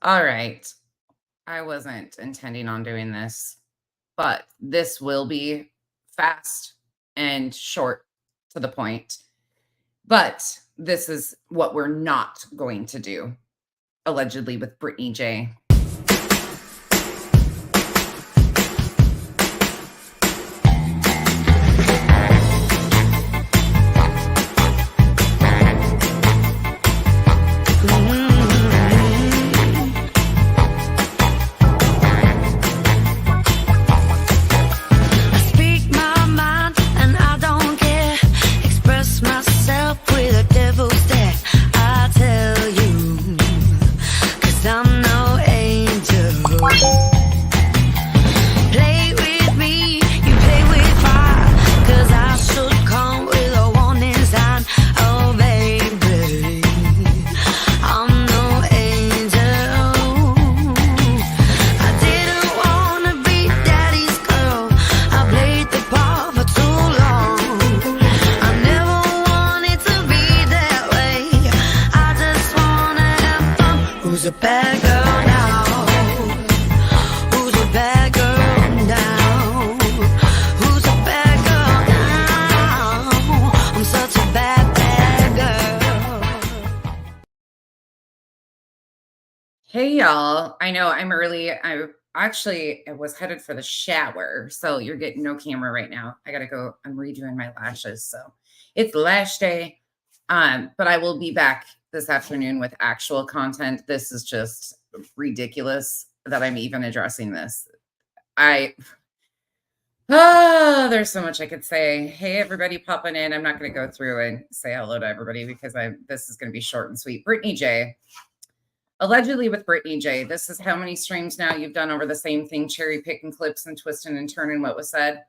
All right. I wasn't intending on doing this, but this will be fast and short to the point. But this is what we're not going to do, allegedly with Brittany J. Who's a bad girl now? Who's a bad girl now? Who's a bad girl now? I'm such a bad, bad girl. Hey, y'all. I know I'm early. I was headed for the shower, so you're getting no camera right now. I gotta go. I'm redoing my lashes, so it's lash day. But I will be back this afternoon with actual content. This is just ridiculous that I'm even addressing this. There's so much I could say. Hey, everybody popping in. I'm not going to go through and say hello to everybody because this is going to be short and sweet. Brittany J. Allegedly with Brittany J. This is how many streams now you've done over the same thing, cherry picking clips and twisting and turning what was said.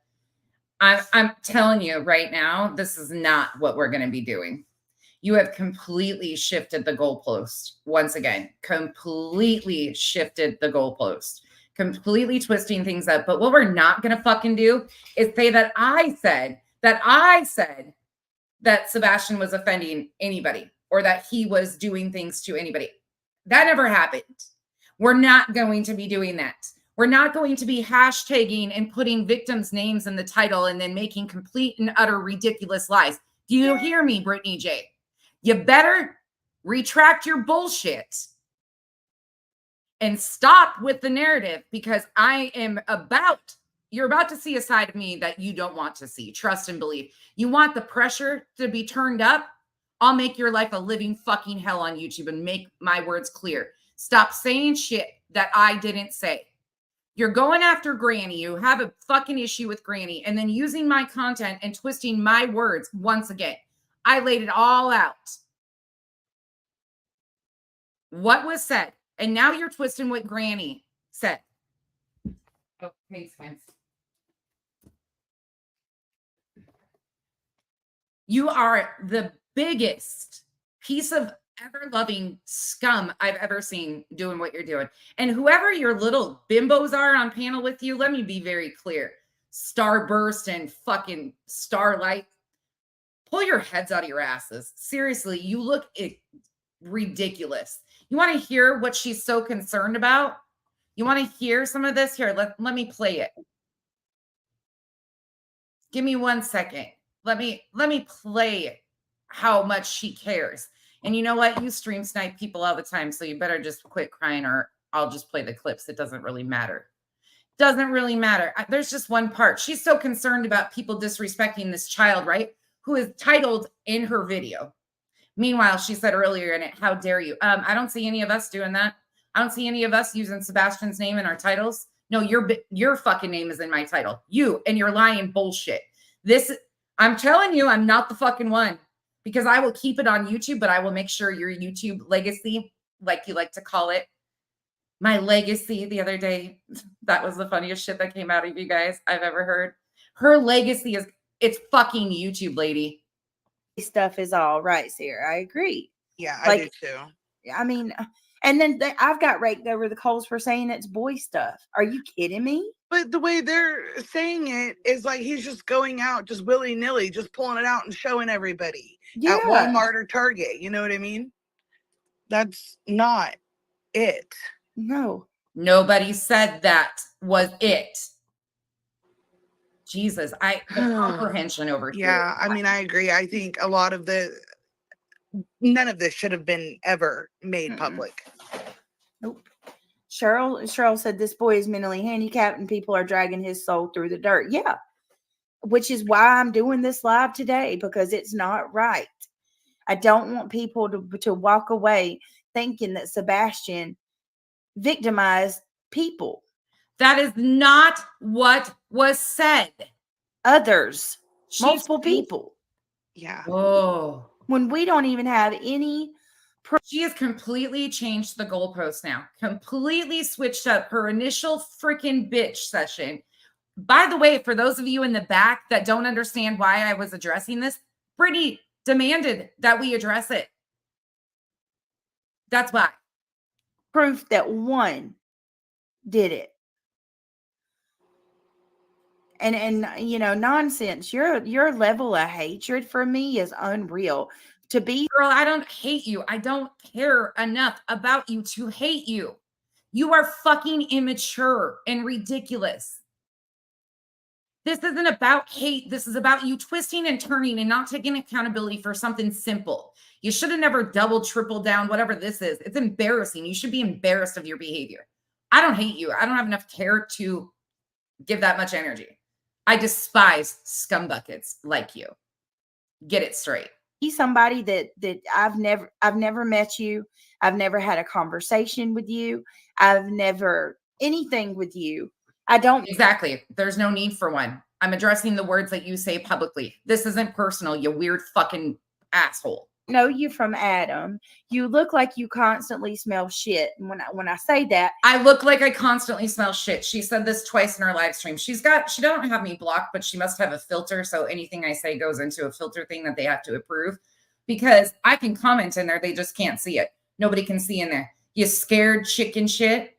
I'm telling you right now, this is not what we're going to be doing. You have completely shifted the goalpost once again, completely shifted the goalpost, completely twisting things up. But what we're not going to fucking do is say that I said that Sebastian was offending anybody or that he was doing things to anybody. That never happened. We're not going to be doing that. We're not going to be hashtagging and putting victims' names in the title and then making complete and utter ridiculous lies. Do you hear me, Brittany J? You better retract your bullshit and stop with the narrative because you're about to see a side of me that you don't want to see. Trust and believe. You want the pressure to be turned up? I'll make your life a living fucking hell on YouTube and make my words clear. Stop saying shit that I didn't say. You're going after Granny. You have a fucking issue with Granny and then using my content and twisting my words once again. I laid it all out. What was said. And now you're twisting what Granny said. Oh, thanks, Vince. You are the biggest piece of ever-loving scum I've ever seen doing what you're doing. And whoever your little bimbos are on panel with you, let me be very clear. Starburst and fucking Starlight. Pull your heads out of your asses. Seriously, you look ridiculous. You want to hear what she's so concerned about? You want to hear some of this? Here, let me play it. Give me 1 second. Let me play how much she cares. And you know what? You stream snipe people all the time, so you better just quit crying or I'll just play the clips. It doesn't really matter. Doesn't really matter. There's just one part. She's so concerned about people disrespecting this child, right? Who is titled in her video. Meanwhile, she said earlier in it, how dare you? I don't see any of us doing that. I don't see any of us using Sebastian's name in our titles. No, your fucking name is in my title. You and your lying bullshit. I'm telling you, I'm not the fucking one because I will keep it on YouTube, but I will make sure your YouTube legacy, like you like to call it, my legacy the other day, that was the funniest shit that came out of you guys I've ever heard. Her legacy it's fucking YouTube, lady. Stuff is all right, Sarah. I agree. Yeah, I do too. I mean, and then I've got raked over the coals for saying it's boy stuff. Are you kidding me? But the way they're saying it is like he's just going out, just willy-nilly, just pulling it out and showing everybody at Walmart or Target. You know what I mean? That's not it. No. Nobody said that was it. Jesus, the comprehension over here. Yeah, I mean, I agree. I think a lot of none of this should have been ever made public. Nope. Cheryl said this boy is mentally handicapped and people are dragging his soul through the dirt. Yeah. Which is why I'm doing this live today, because it's not right. I don't want people to walk away thinking that Sebastian victimized people. That is not what was said. Others. Multiple people. Yeah. Oh. When we don't even have any. She has completely changed the goalpost now. Completely switched up her initial freaking bitch session. By the way, for those of you in the back that don't understand why I was addressing this, Brittney demanded that we address it. That's why. Proof that one did it. And you know, nonsense. Your level of hatred for me is unreal. Girl, I don't hate you. I don't care enough about you to hate you. You are fucking immature and ridiculous. This isn't about hate. This is about you twisting and turning and not taking accountability for something simple. You should have never doubled, tripled down, whatever this is. It's embarrassing. You should be embarrassed of your behavior. I don't hate you. I don't have enough care to give that much energy. I despise scumbuckets like you. Get it straight. He's somebody that I've never met you. I've never had a conversation with you. I've never anything with you. I don't. Exactly. There's no need for one. I'm addressing the words that you say publicly. This isn't personal, you weird fucking asshole. Know you from Adam. You look like you constantly smell shit. And when I say that, I look like I constantly smell shit. She said this twice in her live stream. She don't have me blocked, but she must have a filter. So anything I say goes into a filter thing that they have to approve, because I can comment in there. They just can't see it. Nobody can see in there. You scared chicken shit.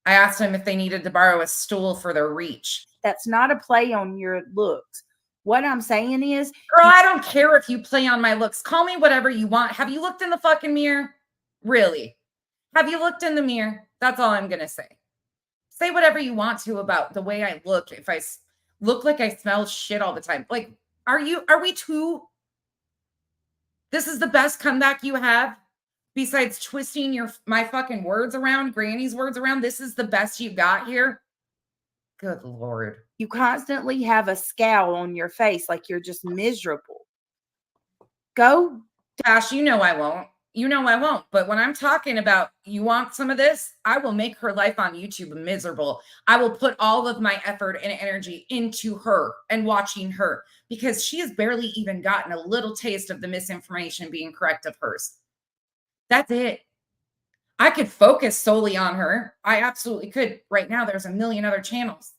I asked them if they needed to borrow a stool for their reach. That's not a play on your looks. What I'm saying is, girl, I don't care if you play on my looks. Call me whatever you want. Have you looked in the fucking mirror? Really? Have you looked in the mirror? That's all I'm going to say. Say whatever you want to about the way I look. If I look like I smell shit all the time. Like, are we too? This is the best comeback you have? Besides twisting my fucking words around, Granny's words around, this is the best you got here? Good Lord. You constantly have a scowl on your face like you're just miserable. Go. Tash, you know I won't. You know I won't. But when I'm talking about you want some of this, I will make her life on YouTube miserable. I will put all of my effort and energy into her and watching her, because she has barely even gotten a little taste of the misinformation being correct of hers. That's it. I could focus solely on her. I absolutely could. Right now, there's a million other channels.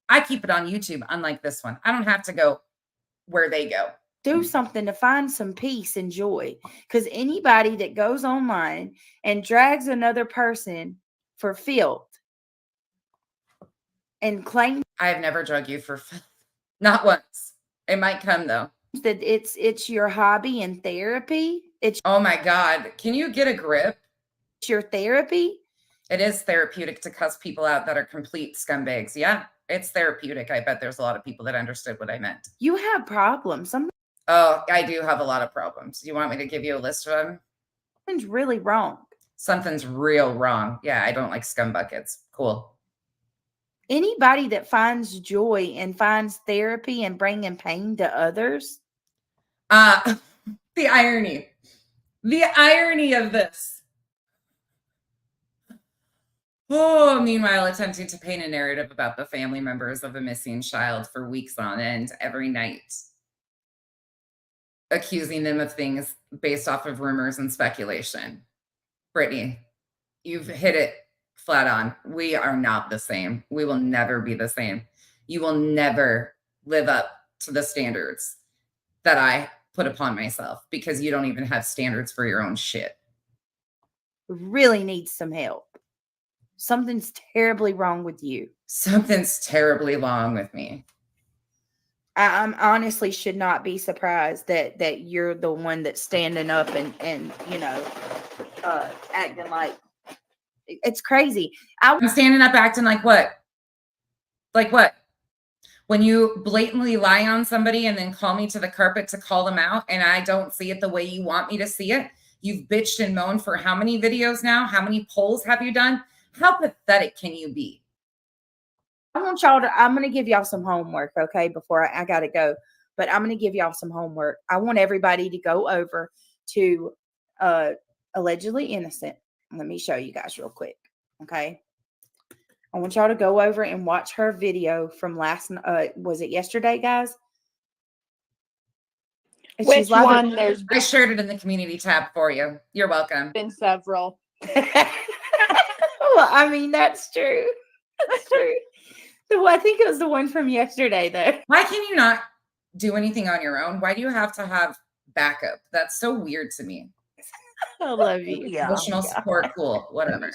I keep it on YouTube, unlike this one. I don't have to go where they go. Do something to find some peace and joy. Because anybody that goes online and drags another person for filth and claims I have never drug you for filth. Not once. It might come, though. that it's your hobby and therapy. Oh my God. Can you get a grip? It's your therapy. It is therapeutic to cuss people out that are complete scumbags. Yeah, it's therapeutic. I bet there's a lot of people that understood what I meant. You have problems. Oh, I do have a lot of problems. Do you want me to give you a list of them? Something's really wrong. Something's real wrong. Yeah, I don't like scumbuckets. Cool. Anybody that finds joy and finds therapy and bringing pain to others. The irony of this. Oh, meanwhile, attempting to paint a narrative about the family members of a missing child for weeks on end every night, accusing them of things based off of rumors and speculation. Brittney, you've hit it flat on. We are not the same. We will never be the same. You will never live up to the standards that I put upon myself, because you don't even have standards for your own shit. Really needs some help. Something's terribly wrong with you. Something's terribly wrong with me. I'm honestly should not be surprised that you're the one that's standing up and acting like It's crazy. I'm standing up acting like what? Like what? When you blatantly lie on somebody and then call me to the carpet to call them out and I don't see it the way you want me to see it. You've bitched and moaned for how many videos now? How many polls have you done? How pathetic can you be? I want y'all to, I'm going to give y'all some homework, okay, before I got to go. But I'm going to give y'all some homework. I want everybody to go over to Allegedly Innocent. Let me show you guys real quick, okay? I want y'all to go over and watch her video from was it yesterday, guys? And Which one? There's I shared it in the community tab for you. You're welcome. been several. Well, I mean, that's true. That's true. So I think it was the one from yesterday, though. Why can you not do anything on your own? Why do you have to have backup? That's so weird to me. I love you. Emotional support, cool, whatever.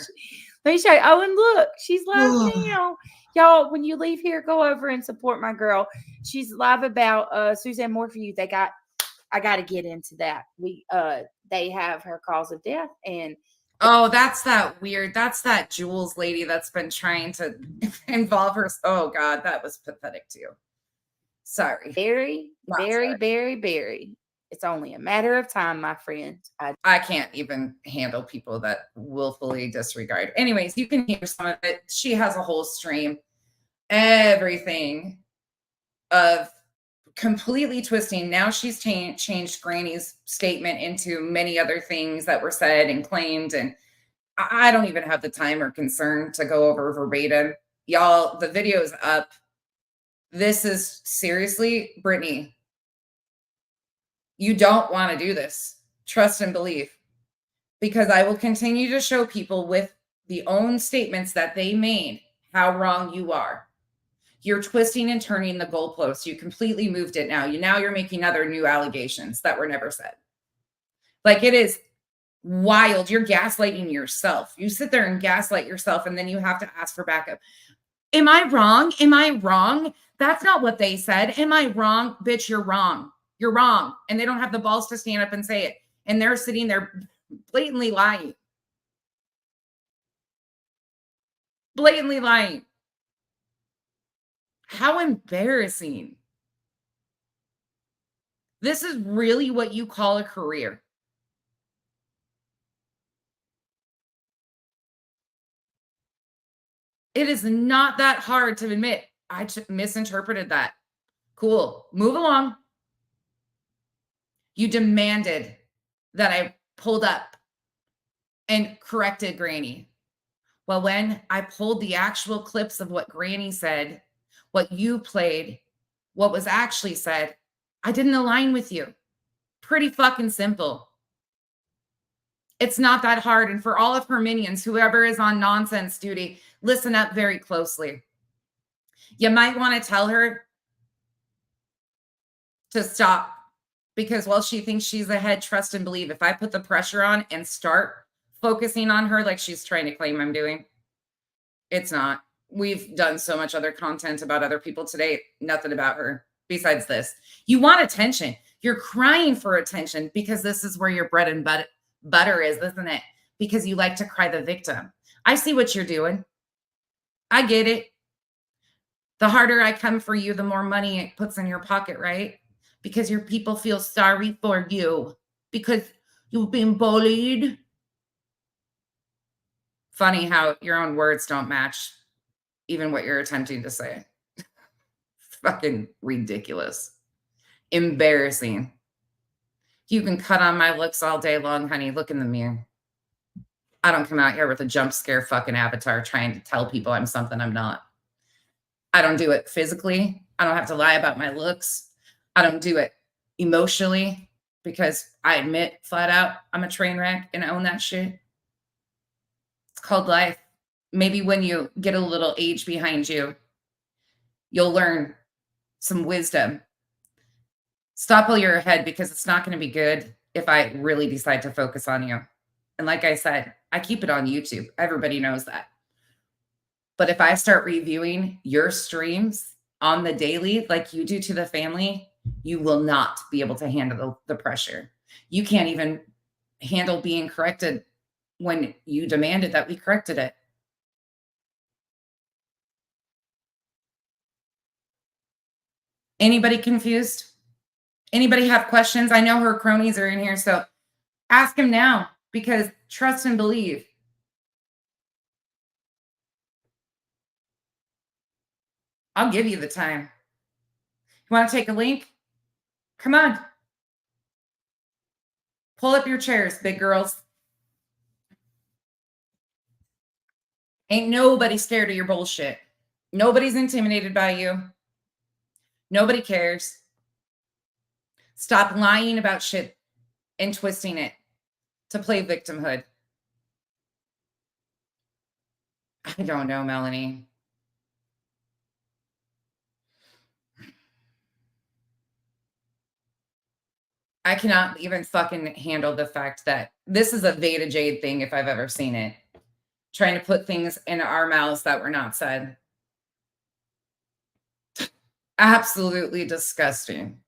Let me show you. Oh, and look, she's live now. Y'all, when you leave here, go over and support my girl. She's live about Suzanne Moore for You. I got to get into that. They have her cause of death, and oh, that's that Jules lady that's been trying to involve her. Oh God, that was pathetic too. Sorry. Very. It's only a matter of time, my friend. I can't even handle people that willfully disregard. Anyways, you can hear some of it. She has a whole stream, everything of completely twisting. Now she's changed Granny's statement into many other things that were said and claimed. And I don't even have the time or concern to go over verbatim. Y'all, the video's up. This is seriously, Brittney, you don't want to do this. Trust and believe. Because I will continue to show people with the own statements that they made how wrong you are. You're twisting and turning the goalposts. You completely moved it now. Now you're making other new allegations that were never said. Like, it is wild. You're gaslighting yourself. You sit there and gaslight yourself, and then you have to ask for backup. Am I wrong? Am I wrong? That's not what they said. Am I wrong? Bitch, you're wrong. You're wrong. And they don't have the balls to stand up and say it. And they're sitting there blatantly lying. Blatantly lying. How embarrassing. This is really what you call a career. It is not that hard to admit. I misinterpreted that. Cool. Move along. You demanded that I pulled up and corrected Granny. Well, when I pulled the actual clips of what Granny said, what you played, what was actually said, I didn't align with you. Pretty fucking simple. It's not that hard. And for all of her minions, whoever is on nonsense duty, listen up very closely. You might want to tell her to stop. Because while she thinks she's ahead, trust and believe. If I put the pressure on and start focusing on her like she's trying to claim I'm doing, it's not. We've done so much other content about other people today. Nothing about her besides this. You want attention. You're crying for attention because this is where your bread and butter is, isn't it? Because you like to cry the victim. I see what you're doing. I get it. The harder I come for you, the more money it puts in your pocket, right? Because your people feel sorry for you because you've been bullied. Funny how your own words don't match even what you're attempting to say. Fucking ridiculous. Embarrassing. You can cut on my looks all day long, honey. Look in the mirror. I don't come out here with a jump scare fucking avatar trying to tell people I'm something I'm not. I don't do it physically. I don't have to lie about my looks. I don't do it emotionally because I admit flat out I'm a train wreck and I own that shit. It's called life. Maybe when you get a little age behind you, you'll learn some wisdom. Stop while you're ahead because it's not going to be good if I really decide to focus on you. And like I said, I keep it on YouTube. Everybody knows that. But if I start reviewing your streams on the daily like you do to the family, you will not be able to handle the pressure. You can't even handle being corrected when you demanded that we corrected it. Anybody confused? Anybody have questions? I know her cronies are in here, so ask him now, because trust and believe. I'll give you the time. You want to take a link? Come on. Pull up your chairs, big girls. Ain't nobody scared of your bullshit. Nobody's intimidated by you. Nobody cares. Stop lying about shit and twisting it to play victimhood. I don't know, Melanie. I cannot even fucking handle the fact that this is a Veda Jade thing if I've ever seen it. Trying to put things in our mouths that were not said. Absolutely disgusting.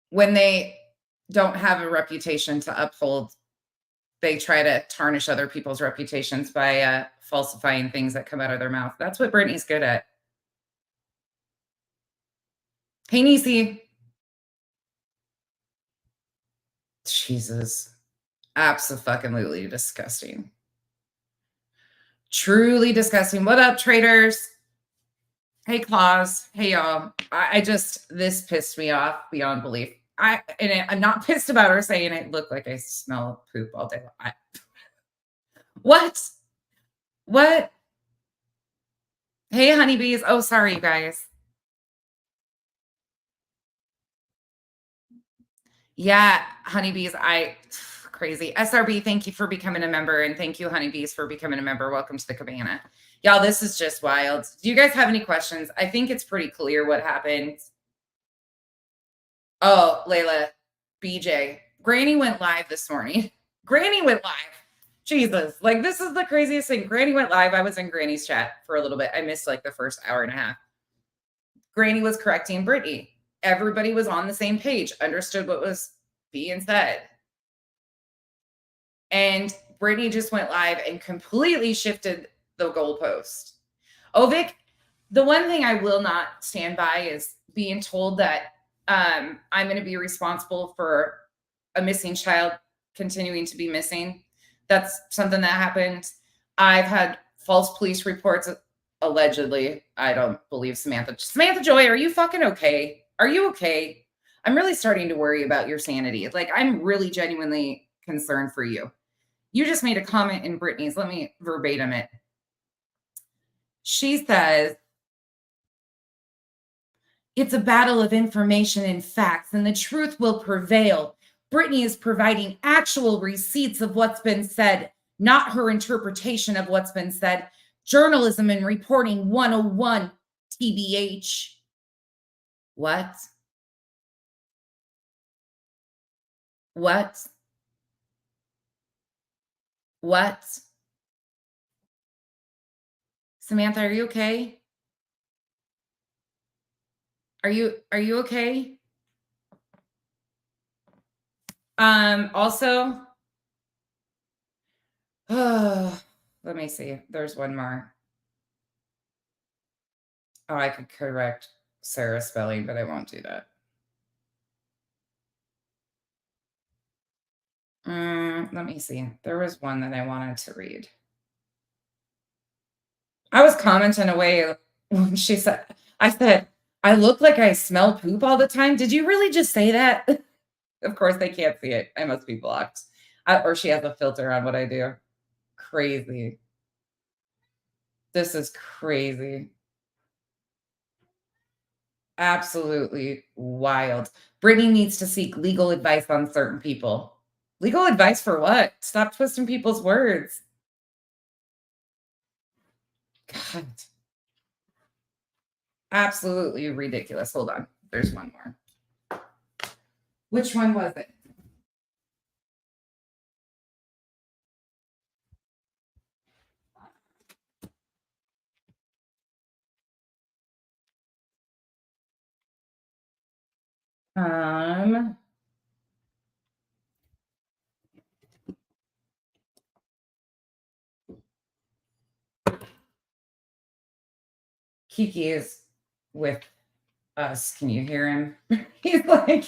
When they don't have a reputation to uphold, they try to tarnish other people's reputations by falsifying things that come out of their mouth. That's what Brittany's good at. Hey, Niecy. Jesus. Absolutely disgusting. Truly disgusting. What up, traders? Hey, Claus. Hey, y'all. This pissed me off beyond belief. I'm not pissed about her saying it looked like I smell poop all day. What? What? Hey, honeybees. Oh, sorry, you guys. Yeah, honeybees. Crazy. SRB, thank you for becoming a member. And thank you, honeybees, for becoming a member. Welcome to the cabana. Y'all, this is just wild. Do you guys have any questions? I think it's pretty clear what happened. Oh, Layla, BJ. Granny went live this morning. Granny went live. Jesus. Like, this is the craziest thing. Granny went live. I was in Granny's chat for a little bit. I missed like the first hour and a half. Granny was correcting Brittany. Everybody was on the same page, understood what was being said. And Brittany just went live and completely shifted the goalpost. Oh, Vic, the one thing I will not stand by is being told that I'm going to be responsible for a missing child continuing to be missing. That's something that happened. I've had false police reports, allegedly. I don't believe Samantha. Samantha Joy, are you fucking okay? Are you okay? I'm really starting to worry about your sanity. Like, I'm really genuinely concerned for you. You just made a comment in Brittany's. Let me verbatim it. She says, it's a battle of information and facts, and the truth will prevail. Brittany is providing actual receipts of what's been said, not her interpretation of what's been said. Journalism and reporting 101, TBH. What? What? What? Samantha, are you okay? Are you okay? Also, let me see. There's one more. Oh, I could correct Sarah's spelling, but I won't do that. Let me see. There was one that I wanted to read. I was commenting away when she said, I said, I look like I smell poop all the time. Did you really just say that? Of course, they can't see it. I must be blocked. Or she has a filter on what I do. Crazy. This is crazy. Absolutely wild. Brittany needs to seek legal advice on certain people. Legal advice for what? Stop twisting people's words. God. Absolutely ridiculous. Hold on. There's one more. Which one was it? Kiki is with us. Can you hear him? He's like,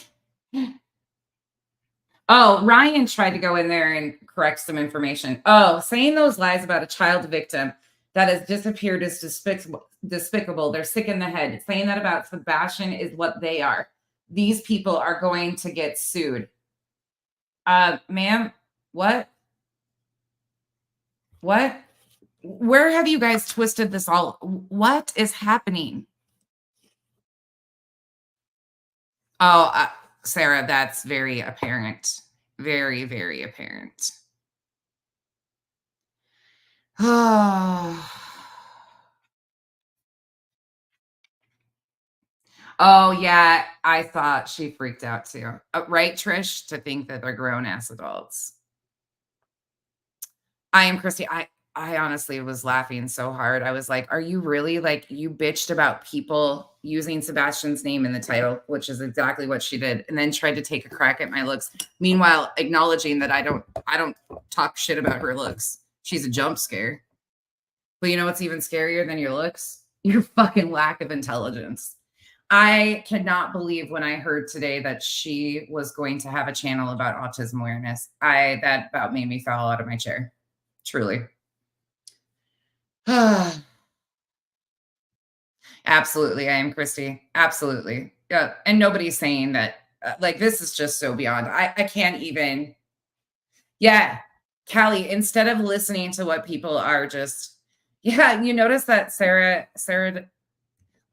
oh, Ryan tried to go in there and correct some information. Oh, saying those lies about a child victim that has disappeared is despicable. They're sick in the head. Saying that about Sebastian is what they are. These people are going to get sued. Ma'am, what? What? Where have you guys twisted this all? What is happening? Oh, Sarah, that's very apparent. Very, very apparent. Oh. Oh, yeah. I thought she freaked out too. Right, Trish? To think that they're grown ass adults. I am Christy. I honestly was laughing so hard. I was like, are you really like you bitched about people using Sebastian's name in the title, which is exactly what she did, and then tried to take a crack at my looks. Meanwhile, acknowledging that I don't talk shit about her looks. She's a jump scare. But you know what's even scarier than your looks? Your fucking lack of intelligence. I cannot believe when I heard today that she was going to have a channel about autism awareness. That about made me fall out of my chair. Truly. Absolutely. I am Christy. Absolutely. Yeah. And nobody's saying that, like, this is just so beyond. I can't even. Yeah. Callie, instead of listening to what people are just, yeah, you notice that Sarah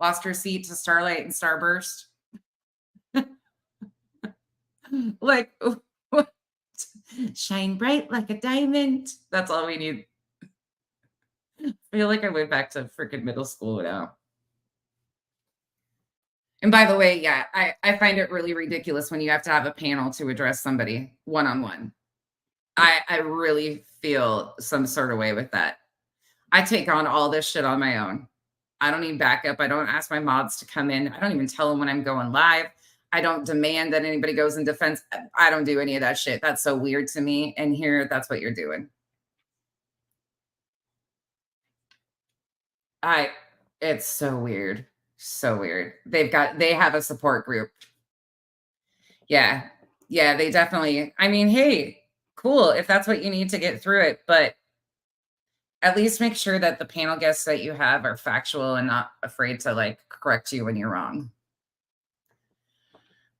lost her seat to Starlight and Starburst. Like, shine bright like a diamond. That's all we need. I feel like I went back to freaking middle school now. And by the way, yeah, I find it really ridiculous when you have to have a panel to address somebody one-on-one. I really feel some sort of way with that. I take on all this shit on my own. I don't need backup. I don't ask my mods to come in. I don't even tell them when I'm going live. I don't demand that anybody goes in defense. I don't do any of that shit. That's so weird to me. And here, that's what you're doing. It's so weird. So weird. They have a support group. Yeah. Yeah, they definitely, I mean, hey, cool if that's what you need to get through it, but at least make sure that the panel guests that you have are factual and not afraid to like correct you when you're wrong.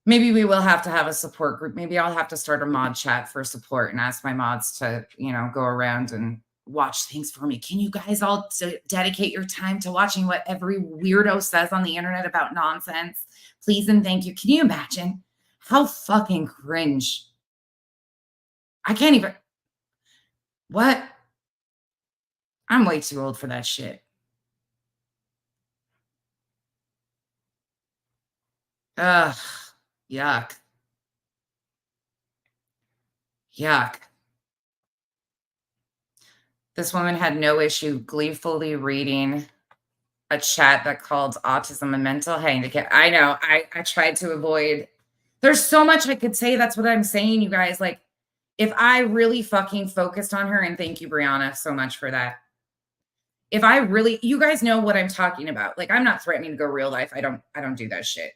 Maybe we will have to have a support group. Maybe I'll have to start a mod chat for support and ask my mods to, go around and watch things for me. Can you guys all dedicate your time to watching what every weirdo says on the internet about nonsense? Please and thank you. Can you imagine how fucking cringe? I can't even. What? I'm way too old for that shit. Ugh. Yuck. Yuck. This woman had no issue gleefully reading a chat that called autism a mental handicap. I know. I tried to avoid. There's so much I could say. That's what I'm saying, you guys. Like, if I really fucking focused on her, and thank you, Brianna, so much for that. If I really, you guys know what I'm talking about. Like, I'm not threatening to go real life. I don't do that shit.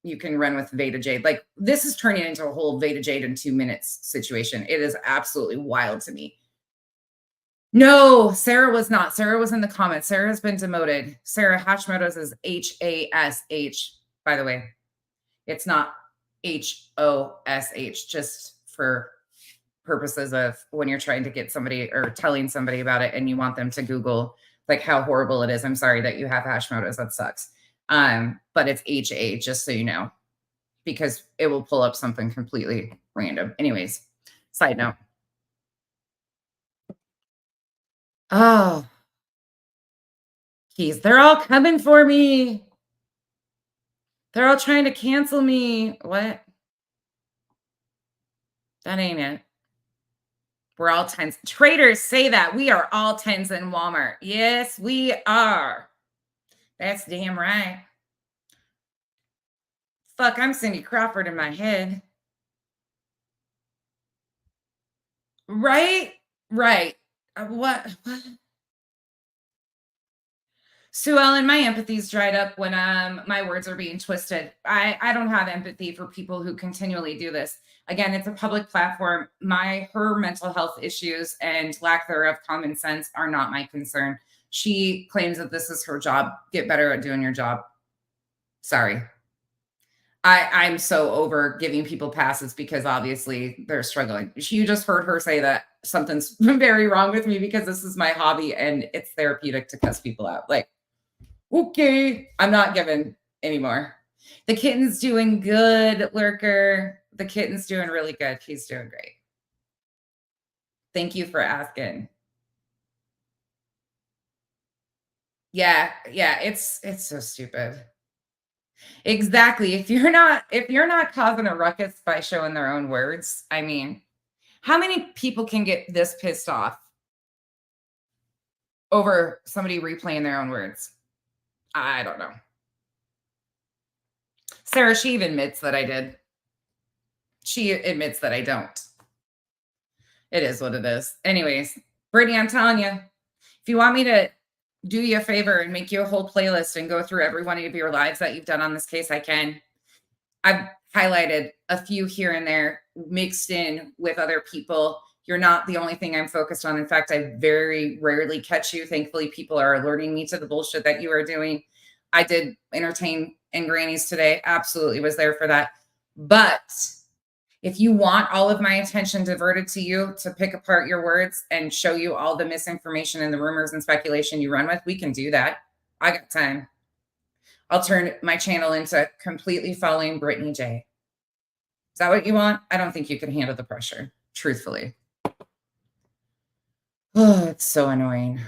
You can run with Veda Jade. Like, this is turning into a whole Veda Jade in 2 minutes situation. It is absolutely wild to me. No, Sarah was not. Sarah was in the comments. Sarah has been demoted. Sarah Hashimoto's is Hash, by the way. It's not Hosh, just for purposes of when you're trying to get somebody or telling somebody about it and you want them to Google like how horrible it is. I'm sorry that you have Hashimoto's. That sucks. But it's HA, just so you know, because it will pull up something completely random. Anyways, side note. Oh, keys. They're all coming for me. They're all trying to cancel me. What? That ain't it. We're all tens. Traders say that. We are all tens in Walmart. Yes, we are. That's damn right. Fuck, I'm Cindy Crawford in my head. Right? Right. What? Sue Ellen, my empathy's dried up when my words are being twisted. I don't have empathy for people who continually do this. Again, it's a public platform. Her mental health issues and lack thereof common sense are not my concern. She claims that this is her job. Get better at doing your job. Sorry. I'm so over giving people passes because obviously they're struggling. You just heard her say that something's very wrong with me because this is my hobby and it's therapeutic to cuss people out. Like, okay, I'm not giving anymore. The kitten's doing good, Lurker. The kitten's doing really good. He's doing great. Thank you for asking. Yeah, it's so stupid. Exactly. If you're not causing a ruckus by showing their own words, I mean, how many people can get this pissed off over somebody replaying their own words? I don't know. Sarah, she even admits that I did. She admits that I don't. It is what it is. Anyways, Brittany, I'm telling you, if you want me to do you a favor and make you a whole playlist and go through every one of your lives that you've done on this case, I can. I've highlighted a few here and there mixed in with other people. You're not the only thing I'm focused on. In fact, I very rarely catch you. Thankfully, people are alerting me to the bullshit that you are doing. I did entertain in Granny's today. Absolutely was there for that. But if you want all of my attention diverted to you to pick apart your words and show you all the misinformation and the rumors and speculation you run with, we can do that. I got time. I'll turn my channel into completely following Brittany J. Is that what you want? I don't think you can handle the pressure, truthfully. Oh, it's so annoying.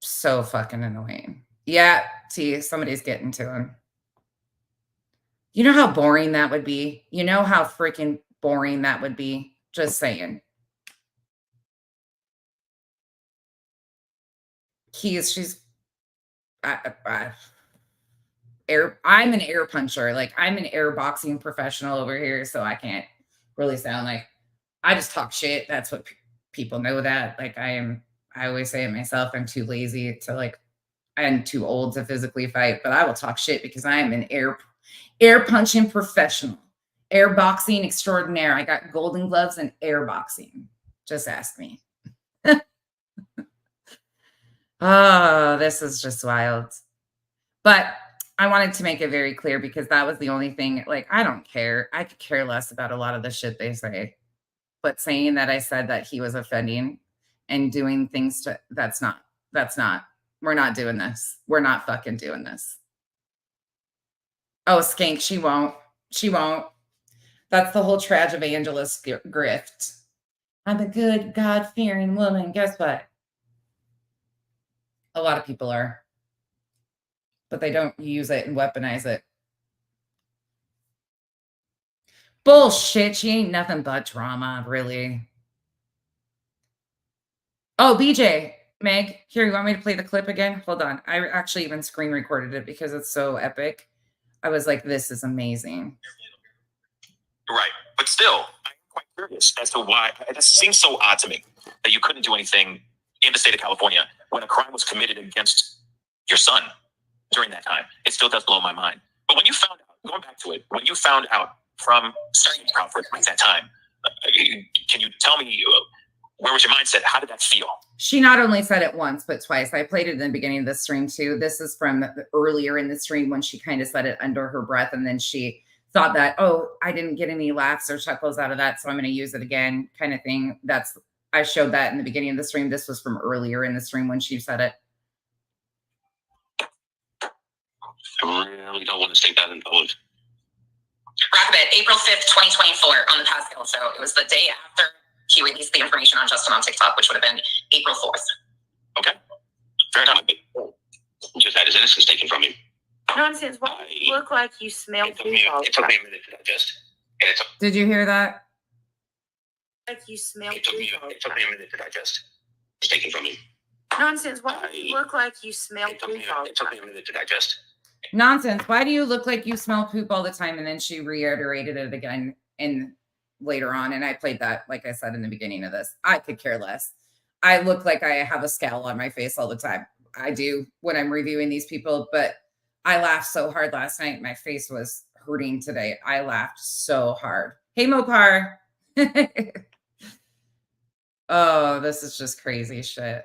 So fucking annoying. Yeah, see, somebody's getting to him. You know how boring that would be? You know how freaking boring that would be? Just saying. I'm an air puncher. Like, I'm an air boxing professional over here, so I can't really sound like I just talk shit. That's what people know that. Like, I always say it myself. I'm too lazy to I'm too old to physically fight, but I will talk shit because I am an air punching professional, air boxing extraordinaire. I got golden gloves and air boxing. Just ask me. Oh, this is just wild. But I wanted to make it very clear because that was the only thing. Like, I don't care. I could care less about a lot of the shit they say. But saying that I said that he was offending and doing things that's not. We're not doing this. We're not fucking doing this. Oh, skank, she won't. She won't. That's the whole evangelist grift. I'm a good, God-fearing woman. Guess what? A lot of people are. But they don't use it and weaponize it. Bullshit. She ain't nothing but drama, really. Oh, BJ. Meg, here, you want me to play the clip again? Hold on. I actually even screen recorded it because it's so epic. I was like, this is amazing. Right. But still, I'm quite curious as to why it just seems so odd to me that you couldn't do anything in the state of California when a crime was committed against your son during that time. It still does blow my mind. But when you found out, going back to it, when you found out from starting to Crawford at that time, can you tell me where was your mindset? How did that feel? She not only said it once, but twice. I played it in the beginning of the stream too. This is from earlier in the stream when she kind of said it under her breath. And then she thought that, oh, I didn't get any laughs or chuckles out of that, so I'm going to use it again kind of thing. I showed that in the beginning of the stream. This was from earlier in the stream when she said it. I really don't want to state that in public. Rockabit, April 5th, 2024 on the Pascal show. It was the day after he released the information on Justin on TikTok, which would have been April 4th. Okay. Fair enough. Just had his innocence taken from him. Nonsense. Why do you look like you smell It took me a minute to digest. Did you hear that? Like you smell It took me a minute to digest. It's taken from him. Nonsense. Why do you look like you smell It took me a minute to digest. Nonsense. Why do you look like you smell poop all the time? And then she reiterated it again later on. And I played that, like I said, in the beginning of this. I could care less. I look like I have a scowl on my face all the time. I do when I'm reviewing these people, but I laughed so hard last night. My face was hurting today. I laughed so hard. Hey, Mopar. Oh, this is just crazy shit.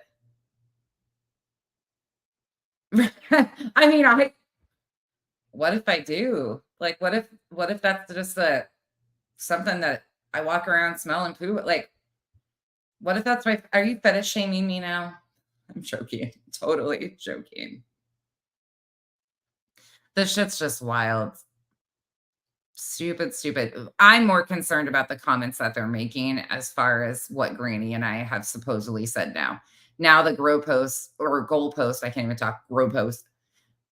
I mean, what if I do? Like, what if that's just something that I walk around smelling poo? Like, what if that's are you fetish shaming me now? I'm joking. Totally joking. This shit's just wild. Stupid, stupid. I'm more concerned about the comments that they're making as far as what Granny and I have supposedly said now. Now the goalpost, I can't even talk,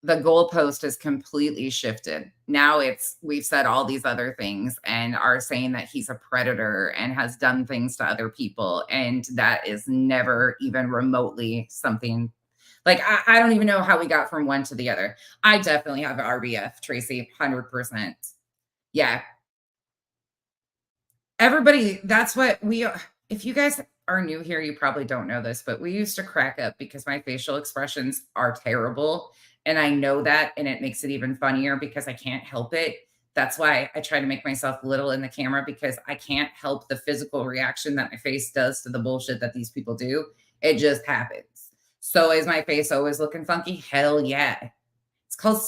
the goalpost is completely shifted. Now we've said all these other things and are saying that he's a predator and has done things to other people. And that is never even remotely something like, I don't even know how we got from one to the other. I definitely have RBF, Tracy, 100%. Yeah. Everybody, that's what if you guys are new here, you probably don't know this, but we used to crack up because my facial expressions are terrible. And I know that, and it makes it even funnier because I can't help it. That's why I try to make myself little in the camera, because I can't help the physical reaction that my face does to the bullshit that these people do. It just happens. So is my face always looking funky? Hell yeah. It's called,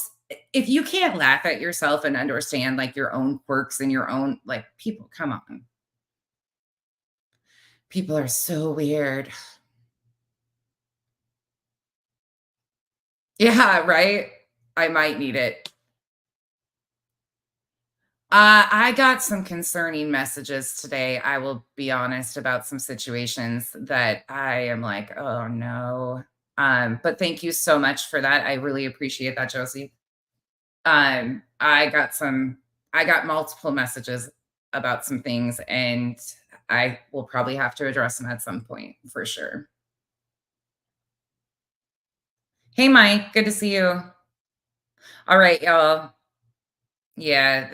if you can't laugh at yourself and understand like your own quirks and your own, like, people, come on. People are so weird. Yeah, right? I might need it. I got some concerning messages today, I will be honest, about some situations that I am like, oh no. But thank you so much for that. I really appreciate that, Josie. I got multiple messages about some things, and I will probably have to address them at some point for sure. Hey, Mike, good to see you. All right, y'all. Yeah,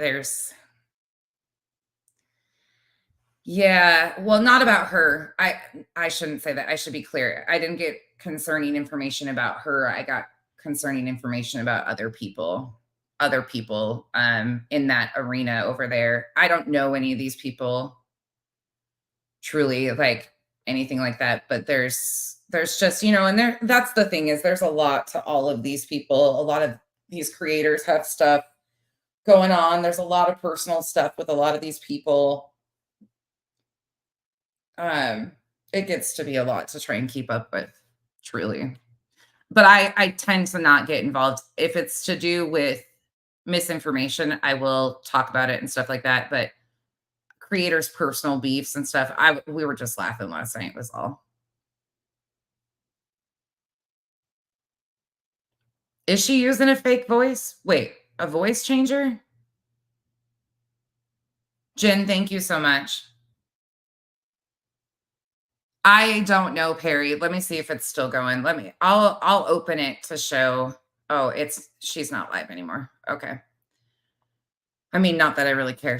well, not about her. I shouldn't say that. I should be clear. I didn't get concerning information about her. I got concerning information about other people in that arena over there. I don't know any of these people truly, like anything like that, but there's just, and that's the thing, is there's a lot to all of these people. A lot of these creators have stuff going on. There's a lot of personal stuff with a lot of these people. It gets to be a lot to try and keep up with, truly. But I tend to not get involved. If it's to do with misinformation, I will talk about it and stuff like that. But creators' personal beefs and stuff, we were just laughing last night, was all. Is she using a fake voice? Wait, a voice changer? Jen, thank you so much. I don't know, Perry. Let me see if it's still going. I'll open it to show. Oh, she's not live anymore. Okay. I mean, not that I really care.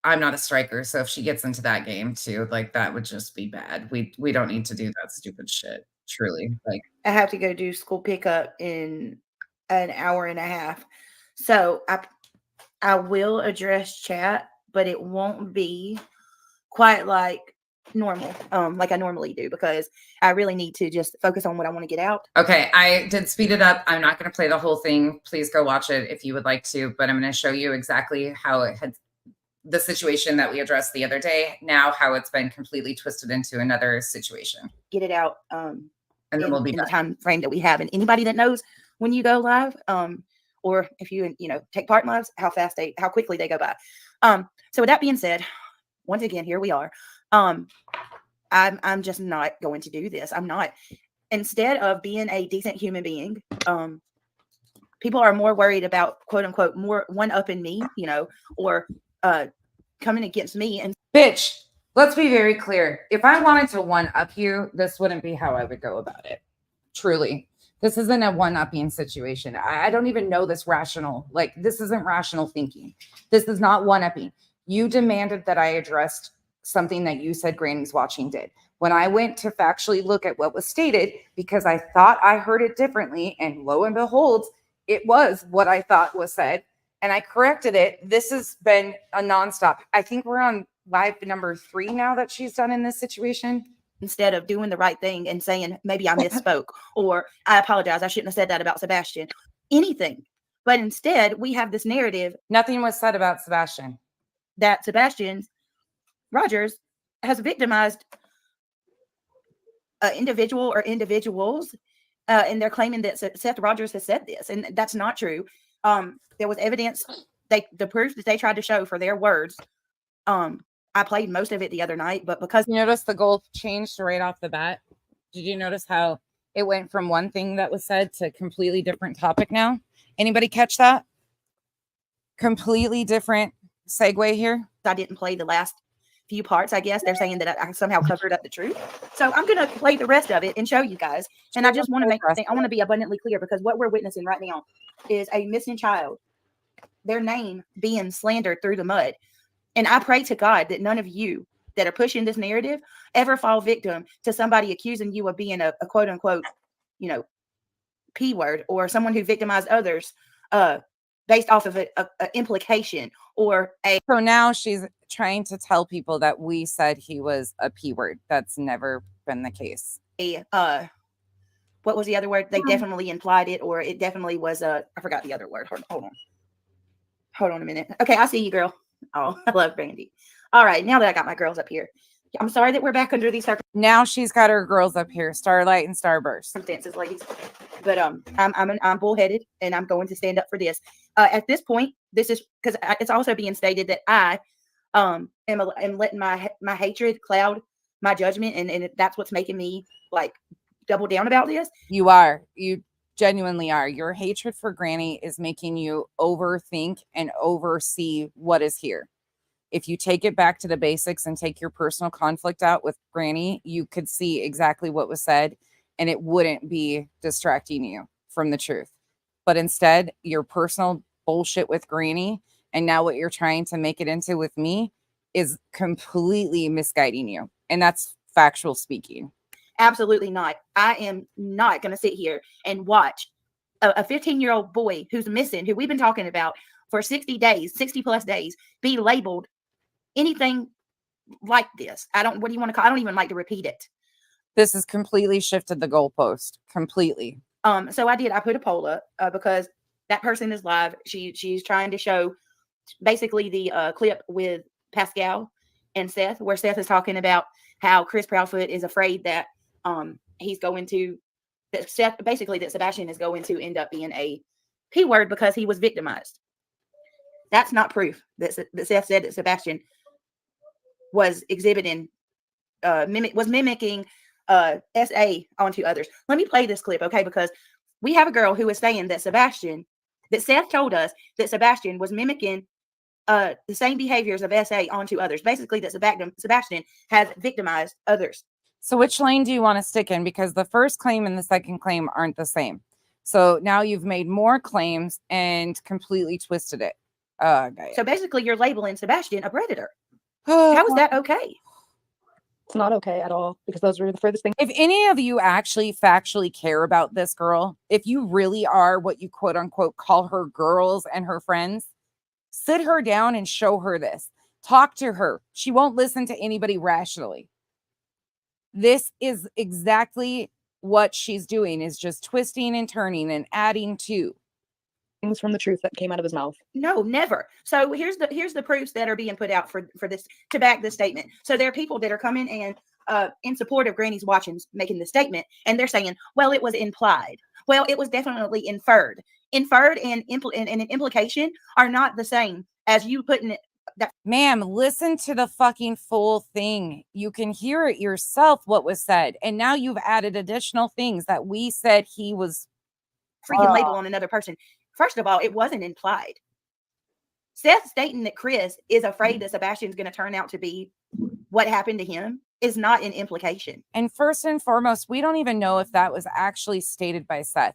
I'm not a striker, so if she gets into that game too, like, that would just be bad. We don't need to do that stupid shit. Truly. Like, I have to go do school pickup in an hour and a half. So I will address chat, but it won't be quite like normal, like I normally do, because I really need to just focus on what I want to get out. Okay, I did speed it up. I'm not going to play the whole thing. Please go watch it if you would like to, but I'm going to show you exactly how it had the situation that we addressed the other day, now how it's been completely twisted into another situation. Get it out and then we'll be in back. the time frame that we have. And anybody that knows when you go live, or if you take part in lives, how quickly they go by. So with that being said, once again, here we are. I'm just not going to do this. I'm not. Instead of being a decent human being, people are more worried about, quote unquote, more one-upping me, or coming against me. And bitch, let's be very clear. If I wanted to one-up you, this wouldn't be how I would go about it. Truly. This isn't a one-upping situation. I don't even know this rational. Like, this isn't rational thinking. This is not one-upping. You demanded that I addressed something that you said Granny's watching did. When I went to factually look at what was stated, because I thought I heard it differently, and lo and behold, it was what I thought was said, and I corrected it. This has been a nonstop. I think we're on live number 3 now that she's done in this situation. Instead of doing the right thing and saying, maybe I misspoke, or I apologize, I shouldn't have said that about Sebastian, anything. But instead, we have this narrative. Nothing was said about Sebastian. That Sebastian Rogers has victimized an individual or individuals, and they're claiming that Seth Rogers has said this, and that's not true. There was evidence, the proof that they tried to show for their words. I played most of it the other night, but because you notice the goal changed right off the bat. Did you notice how it went from one thing that was said to a completely different topic now? Anybody catch that? Completely different segue here. I didn't play the last few parts. I guess they're saying that I somehow covered up the truth. So I'm going to play the rest of it and show you guys. And I just want to I want to be abundantly clear, because what we're witnessing right now is a missing child, their name being slandered through the mud. And I pray to God that none of you that are pushing this narrative ever fall victim to somebody accusing you of being a quote unquote, P word, or someone who victimized others based off of an implication or a. So now she's trying to tell people that we said he was a P word. That's never been the case. What was the other word? They definitely implied it, or it definitely was I forgot the other word. Hold on a minute. Okay, I see you, girl. Oh, I love Brandy. All right, now that I got my girls up here, I'm sorry that we're back under these circumstances. Now she's got her girls up here, Starlight and Starburst. Ladies, but I'm bullheaded, and I'm going to stand up for this. At this point, this is because it's also being stated that I am letting my hatred cloud my judgment, and that's what's making me like double down about this. You are. You genuinely are. Your hatred for Granny is making you overthink and oversee what is here. If you take it back to the basics and take your personal conflict out with Granny, you could see exactly what was said, and it wouldn't be distracting you from the truth. But instead, your personal bullshit with Granny, and now what you're trying to make it into with me, is completely misguiding you. And that's factual speaking. Absolutely not. I am not going to sit here and watch a 15-year-old boy who's missing, who we've been talking about for 60 plus days, be labeled anything like this. What do you want to call? I don't even like to repeat it. This has completely shifted the goalpost. Completely. So I put a poll up because that person is live. She's trying to show basically the clip with Pascal and Seth, where Seth is talking about how Chris Proudfoot is afraid that that Sebastian is going to end up being a P word because he was victimized. That's not proof that Seth said that Sebastian was exhibiting, mimicking SA onto others. Let me play this clip, okay? Because we have a girl who is saying that Seth told us that Sebastian was mimicking the same behaviors of SA onto others. Basically, that Sebastian has victimized others. So which lane do you want to stick in? Because the first claim and the second claim aren't the same. So now you've made more claims and completely twisted it. So basically, you're labeling Sebastian a predator. How is that okay? It's not okay at all, because those were the furthest things. If any of you actually factually care about this girl, if you really are what you quote unquote call her girls and her friends, sit her down and show her this. Talk to her. She won't listen to anybody rationally. This is exactly what she's doing, is just twisting and turning and adding to. Things from the truth that came out of his mouth. No, never. So here's the proofs that are being put out for this to back this statement. So there are people that are coming and in support of Granny's watchings making the statement, and they're saying, well, it was implied. Well, it was definitely inferred. Inferred and an implication are not the same as you putting it. Ma'am, listen to the fucking full thing. You can hear it yourself what was said. And now you've added additional things that we said he was freaking label on another person. First of all, it wasn't implied. Seth stating that Chris is afraid that Sebastian's going to turn out to be what happened to him is not an implication. And first and foremost, we don't even know if that was actually stated by Seth.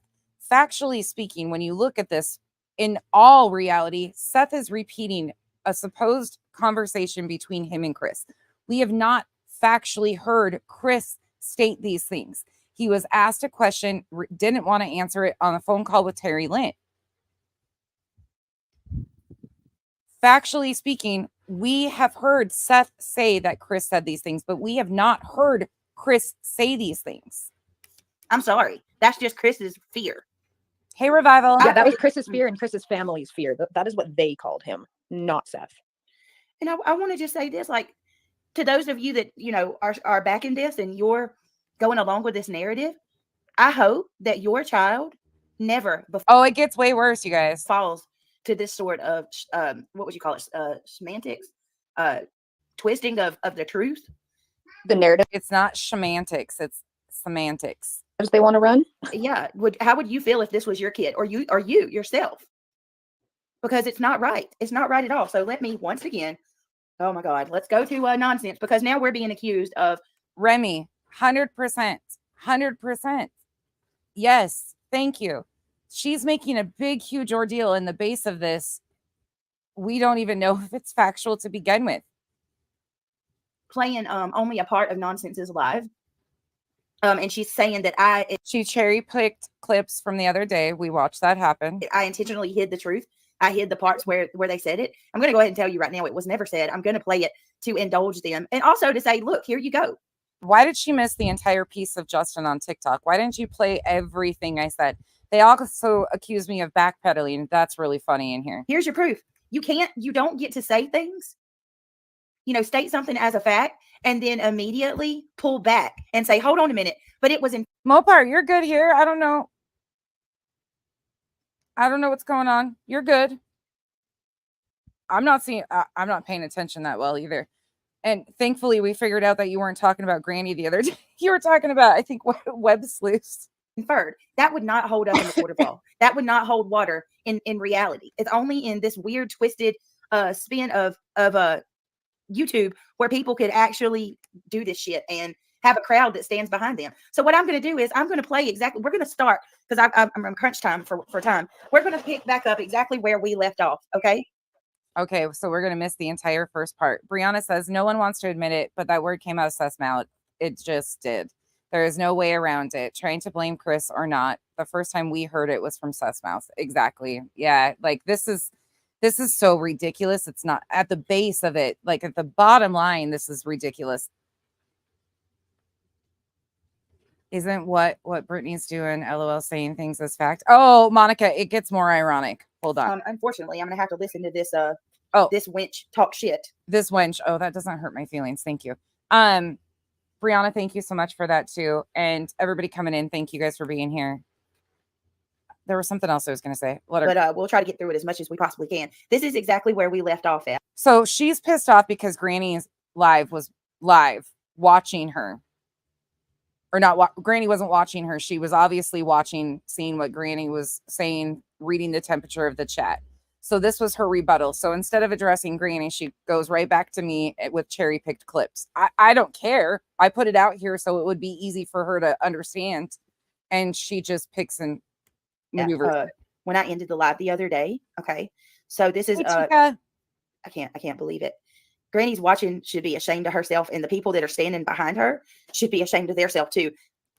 Factually speaking, when you look at this, in all reality, Seth is repeating a supposed conversation between him and Chris. We have not factually heard Chris state these things. He was asked a question, didn't want to answer it on a phone call with Terry Lynn. Factually speaking, we have heard Seth say that Chris said these things, but we have not heard Chris say these things. I'm sorry. That's just Chris's fear. Hey, Revival. Yeah, that was Chris's fear and Chris's family's fear. That is what they called him, not Seth. And I want to just say this, like, to those of you that, you know, are backing this and you're going along with this narrative, I hope that your child never Oh, it gets way worse, you guys. falls to this sort of, what would you call it? Semantics, twisting of the truth. The narrative It's not semantics, it's semantics. they want to run. Yeah. How would you feel if this was your kid or you yourself? Because it's not right. It's not right at all. So let me once again, oh my God, let's go to nonsense, because now we're being accused of Remy, 100%, 100%. Yes, thank you. She's making a big, huge ordeal in the base of this. We don't even know if it's factual to begin with. playing only a part of Nonsense is Live. And she's saying that She cherry picked clips from the other day. We watched that happen. I intentionally hid the truth. I hid the parts where they said it. I'm going to go ahead and tell you right now, it was never said. I'm going to play it to indulge them. And also to say, look, here you go. Why did she miss the entire piece of Justin on TikTok? Why didn't you play everything I said? They also accused me of backpedaling. That's really funny in here. Here's your proof. You don't get to say things, you know, state something as a fact and then immediately pull back and say, hold on a minute. But it was in Mopar, you're good here. I don't know what's going on. You're good. I'm not paying attention that well either. And thankfully we figured out that you weren't talking about Granny the other day. You were talking about, I think, web sleuths. inferred. That would not hold up in the court of law. That would not hold water in reality. It's only in this weird, twisted spin of YouTube where people could actually do this shit and have a crowd that stands behind them. So what I'm going to do is I'm going to play exactly. We're going to start because I'm crunch time for time. We're going to pick back up exactly where we left off. Okay. Okay, so we're going to miss the entire first part. Brianna says no one wants to admit it, but that word came out of Seth's mouth. It just did. There is no way around it. Trying to blame Chris or not. The first time we heard it was from Seth's mouth. Exactly. Yeah, like this is so ridiculous. It's not at the base of it. Like at the bottom line, this is ridiculous. Isn't what Brittany's doing, LOL, saying things as fact. Oh, Monica, it gets more ironic. Hold on. Unfortunately, I'm going to have to listen to this this wench talk shit. This wench. Oh, that doesn't hurt my feelings. Thank you. Brianna, thank you so much for that too. And everybody coming in, thank you guys for being here. There was something else I was going to say. But we'll try to get through it as much as we possibly can. This is exactly where we left off at. So she's pissed off because Granny's was live watching her. Or not, Granny wasn't watching her. She was obviously seeing what Granny was saying, reading the temperature of the chat. So this was her rebuttal. So instead of addressing Granny, she goes right back to me with cherry-picked clips. I don't care. I put it out here so it would be easy for her to understand. And she just picks and maneuvers. When I ended the live the other day, okay. So this is Hey, I can't believe it. Granny's watching should be ashamed of herself, and the people that are standing behind her should be ashamed of themselves too.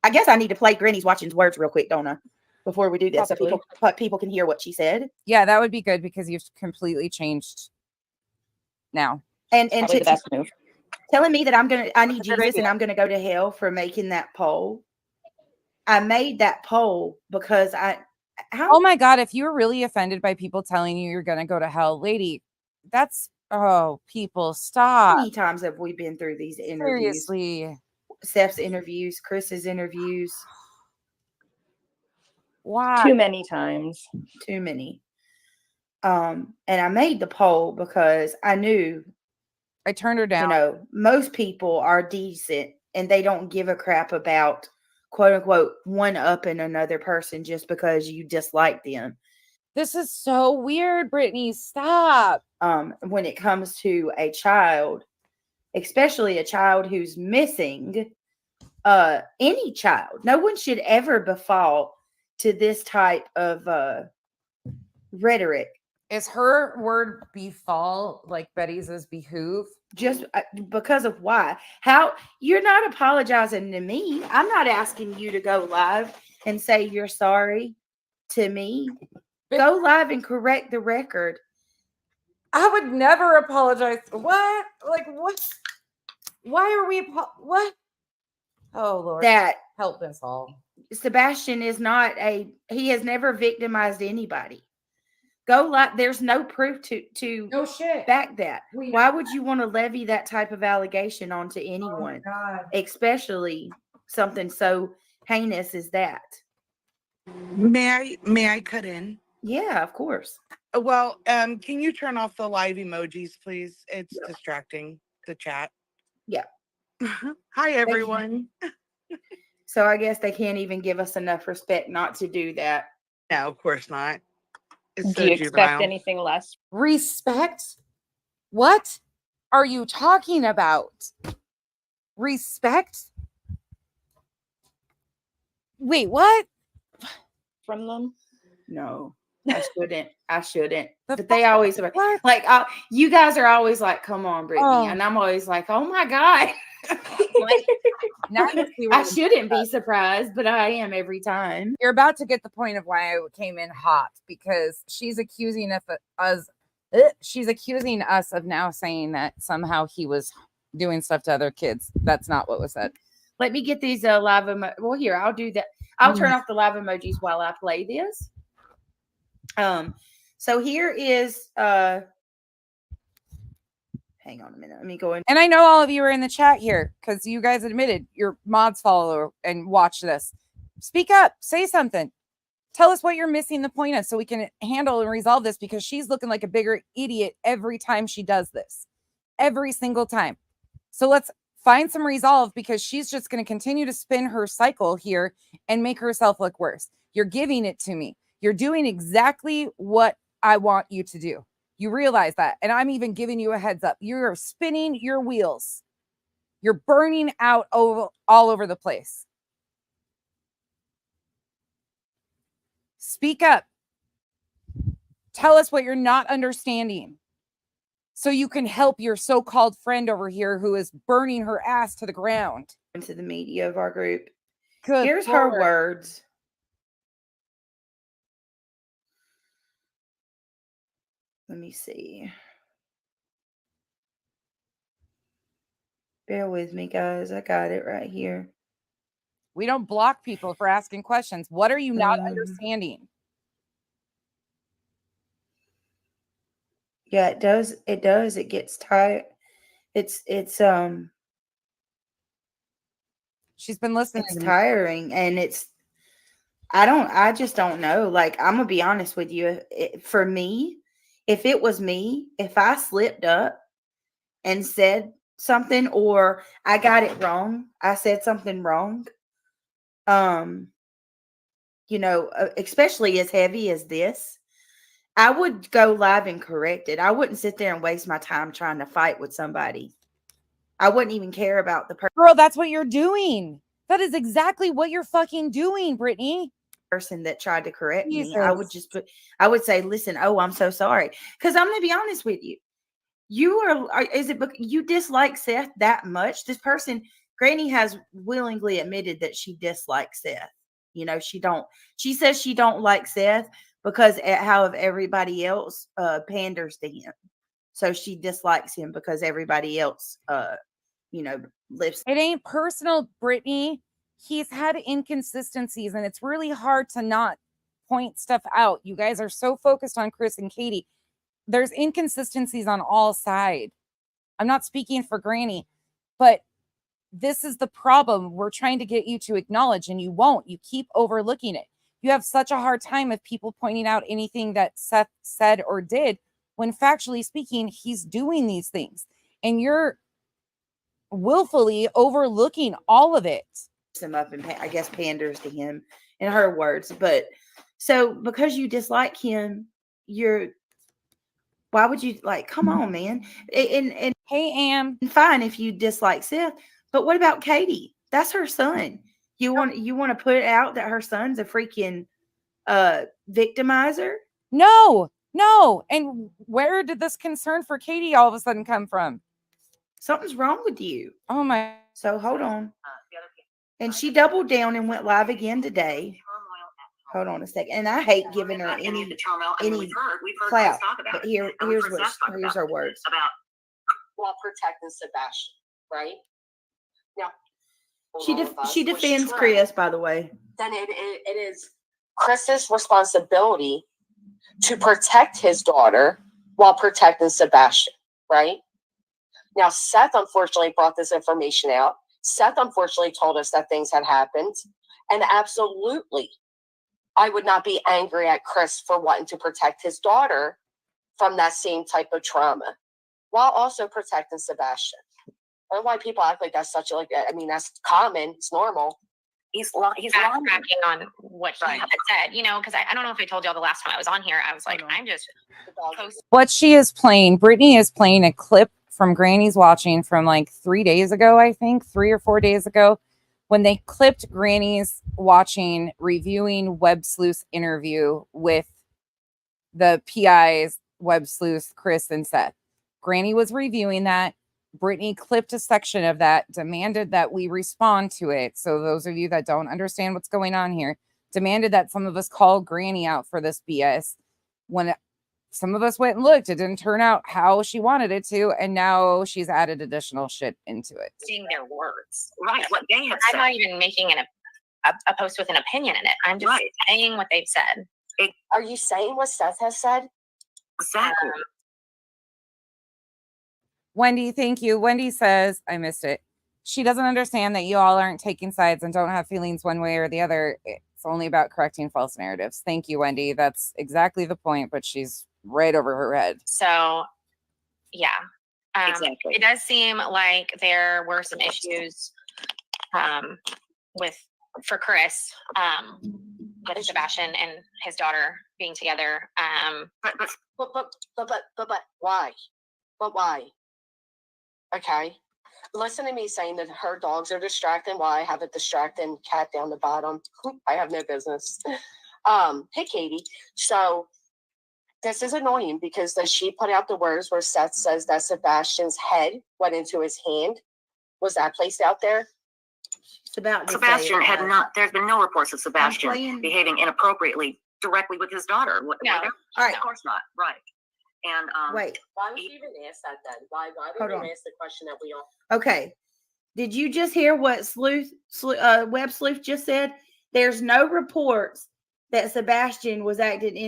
I guess I need to play Granny's watching's words real quick, don't I? Before we do this, Probably. so people can hear what she said. Yeah, that would be good because you've completely changed now. And Probably the best move. telling me that I need That's a great Jesus and idea. I'm gonna go to hell for making that poll. I made that poll because Oh my God, if you're really offended by people telling you you're going to go to hell, lady, people, how stop. many times have we been through these interviews? Seriously. Steph's interviews, Chris's interviews, Why? Too many times. too many. And I made the poll because I knew, I turned her you down. know, most people are decent and they don't give a crap about quote unquote one upping another person just because you dislike them. This is so weird, Brittany. Stop. When it comes to a child, especially a child who's missing, any child, no one should ever befall to this type of rhetoric. Is her word befall like Betty's is behoove? Just because of why? How you're not apologizing to me. I'm not asking you to go live and say you're sorry to me. Go live and correct the record. I would never apologize. What? Like what? Why are we? What? Oh Lord, That help us all. Sebastian is not he has never victimized anybody. Go live. There's no proof to No shit. back that. Why would you want to levy that type of allegation onto anyone, especially something so heinous as that? May I cut in? Yeah, of course. Well, can you turn off the live emojis, please? It's distracting the chat. Yeah. Hi, everyone. So I guess they can't even give us enough respect not to do that. No, of course not. It's Do so you expect juvenile. anything less? Respect? What are you talking about? Respect? Wait, what? From them? No, I shouldn't. The But they always What? like, you guys are always like, come on, Brittany. Oh. And I'm always like, oh my God. Like, Now you see I what shouldn't be surprised, but I am every time. you're about to get the point of why I came in hot, because she's accusing us. She's accusing us of now saying that somehow he was doing stuff to other kids. That's not what was said. Let me get these live well, here, I'll do that. I'll turn off the live emojis while I play this. So here is hang on a minute. Let me go in. And I know all of you are in the chat here because you guys admitted your mods follow and watch this. Speak up, say something. Tell us what you're missing the point of so we can handle and resolve this, because she's looking like a bigger idiot every time she does this. Every single time. So let's find some resolve, because she's just going to continue to spin her cycle here and make herself look worse. You're giving it to me. You're doing exactly what I want you to do. You realize that. And I'm even giving you a heads up. You're spinning your wheels. You're burning out all over the place. Speak up. Tell us what you're not understanding so you can help your so-called friend over here who is burning her ass to the ground. Into the media of our group. Good Here's her Lord. words. Let me see. Bear with me, guys. I got it right here. We don't block people for asking questions. What are you not understanding? Yeah, it does. It does. It gets tired. It's She's been listening. it's tiring, and I just don't know. Like, I'm gonna be honest with you. For me, if it was me, if I slipped up and said something, or I got it wrong, I said something wrong, especially as heavy as this, I would go live and correct it. I wouldn't sit there and waste my time trying to fight with somebody. I wouldn't even care about the Girl, that's what you're doing. That is exactly what you're fucking doing, Brittany. person that tried to correct me. Jesus. I would say, listen, I'm so sorry. Because I'm going to be honest with you. You dislike Seth that much? This person, Granny, has willingly admitted that she dislikes Seth. She says she don't like Seth because how everybody else panders to him. So she dislikes him because everybody else, lives. It ain't personal, Brittany. He's had inconsistencies, and it's really hard to not point stuff out. You guys are so focused on Chris and Katie. There's inconsistencies on all sides. I'm not speaking for Granny, but this is the problem we're trying to get you to acknowledge, and you won't. You keep overlooking it. You have such a hard time of people pointing out anything that Seth said or did when, factually speaking, he's doing these things, and you're willfully overlooking all of it. Him up and I guess panders to him, in her words. But so because you dislike him, why would you, like, come on, man? And Hey, Am. fine if you dislike Seth, but what about Katie? That's her son. You want to put it out that her son's a freaking victimizer? No, No. And where did this concern for Katie all of a sudden come from? Something's wrong with you. Oh my. So hold on. And she doubled down and went live again today. Hold on a second. And I hate giving her any clout. But here's her words. About while protecting Sebastian, right? Now, She defends Chris, by the way. Then it is Chris's responsibility to protect his daughter while protecting Sebastian, right? Now, Seth unfortunately brought this information out. Seth unfortunately told us that things had happened. And absolutely, I would not be angry at Chris for wanting to protect his daughter from that same type of trauma while also protecting Sebastian. I don't know why people act like that's such a, I mean, that's common. It's normal. He's backtracking on what he had said, you know, because I don't know if I told y'all the last time I was on here. I was like, I'm just posting. What she is playing, Brittany is playing a clip from Granny's Watching from like 3 days ago, I think, 3 or 4 days ago, when they clipped Granny's Watching reviewing Web Sleuth's interview with the PIs, Web Sleuth, Chris and Seth. Granny was reviewing that. Brittany clipped a section of that, demanded that we respond to it. So those of you that don't understand what's going on here, demanded that some of us call Granny out for this BS. When some of us went and looked, it didn't turn out how she wanted it to, and now she's added additional shit into it. Seeing their words. Right, what they have I'm said. not even making a post with an opinion in it. I'm just saying what they've said. Are you saying what Seth has said? Exactly. Wendy, thank you. Wendy says, I missed it. She doesn't understand that you all aren't taking sides and don't have feelings one way or the other. It's only about correcting false narratives. Thank you, Wendy. That's exactly the point, but she's right over her head. So, yeah. Exactly. It does seem like there were some issues for Chris with Sebastian and his daughter being together. But why? But why? Okay. Listen to me saying that her dogs are distracting. Why I have a distracting cat down the bottom. I have no business. Hey, Katie. So this is annoying because she put out the words where Seth says that Sebastian's head went into his hand. Was that placed out there? Sebastian had not. There's been no reports of Sebastian behaving inappropriately directly with his daughter. No. All right. Of course not. Right. And wait. Why would you even ask that then? Why would you ask the question that we all? Okay. Did you just hear what Web Sleuth just said? There's no reports that Sebastian was acting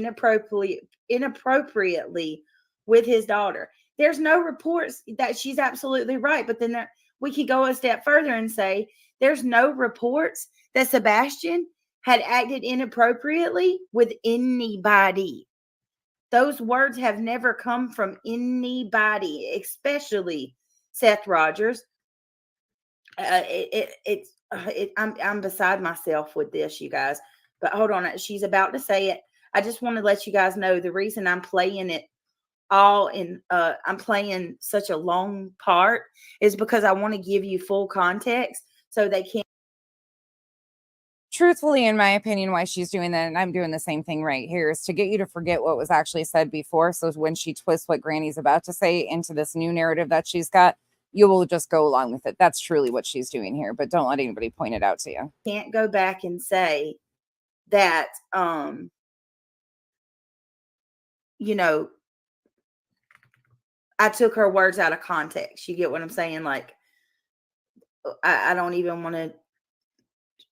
inappropriately with his daughter. There's no reports that she's absolutely right. But then we could go a step further and say there's no reports that Sebastian had acted inappropriately with anybody. Those words have never come from anybody, especially Seth Rogers. I'm beside myself with this, you guys. But hold on, she's about to say it. I just want to let you guys know the reason I'm playing it all in. I'm playing such a long part is because I want to give you full context so they can't. Truthfully, in my opinion, why she's doing that, and I'm doing the same thing right here, is to get you to forget what was actually said before. So when she twists what Granny's about to say into this new narrative that she's got, you will just go along with it. That's truly what she's doing here, but don't let anybody point it out to you. Can't go back and say that, you know, I took her words out of context. You get what I'm saying? Like, I don't even want to.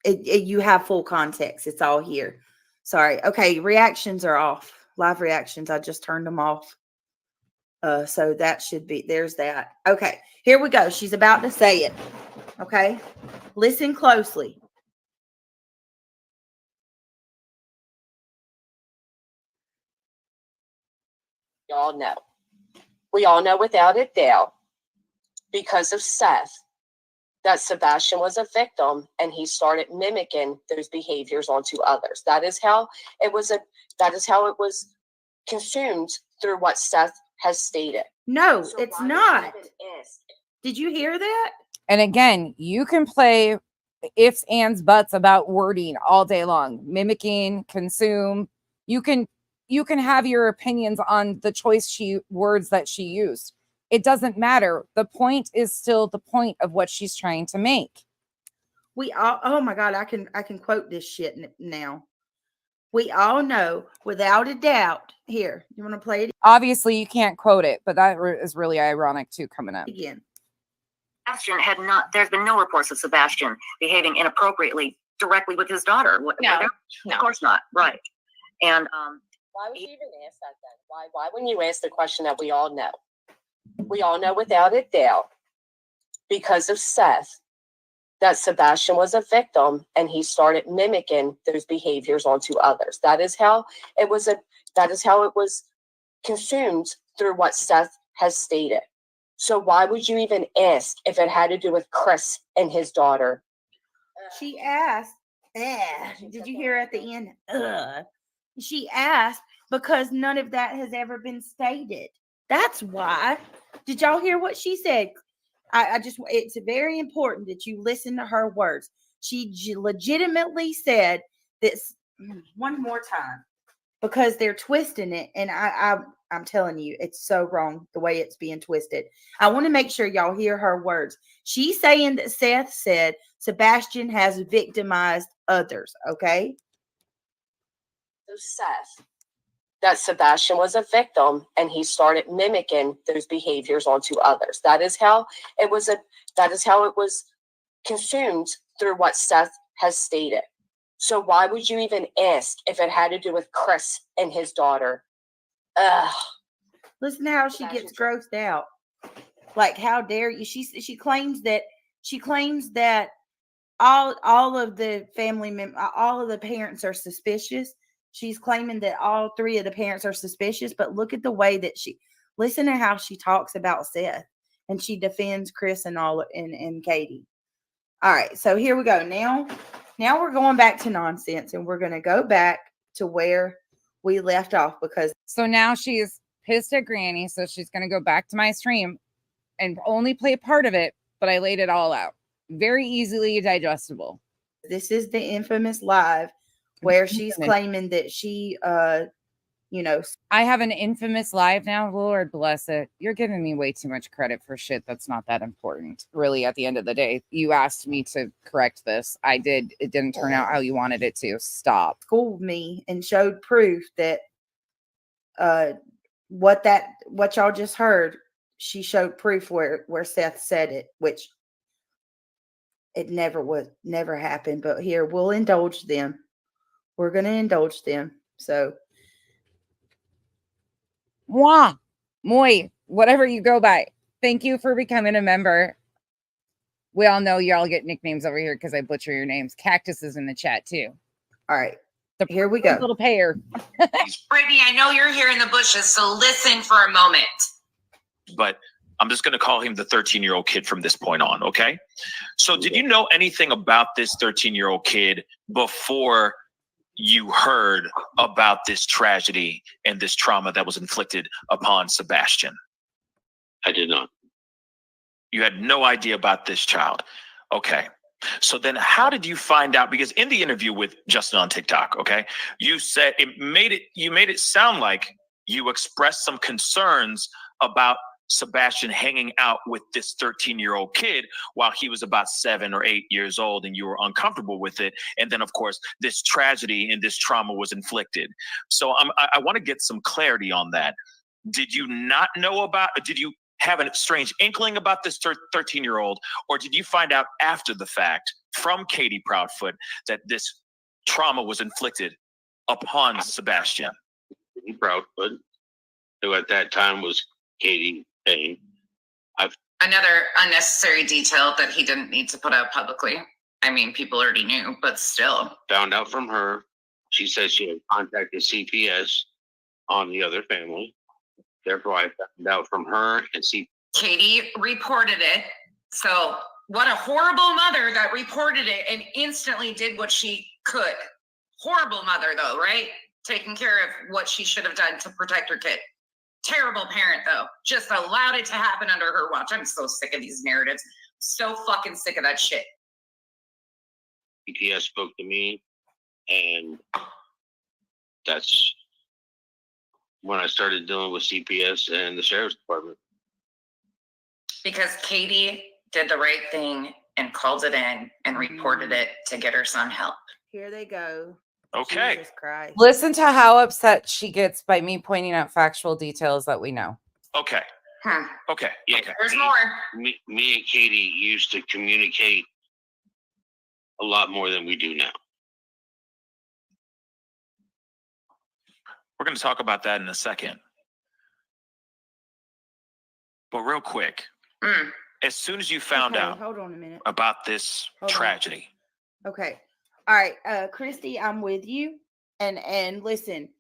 You have full context. It's all here. Sorry. Okay. Reactions are off. Live reactions. I just turned them off. So that should be, there's that. Okay. Here we go. She's about to say it. Okay. Listen closely. Y'all know. We all know without a doubt, because of Seth, that Sebastian was a victim and he started mimicking those behaviors onto others. That is how it was consumed through what Seth has stated. No, so it's not. Did you hear that? And again, you can play ifs, ands, buts about wording all day long, mimicking, consume. You can you can have your opinions on the words that she used. It doesn't matter. The point is still the point of what she's trying to make. We all, oh my God, I can quote this shit now. We all know without a doubt. Here, you want to play it Obviously, you can't quote it, but that is really ironic too coming up. again? There's been no reports of Sebastian behaving inappropriately directly with his daughter. No. Of course not. Right. And Why would you even ask that then? Why wouldn't you ask the question that we all know? We all know without a doubt, because of Seth, that Sebastian was a victim and he started mimicking those behaviors onto others. That is how it was consumed through what Seth has stated. So why would you even ask if it had to do with Chris and his daughter? She asked, did you hear at the end? She asked because none of that has ever been stated. That's why. Did y'all hear what she said? It's very important that you listen to her words. She legitimately said this one more time because they're twisting it. And I'm telling you, it's so wrong the way it's being twisted. I want to make sure y'all hear her words. She's saying that Seth said Sebastian has victimized others. Okay. So Seth, that Sebastian was a victim and he started mimicking those behaviors onto others. That is how it was consumed through what Seth has stated. So why would you even ask if it had to do with Chris and his daughter? Listen to how she gets grossed out. Like, how dare you? She claims that all of the family members, all of the parents are suspicious. She's claiming that all three of the parents are suspicious, but look at the way that listen to how she talks about Seth, and she defends Chris and Katie. All right, so here we go. Now we're going back to nonsense, and we're going to go back to where we left off because. So now she's pissed at Granny, so she's going to go back to my stream and only play part of it, but I laid it all out. Very easily digestible. This is the infamous live where she's claiming that she, I have an infamous live now. Lord bless it. You're giving me way too much credit for shit that's not that important. Really, at the end of the day, you asked me to correct this. I did. It didn't turn out how you wanted it to. Stop. Schooled me and showed proof that what y'all just heard, she showed proof where Seth said it, which it never happened. But here, we'll indulge them. We're going to indulge them. So, whatever you go by. Thank you for becoming a member. We all know y'all get nicknames over here because I butcher your names. Cactus is in the chat too. All right. Here we go. Little pair. Brittany, I know you're here in the bushes, so listen for a moment. But I'm just going to call him the 13-year-old kid from this point on, okay? So did you know anything about this 13-year-old kid before you heard about this tragedy and this trauma that was inflicted upon Sebastian? I did not. You had no idea about this child. Okay. So then how did you find out? Because in the interview with Justin on TikTok, okay, you said you made it sound like you expressed some concerns about Sebastian hanging out with this 13-year-old kid while he was about 7 or 8 years old, and you were uncomfortable with it. And then, of course, this tragedy and this trauma was inflicted. So I want to get some clarity on that. Did you not know about, did you have a strange inkling about this 13-year-old, or did you find out after the fact from Katie Proudfoot that this trauma was inflicted upon Sebastian? Katie Proudfoot, who at that time was Katie Payne. Another unnecessary detail that he didn't need to put out publicly. I mean, people already knew, but still. Found out from her. She said she had contacted CPS on the other family. Therefore, I found out from her and Katie reported it. So what a horrible mother that reported it and instantly did what she could. Horrible mother, though, right? Taking care of what she should have done to protect her kid. Terrible parent, though. Just allowed it to happen under her watch. I'm so sick of these narratives. So fucking sick of that shit. CPS spoke to me, and that's when I started dealing with CPS and the sheriff's department. Because Katie did the right thing and called it in and reported it to get her son help. Here they go. Okay. Jesus Christ. Listen to how upset she gets by me pointing out factual details that we know. Okay. Okay. Yeah, Okay. There's more. me and Katie used to communicate a lot more than we do now. We're going to talk about that in a second. But real quick, as soon as you found Okay, out hold on a minute. about this Hold on. tragedy, Okay. All right, Christy, I'm with you. And listen,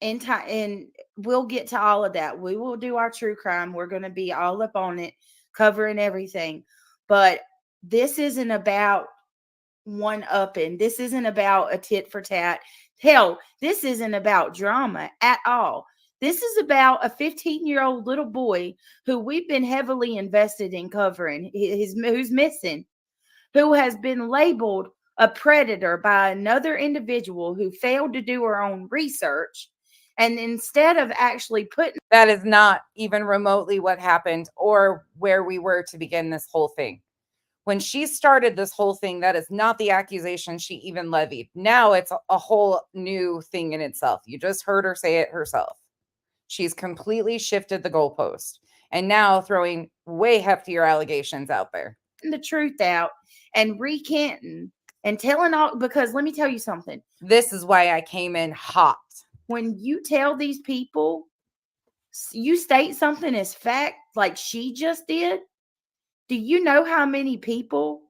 in time, and we'll get to all of that. We will do our true crime. We're going to be all up on it, covering everything. But this isn't about one upping. This isn't about a tit for tat. Hell, this isn't about drama at all. This is about a 15-year-old little boy who we've been heavily invested in covering, who's missing, who has been labeled a predator by another individual who failed to do her own research. And instead of actually putting That is not even remotely what happened or where we were to begin this whole thing. When she started this whole thing, that is not the accusation she even levied. Now it's a whole new thing in itself. You just heard her say it herself. She's completely shifted the goalpost and now throwing way heftier allegations out there. the truth out and recanting and telling all, because let me tell you something. This is why I came in hot. When you tell these people, you state something as fact like she just did, do you know how many people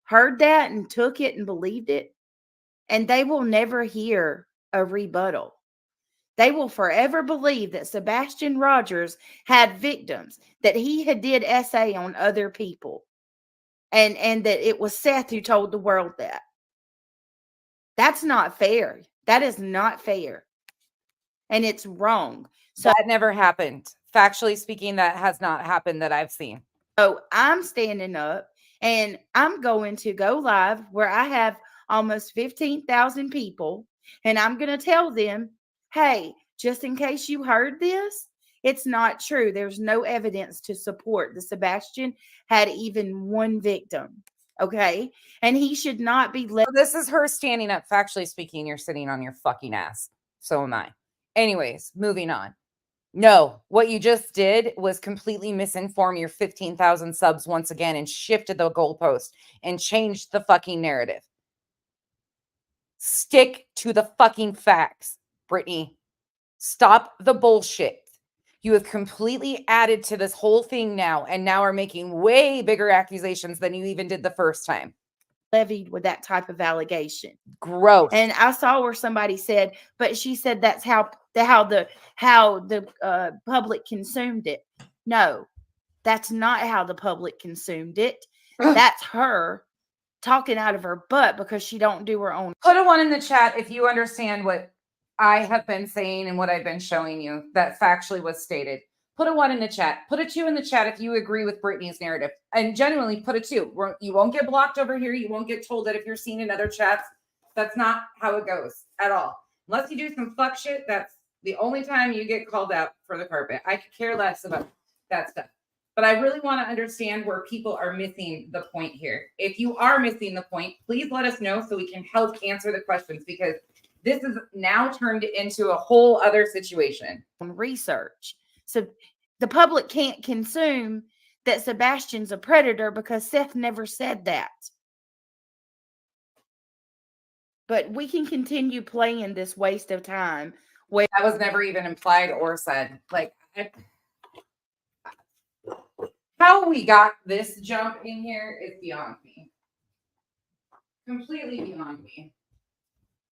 heard that and took it and believed it? And they will never hear a rebuttal. They will forever believe that Sebastian Rogers had victims, that he had did SA on other people, and that it was Seth who told the world that. That's not fair. That is not fair. And it's wrong. So That never happened. Factually speaking, that has not happened that I've seen. So I'm standing up and I'm going to go live where I have almost 15,000 people. And I'm going to tell them, hey, just in case you heard this, it's not true. There's no evidence to support that Sebastian had even one victim. Okay. And he should not be let. So this is her standing up. Factually speaking, you're sitting on your fucking ass. So am I. Anyways, moving on. No, what you just did was completely misinform your 15,000 subs once again and shifted the goalpost and changed the fucking narrative. Stick to the fucking facts, Brittany. Stop the bullshit. You have completely added to this whole thing now and now are making way bigger accusations than you even did the first time. Levied with that type of allegation. Gross. And I saw where somebody said, but she said that's how the public consumed it. No, that's not how the public consumed it. That's her talking out of her butt because she don't do her own. Put a 1 in the chat if you understand what I have been saying and what I've been showing you that factually was stated. Put a 1 in the chat. Put a 2 in the chat if you agree with Brittany's narrative. And genuinely put a 2. You won't get blocked over here. You won't get told that if you're seen in other chats. That's not how it goes at all. Unless you do some fuck shit, that's the only time you get called out for the carpet. I could care less about that stuff. But I really want to understand where people are missing the point here. If you are missing the point, please let us know so we can help answer the questions, because this is now turned into a whole other situation. Research. So the public can't consume that Sebastian's a predator because Seth never said that. But we can continue playing this waste of time. Wait, that was never even implied or said. Like, how we got this jump in here is beyond me. Completely beyond me.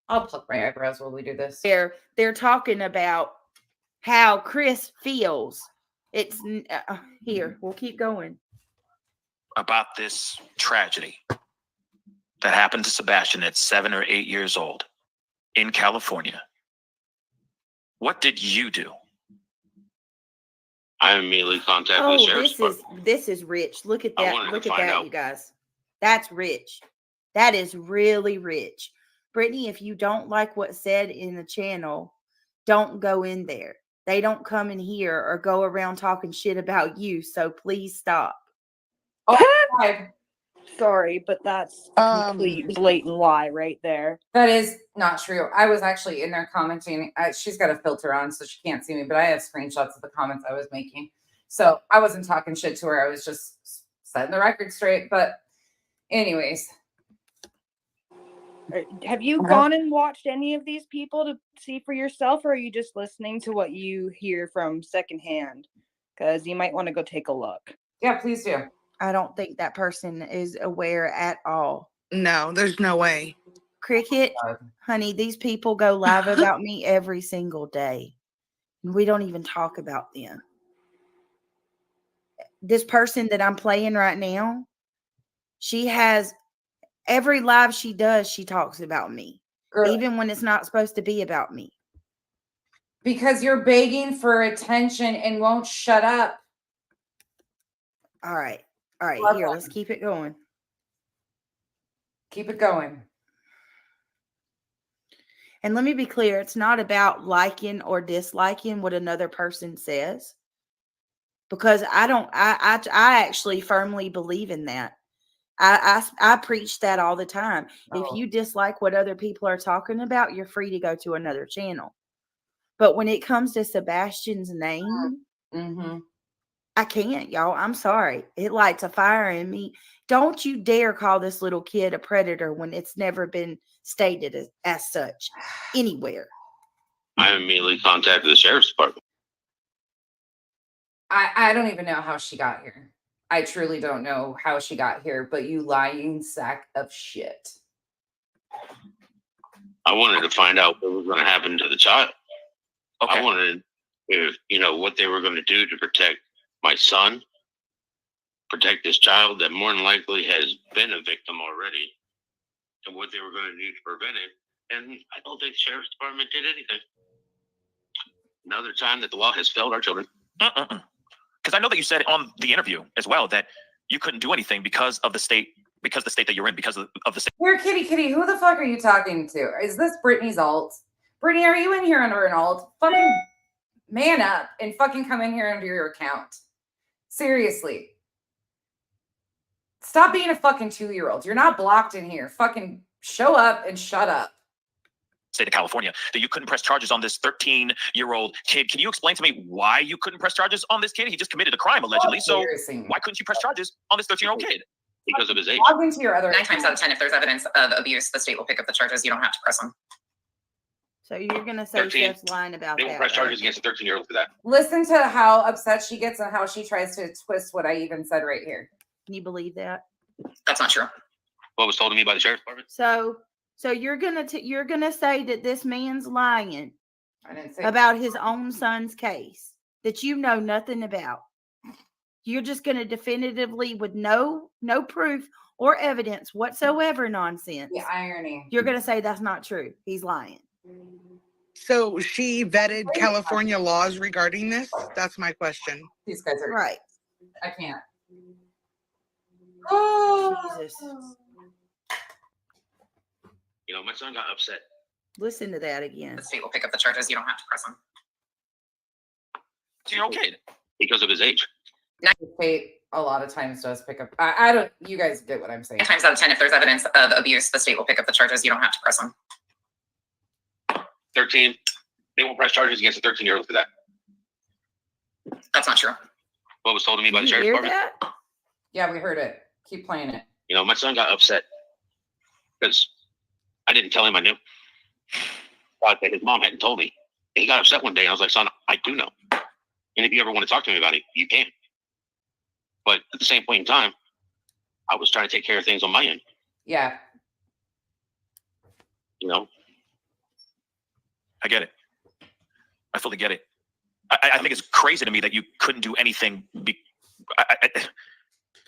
I'll pluck my eyebrows while we do this. They're talking about how Chris feels. It's here. We'll keep going. About this tragedy that happened to Sebastian at 7 or 8 years old in California. What did you do? I immediately contacted the sheriff's department. This is rich. Look at I that. wanted to Look at find that, out. you guys. That's rich. That is really rich. Brittany, if you don't like what's said in the channel, don't go in there. They don't come in here or go around talking shit about you. So please stop. Oh, God. Sorry, but that's a complete blatant lie right there. That is not true. I was actually in there commenting. She's got a filter on, so she can't see me, but I have screenshots of the comments I was making. So I wasn't talking shit to her. I was just setting the record straight. But anyways. Have you gone and watched any of these people to see for yourself, or are you just listening to what you hear from secondhand? Because you might want to go take a look. Yeah, please do. I don't think that person is aware at all. No, there's no way. Cricket, honey, these people go live about me every single day. And we don't even talk about them. This person that I'm playing right now, she has every live she does, she talks about me. Girl. Even when it's not supposed to be about me. Because you're begging for attention and won't shut up. All right. All right, here, let's keep it going. Keep it going. And let me be clear, it's not about liking or disliking what another person says. Because I actually firmly believe in that. I preach that all the time. If you dislike what other people are talking about, you're free to go to another channel. But when it comes to Sebastian's name, I can't, y'all. I'm sorry. It lights a fire in me. Don't you dare call this little kid a predator when it's never been stated as such anywhere. I immediately contacted the sheriff's department. I don't even know how she got here. I truly don't know how she got here, but you lying sack of shit. I wanted to find out what was going to happen to the child. Okay. I wanted, if what they were going to do to protect my son, protect this child that more than likely has been a victim already, and what they were going to do to prevent it. And I don't think the sheriff's department did anything. Another time that the law has failed our children. Because I know that you said on the interview as well that you couldn't do anything because of the state, because the state that you're in, because of the state. Here, kitty, who the fuck are you talking to? Is this Brittany's alt? Brittany, are you in here under an alt? Fucking man up and fucking come in here under your account. Seriously. Stop being a fucking 2-year-old. You're not blocked in here. Fucking show up and shut up. State of California, that you couldn't press charges on this 13-year-old kid. Can you explain to me why you couldn't press charges on this kid? He just committed a crime allegedly. So why couldn't you press charges on this 13-year-old kid? Because of his age. Log into your other 9 times out of 10, if there's evidence of abuse, the state will pick up the charges. You don't have to press them. So you're going to say Steph's lying about they that. They will press charges against a 13-year-old for that. Listen to how upset she gets and how she tries to twist what I even said right here. Can you believe that? That's not true. What was told to me by the sheriff's department? So you're gonna say that this man's lying I didn't say about his own son's case that you know nothing about. You're just gonna definitively, with no proof or evidence whatsoever, nonsense. the irony. You're gonna say that's not true. He's lying. So she vetted California laws regarding this? That's my question. These guys are Right. I can't. Oh Jesus. My son got upset. Listen to that again. The state will pick up the charges. You don't have to press them. So you're okay. Because of his age. The state a lot of times does pick up. I don't. You guys get what I'm saying. 9 times out of 10, if there's evidence of abuse, the state will pick up the charges. You don't have to press them. 13. They won't press charges against a 13-year-old for that. That's not true. What was told to me by the You sheriff's hear department? that? Yeah, we heard it. Keep playing it. My son got upset because I didn't tell him I knew. Thought that his mom hadn't told me. And he got upset one day. I was like, son, I do know. And if you ever want to talk to me about it, you can. But at the same point in time, I was trying to take care of things on my end. Yeah. I get it. I fully get it. I think it's crazy to me that you couldn't do anything.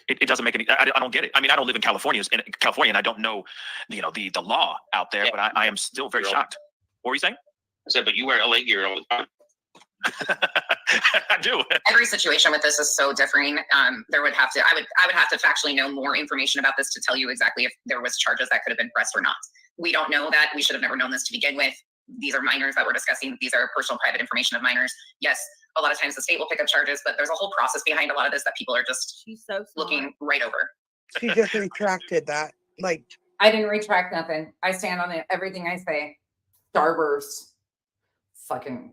It doesn't make any. I don't get it. I mean, I don't live in California, and I don't know, the law out there. Yeah. But I am still very shocked. What were you saying? I said, but you wear LA gear all the time. I do. Every situation with this is so differing. I would have to factually know more information about this to tell you exactly if there was charges that could have been pressed or not. We don't know that. We should have never known this to begin with. these are minors that we're discussing. These are personal private information of minors. Yes, a lot of times the state will pick up charges, but there's a whole process behind a lot of this that people are just She's so smart. looking right over. She just retracted that. Like, I didn't retract nothing. I stand on it. Everything I say. Starburst. Fucking.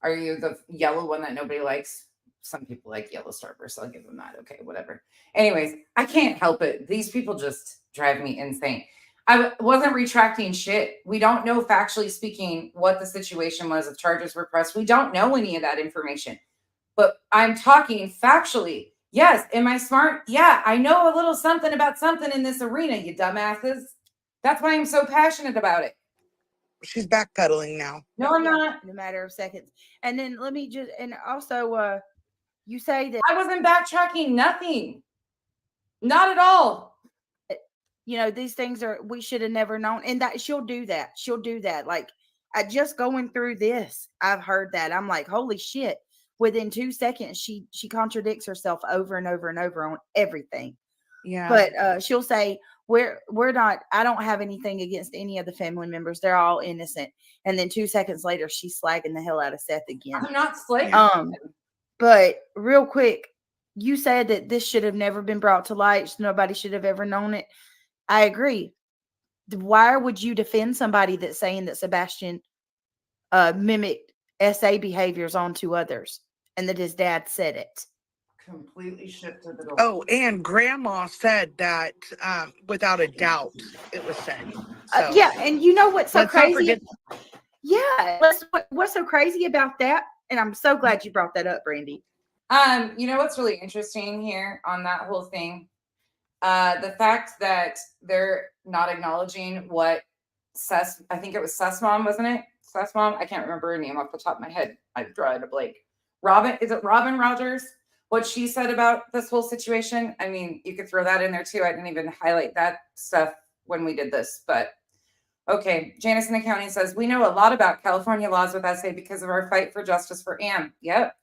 Are you the yellow one that nobody likes? Some people like yellow Starburst. I'll give them that. Okay, whatever. Anyways, I can't help it. These people just drive me insane. I wasn't retracting shit. We don't know, factually speaking, what the situation was if charges were pressed. We don't know any of that information. But I'm talking factually. Yes. Am I smart? Yeah. I know a little something about something in this arena, you dumbasses. That's why I'm so passionate about it. she's backpedaling now. No, I'm not. In a matter of seconds. And then let me just, and also, you say that I wasn't backtracking nothing. Not at all. you know, these things are, we should have never known. And that she'll do that. She'll do that. Like, I just going through this, I've heard that. I'm like, holy shit. Within 2 seconds, she contradicts herself over and over and over on everything. Yeah. But she'll say, we're not, I don't have anything against any of the family members. They're all innocent. And then 2 seconds later, she's slagging the hell out of Seth again. I'm not slagging. But real quick, you said that this should have never been brought to light. So nobody should have ever known it. I agree. Why would you defend somebody that's saying that Sebastian mimicked SA behaviors onto others and that his dad said it? Completely shifted the door. Oh, and grandma said that without a doubt it was said. So, Yeah, and you know what's so let's not crazy? forget- Yeah, what's so crazy about that? And I'm so glad you brought that up, Brandy. You know what's really interesting here on that whole thing? The fact that they're not acknowledging what Seth's, I think it was Seth's mom, wasn't it? Seth's mom? I can't remember her name off the top of my head. I've drawn a blank. Robin, is it Robin Rogers? What she said about this whole situation? I mean, you could throw that in there too. I didn't even highlight that stuff when we did this, but okay. Janice in the county says, we know a lot about California laws with SA because of our fight for justice for Am. Yep.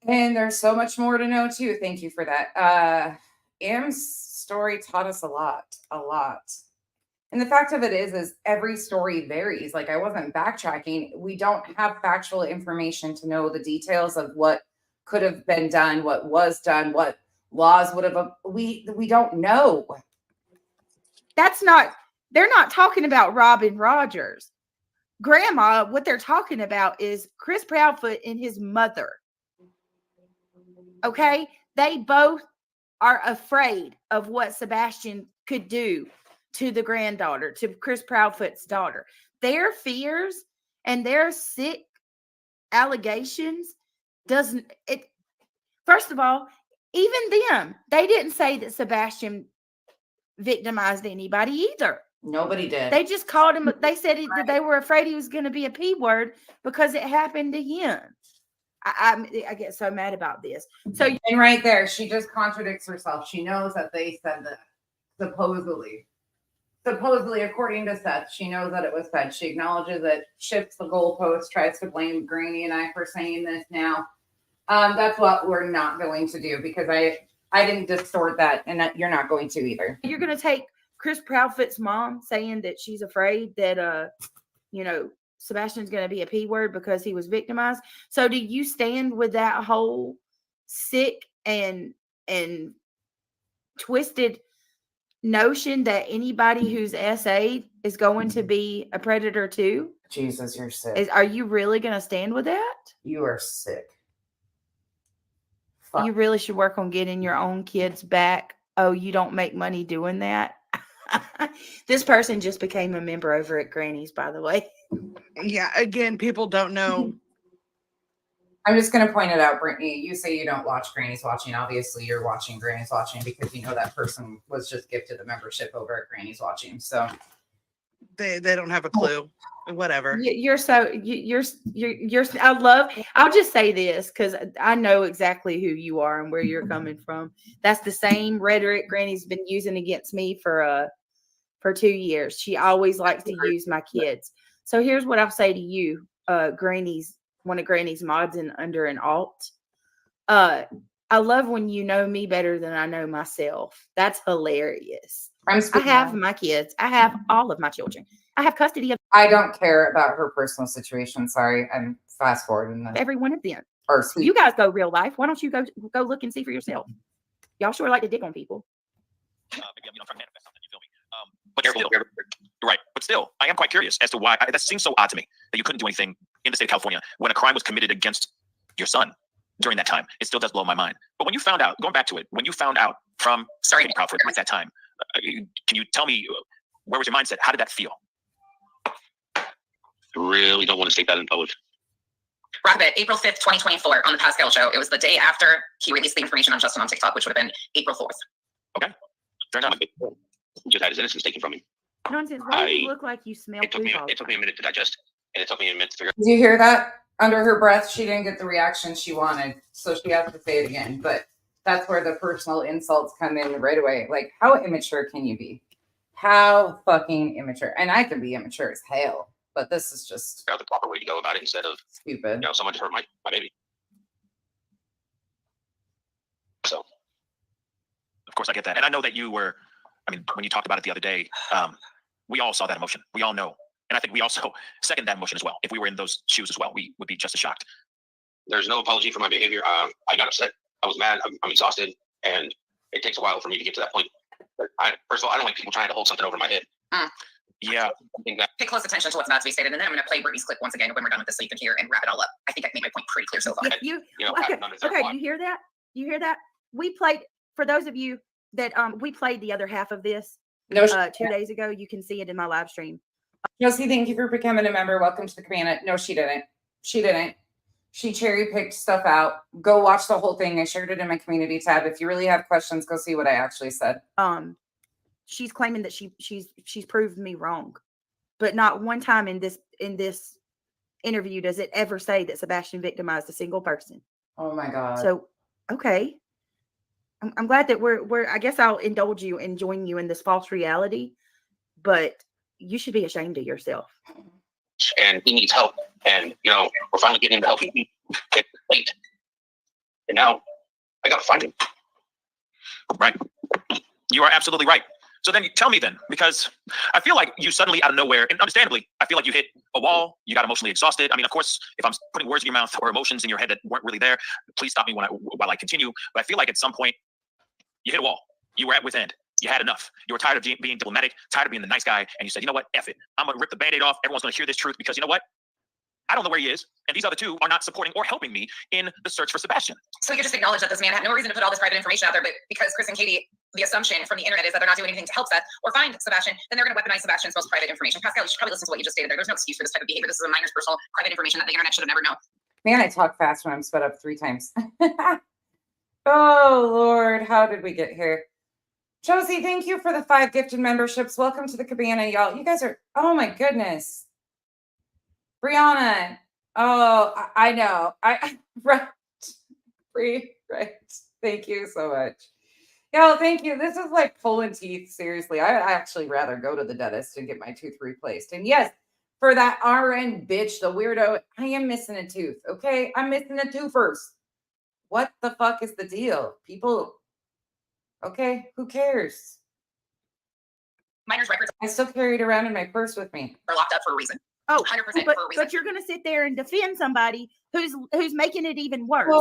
And there's so much more to know too. Thank you for that. Am's story taught us a lot. And the fact of it is every story varies. Like, I wasn't backtracking. We don't have factual information to know the details of what could have been done, what was done, what laws would have. We don't know. They're not talking about Robin Rogers. Grandma, what they're talking about is Chris Proudfoot and his mother. Okay? They both are afraid of what Sebastian could do to the granddaughter, to Chris Proudfoot's daughter. Their fears and their sick allegations first of all, even them, they didn't say that Sebastian victimized anybody either. Nobody did. They just called him, they said that they were afraid he was going to be a P word because it happened to him. I get so mad about this. So, and right there, she just contradicts herself. She knows that they said that supposedly, according to Seth, she knows that it was said. She acknowledges it, shifts the goalpost, tries to blame Granny and I for saying this now. That's what we're not going to do because I didn't distort that, and that you're not going to either. You're going to take Chris Proudfoot's mom saying that she's afraid that, Sebastian's going to be a P word because he was victimized. So do you stand with that whole sick and twisted notion that anybody who's SA is going to be a predator too? Jesus, you're sick. Are you really going to stand with that? You are sick. Fuck. You really should work on getting your own kids back. Oh, you don't make money doing that? This person just became a member over at Granny's, by the way. Yeah, again, people don't know. I'm just going to point it out, Brittany. You say you don't watch Granny's Watching. Obviously, you're watching Granny's Watching because you know that person was just gifted a membership over at Granny's Watching. So They don't have a clue. Whatever. I'll just say this because I know exactly who you are and where you're coming from. That's the same rhetoric Granny's been using against me for 2 years. She always likes to use my kids. So here's what I'll say to you, one of Granny's mods under an alt. I love when you know me better than I know myself. That's hilarious. I have my kids. I have all of my children. I have custody of I don't care about her personal situation. Sorry, I'm fast forwarding this. every one of them. Or sweet. You guys go real life. Why don't you go look and see for yourself? Y'all sure like to dig on people. Maybe I'm, trying to manifest something. You feel me? But still, you're right. But still, I am quite curious as to why that seems so odd to me that you couldn't do anything in the state of California when a crime was committed against your son during that time. It still does blow my mind. But when you found out, going back to it, when you found out from Katie Crawford at that time, can you tell me where was your mindset? How did that feel? I really don't want to state that in public. Rockbit, April 5th, 2024 on the Pascal show. It was the day after he released the information on Justin on TikTok, which would have been April 4th. Okay. Fair enough. Just had his innocence taken from him. Nonsense. Why do you look like you smell It took me food? a minute to digest, and it took me a minute to figure out. Did you hear that? Under her breath, she didn't get the reaction she wanted, so she has to say it again. But that's where the personal insults come in right away. Like, how immature can you be? How fucking immature? And I can be immature as hell, but this is just The proper way to go about it instead of, stupid. someone just hurt my baby. So, Of course, I get that. And I know that you were, when you talked about it the other day, we all saw that emotion. We all know. And I think we also second that emotion as well. If we were in those shoes as well, we would be just as shocked. there's no apology for my behavior. I got upset. I was mad. I'm exhausted, and it takes a while for me to get to that point. But first of all, I don't like people trying to hold something over my head. Yeah. Pay close attention to what's about to be stated, and then I'm going to play Brittany's clip once again when we're done with this so you can hear and wrap it all up. I think I've made my point pretty clear so far. Okay, you hear that? You hear that? We played, for those of you that we played the other half of this 2 days ago. You can see it in my live stream. Josie, thank you for becoming a member. Welcome to the cabana. No, she didn't. She didn't. She cherry picked stuff out. Go watch the whole thing. I shared it in my community tab. If you really have questions, go see what I actually said. She's claiming that she's proved me wrong, but not one time in this interview does it ever say that Sebastian victimized a single person. Oh my God. So, okay. I'm glad that we're I guess I'll indulge you and join you in this false reality, but you should be ashamed of yourself. And he needs help. And, we're finally getting him the help he needs. It's late. And now I got to find him. Right. You are absolutely right. So then tell me then, because I feel like you suddenly out of nowhere, and understandably, I feel like you hit a wall. You got emotionally exhausted. Of course, if I'm putting words in your mouth or emotions in your head that weren't really there, please stop me while I continue. But I feel like at some point you hit a wall. You were at wit's end. You had enough. You were tired of being diplomatic, tired of being the nice guy. And you said, you know what? F it. I'm going to rip the Band-Aid off. Everyone's going to hear this truth because you know what? I don't know where he is. And these other two are not supporting or helping me in the search for Sebastian. So you just acknowledge that this man had no reason to put all this private information out there, but because Chris and Katie, the assumption from the internet is that they're not doing anything to help Seth or find Sebastian, then they're going to weaponize Sebastian's most private information. Pascal, you should probably listen to what you just stated there. There's no excuse for this type of behavior. This is a minor's personal private information that the internet should have never known. Man, I talk fast when I'm sped up 3 times. Oh, Lord. How did we get here? Josie, thank you for the 5 gifted memberships. Welcome to the cabana, y'all. You guys are, oh my goodness. Brianna. Oh, I know. Right. Right. Thank you so much. Y'all, thank you. This is like pulling teeth. Seriously. I actually rather go to the dentist and get my tooth replaced. And yes, for that RN bitch, the weirdo, I am missing a tooth. Okay. I'm missing a tooth first. What the fuck is the deal? People. Okay, who cares? Minors records I still carry it around in my purse with me. are locked up for a reason. Oh, 100% for a reason. but you're going to sit there and defend somebody who's making it even worse.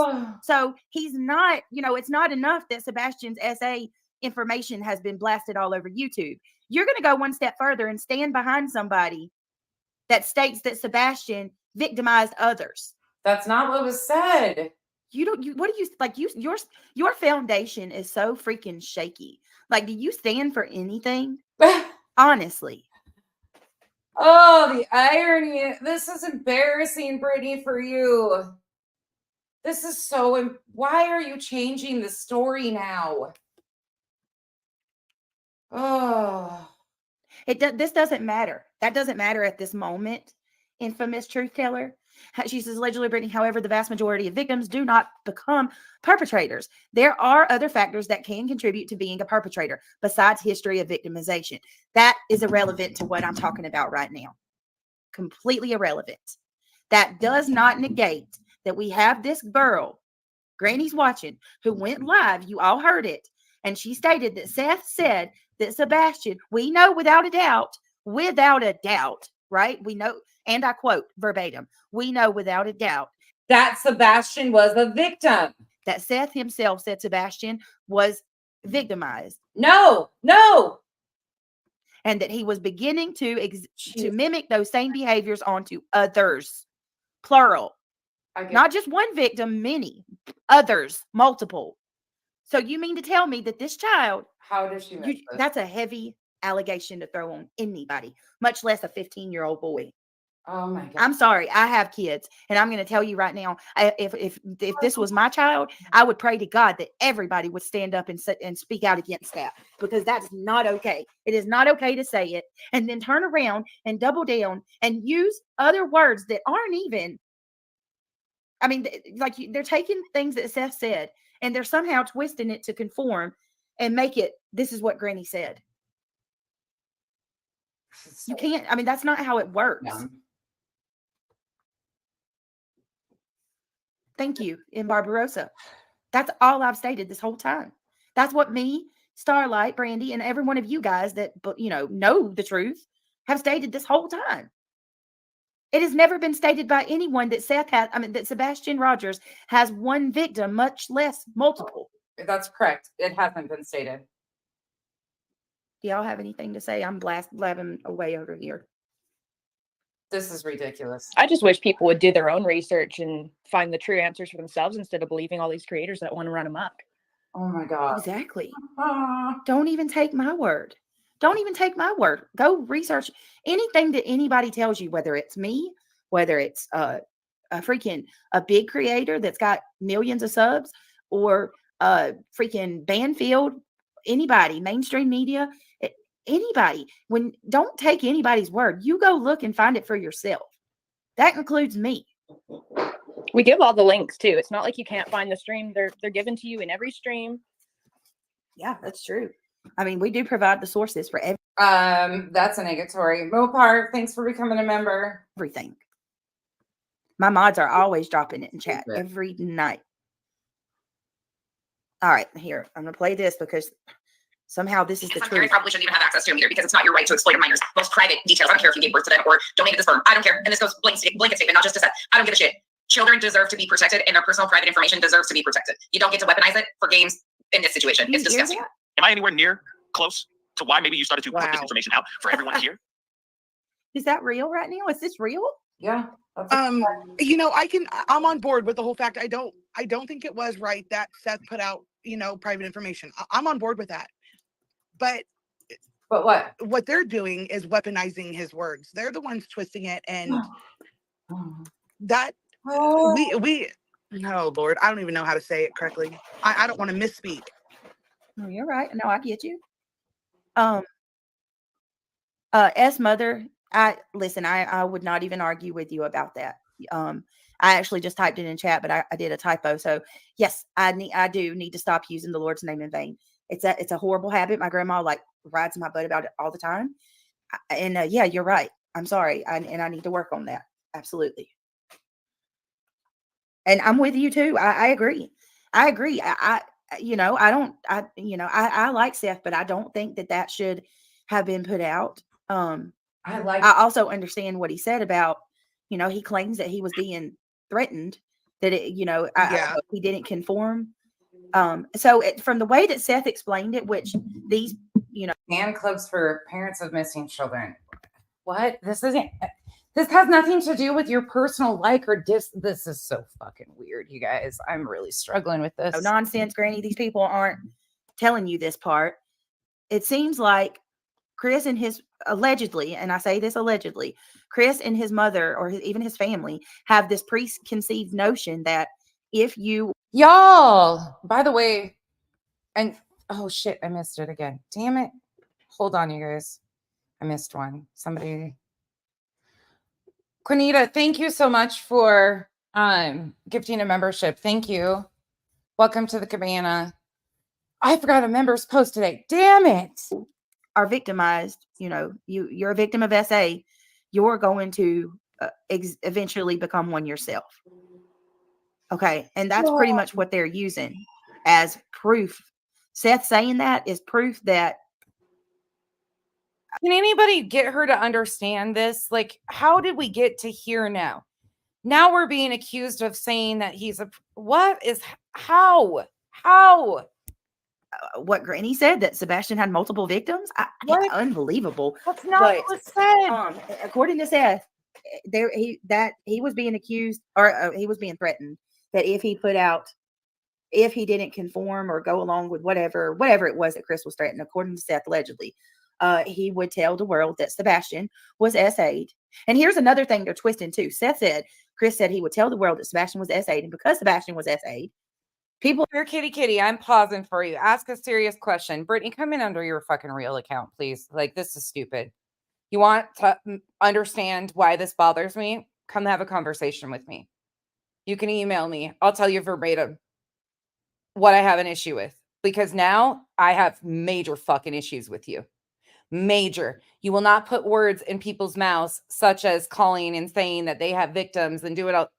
So he's not, it's not enough that Sebastian's SA information has been blasted all over YouTube. You're going to go one step further and stand behind somebody that states that Sebastian victimized others. That's not what was said. Your foundation is so freaking shaky. Like, do you stand for anything? Honestly. Oh, the irony. This is embarrassing, Brittany, for you. This is so, why are you changing the story now? Oh. This doesn't matter. That doesn't matter at this moment, infamous truth teller. She says, allegedly, Brittany, however, the vast majority of victims do not become perpetrators. There are other factors that can contribute to being a perpetrator besides history of victimization. That is irrelevant to what I'm talking about right now. Completely irrelevant. That does not negate that we have this girl, Granny's watching, who went live. You all heard it. And she stated that Seth said that Sebastian, we know without a doubt, without a doubt, right? We know, and I quote verbatim, we know without a doubt that Sebastian was a victim. that Seth himself said Sebastian was victimized. No. And that he was beginning to mimic those same behaviors onto others, plural. Not just one victim, many others, multiple. So you mean to tell me that this child, how does she miss this? That's a heavy allegation to throw on anybody, much less a 15-year-old boy. Oh my God. I'm sorry, I have kids, and I'm going to tell you right now, if this was my child, I would pray to God that everybody would stand up and speak out against that, because that's not okay. It is not okay to say it and then turn around and double down and use other words that aren't even. I mean, like they're taking things that Seth said and they're somehow twisting it to conform and make it. This is what Granny said. You can't. I mean, that's not how it works. Yeah. Thank you, in Barbarossa. That's all I've stated this whole time. That's what me, Starlight, Brandy, and every one of you guys that know the truth have stated this whole time. It has never been stated by anyone that that Sebastian Rogers has one victim, much less multiple. That's correct. It hasn't been stated. Do y'all have anything to say? I'm blabbing away over here. This is ridiculous. I just wish people would do their own research and find the true answers for themselves instead of believing all these creators that want to run amok. Oh my God. Exactly. Don't even take my word. Don't even take my word. Go research anything that anybody tells you, whether it's me, whether it's a big creator that's got millions of subs, or freaking Banfield, anybody, mainstream media, anybody. Don't take anybody's word. You go look and find it for yourself. That includes me. We give all the links too. It's not like you can't find the stream. They're given to you in every stream. Yeah, that's true. I mean, we do provide the sources for every. That's a negatory. Mopar, thanks for becoming a member. Everything. My mods are always dropping it in chat every night. All right, here, I'm gonna play this because somehow this is the truth. Parents probably shouldn't even have access to them either, because it's not your right to exploit a minor's most private details. I don't care if you gave birth to them or donated this sperm. I don't care. And this goes blanket statement, not just to say, I don't give a shit. Children deserve to be protected, and their personal private information deserves to be protected. You don't get to weaponize it for games in this situation. It's disgusting. Am I anywhere near close to why maybe you started to put this information out for everyone to hear? Is that real right now? Is this real? Yeah. I'm on board with the whole fact. I don't think it was right that Seth put out, private information. I'm on board with that. But what they're doing is weaponizing his words. They're the ones twisting it, and that we no, Lord, I don't even know how to say it correctly. I don't want to misspeak. No, you're right. No, I get you. S mother, I would not even argue with you about that. I actually just typed it in chat, but I did a typo. So yes, I do need to stop using the Lord's name in vain. It's a horrible habit. My grandma rides my butt about it all the time. And yeah, you're right. I'm sorry. I need to work on that. Absolutely. And I'm with you too. I agree. I like Seth, but I don't think that should have been put out. I also understand what he said about, he claims that he was being threatened, that he didn't conform. So from the way that Seth explained it, which these, fan clubs for parents of missing children. What? This has nothing to do with your personal like or dis. This is so fucking weird, you guys. I'm really struggling with this. No nonsense, Granny. These people aren't telling you this part. It seems like Chris and his allegedly, and I say this allegedly, Chris and his mother or even his family have this preconceived notion that if y'all, by the way, and oh shit, I missed it again. Damn it. Hold on, you guys. I missed one. Somebody. Quinita, thank you so much for gifting a membership. Thank you. Welcome to the cabana. I forgot a member's post today. Damn it. Are victimized, you're a victim of SA, you're going to eventually become one yourself. Okay. And that's pretty much what they're using as proof. Seth saying that is proof that Can anybody get her to understand this? Like, how did we get to here now? Now we're being accused of saying that he's a what is how? What Granny said, that Sebastian had multiple victims. What? Unbelievable. That's not what was said. According to Seth, he was being accused, or he was being threatened that if he didn't conform or go along with whatever it was that Chris was threatened, according to Seth, allegedly, he would tell the world that Sebastian was SA'd. And here's another thing they're twisting too. Chris said he would tell the world that Sebastian was SA'd, and because Sebastian was SA'd, people. Here, kitty, I'm pausing for you. Ask a serious question. Brittany, come in under your fucking real account, please. Like, this is stupid. You want to understand why this bothers me? Come have a conversation with me. You can email me. I'll tell you verbatim what I have an issue with, because now I have major fucking issues with you. Major. You will not put words in people's mouths, such as calling and saying that they have victims and do it all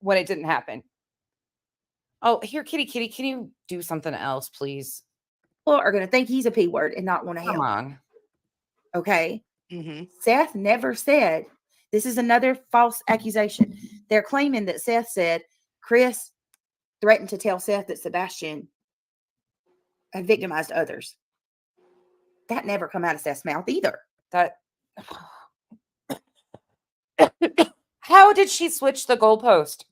when it didn't happen. Oh, here, kitty, can you do something else, please? People are going to think he's a P word and not want to help. Come on. Okay. Mm-hmm. Seth never said, this is another false accusation. They're claiming that Seth said Chris threatened to tell Seth that Sebastian had victimized others. That never come out of Seth's mouth either. How did she switch the goalpost?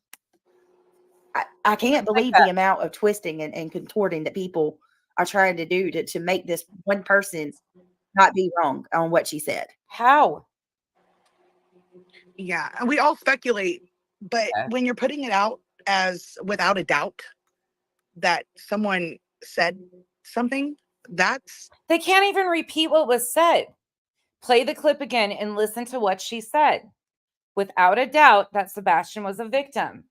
I can't believe the amount of twisting and contorting that people are trying to do to make this one person not be wrong on what she said. How? Yeah, and we all speculate, but when you're putting it out as without a doubt that someone said something, they can't even repeat what was said. Play the clip again and listen to what she said. Without a doubt that Sebastian was a victim.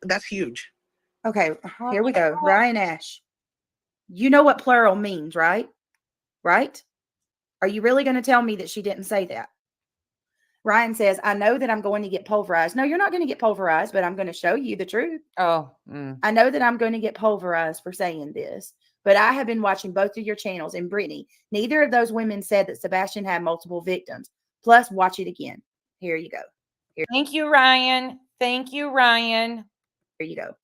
That's huge. Okay, here we go. Ryan Ash. You know what plural means, right? Right? Are you really going to tell me that she didn't say that? Ryan says, I know that I'm going to get pulverized. No, you're not going to get pulverized, but I'm going to show you the truth. Oh. I know that I'm going to get pulverized for saying this, but I have been watching both of your channels, and Brittany, neither of those women said that Sebastian had multiple victims. Plus, watch it again. Here you go. Thank you, Ryan. Here you go.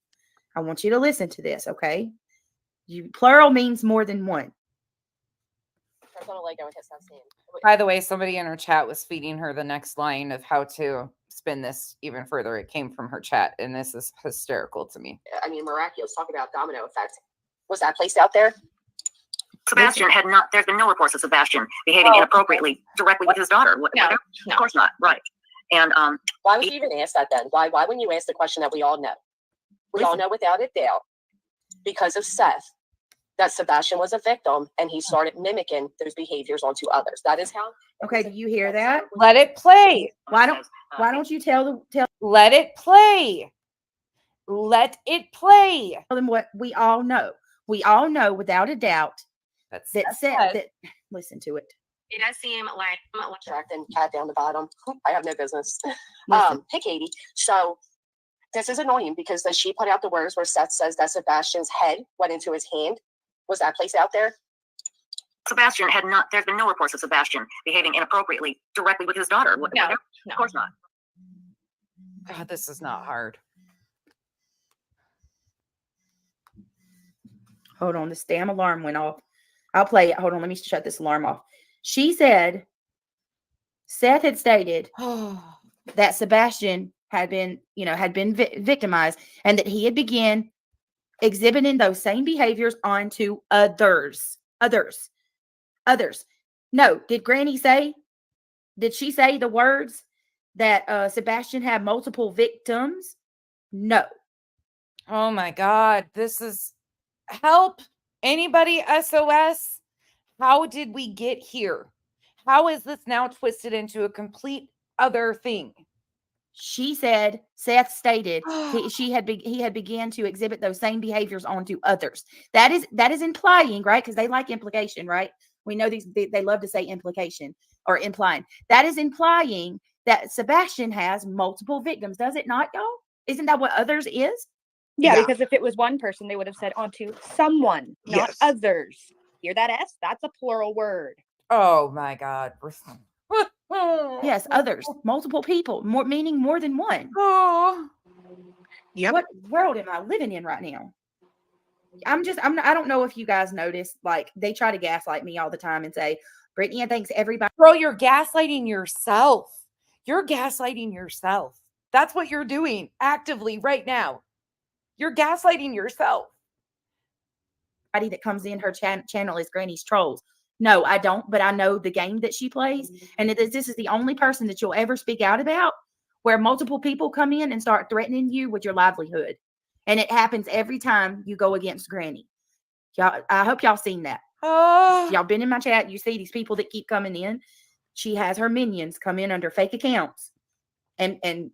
I want you to listen to this, okay? Plural means more than one. By the way, somebody in her chat was feeding her the next line of how to spin this even further. It came from her chat, and this is hysterical to me. I mean, miraculous. Talk about domino effect. Was that placed out there? Sebastian had not, there's been no reports of Sebastian behaving inappropriately directly with his daughter. No. Of course not. Right. And why would you even ask that then? Why wouldn't you ask the question that we all know? We all know without a doubt, because of Seth, that Sebastian was a victim and he started mimicking those behaviors onto others. That is how. Okay, do you hear that? Let it play. Why don't you tell Let it play. Let it play. Tell them what we all know. We all know without a doubt that listen to it. It does seem like tracked and cat down the bottom. I have no business. Hey, Katie. So this is annoying because she put out the words where Seth says that Sebastian's head went into his hand. Was that placed out there? Sebastian had not, there's been no reports of Sebastian behaving inappropriately directly with his daughter. No. Of course not. God, this is not hard. Hold on, this damn alarm went off. I'll play it. Hold on, let me shut this alarm off. She said Seth had stated that Sebastian had been victimized, and that he had began exhibiting those same behaviors onto others. No, did Granny say? Did she say the words that Sebastian had multiple victims? No. Oh my God, this is help. Anybody SOS? How did we get here? How is this now twisted into a complete other thing? She said, Seth stated he had began to exhibit those same behaviors onto others. That is implying, right? Because they like implication, right? We know they love to say implication or implying. That is implying that Sebastian has multiple victims, does it not, y'all? Isn't that what others is? Yeah, because if it was one person, they would have said onto someone, not others. Hear that S? That's a plural word. Oh my God. Yes, others, multiple people, meaning more than one. Oh. Yep. What world am I living in right now? I don't know if you guys noticed, like they try to gaslight me all the time and say, Brittany, I think everybody. Bro, you're gaslighting yourself. You're gaslighting yourself. That's what you're doing actively right now. You're gaslighting yourself. That comes in her channel is Granny's Trolls. No, I don't, but I know the game that she plays. And this is the only person that you'll ever speak out about where multiple people come in and start threatening you with your livelihood. And it happens every time you go against Granny. Y'all, I hope y'all seen that. Y'all been in my chat. You see these people that keep coming in. She has her minions come in under fake accounts and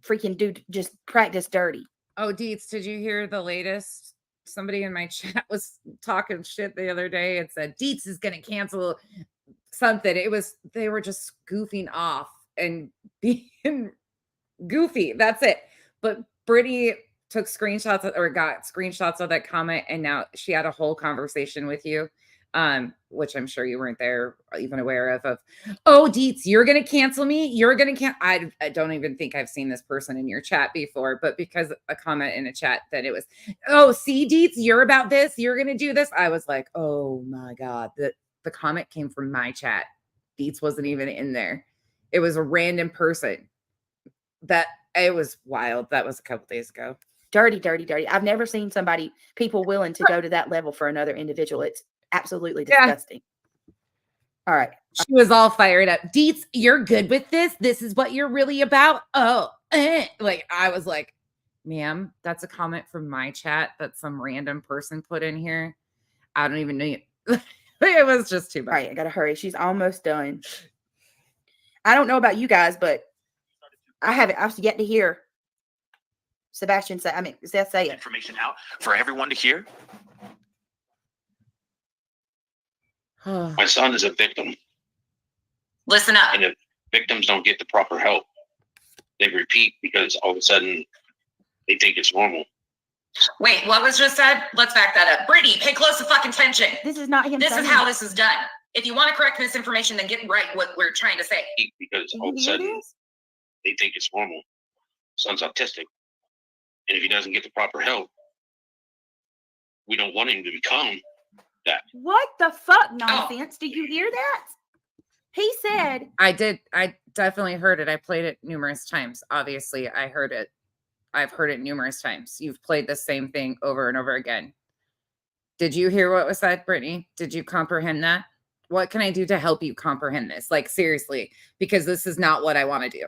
freaking do just practice dirty. Oh, Deets, did you hear the latest? Somebody in my chat was talking shit the other day and said Deets is going to cancel something. They were just goofing off and being goofy. That's it. But Brittany took screenshots or got screenshots of that comment, and now she had a whole conversation with you, which I'm sure you weren't there even aware of. Oh, Deets, you're gonna cancel me. You're gonna cancel. I don't even think I've seen this person in your chat before, but because a comment in a chat that it was, oh, see, Deets, you're about this. You're gonna do this. I was like, oh my God, the comment came from my chat. Deets wasn't even in there. It was a random person. It was wild. That was a couple days ago. Dirty, dirty, dirty. I've never seen people willing to go to that level for another individual. It's absolutely disgusting. Yeah. All right. She was all fired up. Deets, you're good with this. This is what you're really about. Oh, like I was like, ma'am, that's a comment from my chat that some random person put in here. I don't even know. It was just too much. All right, I gotta hurry. She's almost done. I don't know about you guys, but I've yet to hear Sebastian say, Seth say it. Information out for everyone to hear. My son is a victim. Listen up. And if victims don't get the proper help, they repeat because all of a sudden they think it's normal. Wait, what was just said? Let's back that up. Brittany, pay close attention. This is not him. This is how this is done. If you want to correct misinformation, then get right what we're trying to say. Because all of a sudden they think it's normal. Son's autistic. And if he doesn't get the proper help, we don't want him to become that. What the fuck nonsense? Do you hear that? He said. I did. I definitely heard it. I played it numerous times. Obviously, I heard it. I've heard it numerous times. You've played the same thing over and over again. Did you hear what was said, Brittany? Did you comprehend that? What can I do to help you comprehend this? Like, seriously, because this is not what I want to do.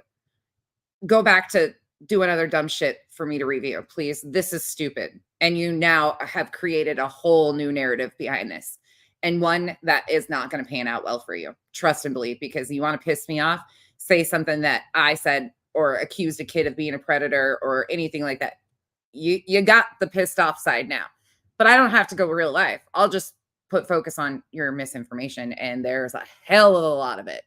Go back to do another dumb shit for me to review, please. This is stupid. And you now have created a whole new narrative behind this. And one that is not going to pan out well for you. Trust and believe, because you want to piss me off, say something that I said or accused a kid of being a predator or anything like that. You got the pissed off side now. But I don't have to go real life. I'll just put focus on your misinformation. And there's a hell of a lot of it.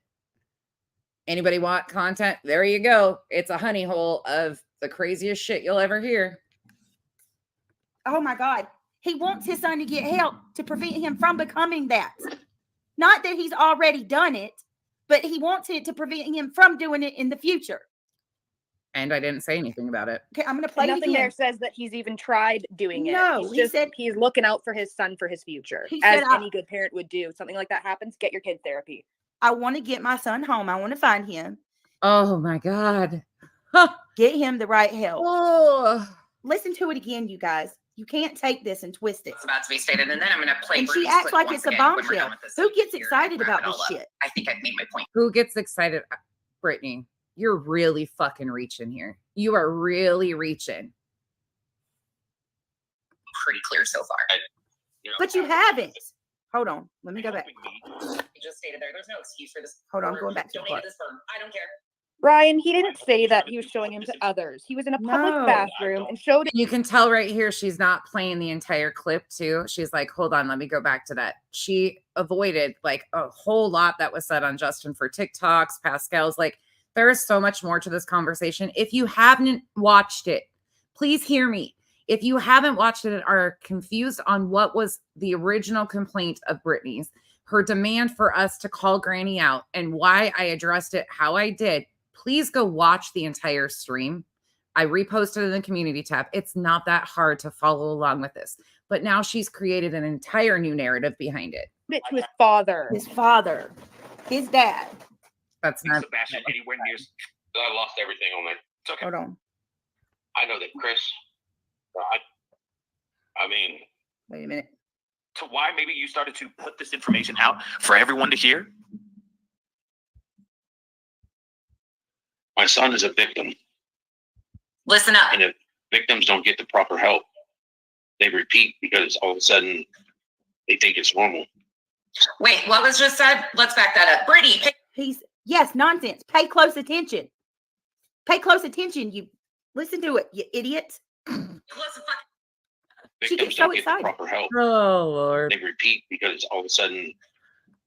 Anybody want content? There you go. It's a honey hole of the craziest shit you'll ever hear. Oh my God. He wants his son to get help to prevent him from becoming that. Not that he's already done it, but he wants it to prevent him from doing it in the future. And I didn't say anything about it. Okay, I'm going to play it again. Nothing there says that he's even tried doing it. No, he said he's looking out for his son for his future, as any good parent would do. If something like that happens, get your kid therapy. I want to get my son home. I want to find him. Oh my God. Get him the right help. Oh. Listen to it again, you guys. You can't take this and twist it. It's about to be stated, and then I'm going to play. And she acts like it's a bombshell. Who gets excited about this shit? I think I've made my point. Who gets excited? Brittany, you're really fucking reaching here. You are really reaching. Pretty clear so far. But you haven't. Hold on. Let me go back. You just stated there's no excuse for this. Hold on, going back to the part. This firm. I don't care. Ryan, he didn't say that he was showing him to others. He was in a public bathroom and showed it. You can tell right here she's not playing the entire clip too. She's like, hold on, let me go back to that. She avoided like a whole lot that was said on Justin for TikToks, Pascal's. Like, there is so much more to this conversation. If you haven't watched it, please hear me. If you haven't watched it and are confused on what was the original complaint of Brittany's, her demand for us to call Granny out and why I addressed it how I did, please go watch the entire stream. I reposted it in the community tab. It's not that hard to follow along with this. But now she's created an entire new narrative behind it. To his father. His father. His dad. That's not Sebastian anywhere near. I lost everything on there. It's okay. Hold on. I know that Chris. I mean, Wait a minute. To why maybe you started to put this information out for everyone to hear? my son is a victim, Listen up. and if victims don't get the proper help, they repeat because all of a sudden they think it's normal. Wait, what was just said? Let's back that up. Brittany, Yes, nonsense. Pay close attention. Pay close attention. You listen to it, you idiots. She Victims gets so don't get the excited. proper help. Oh Lord. They repeat because all of a sudden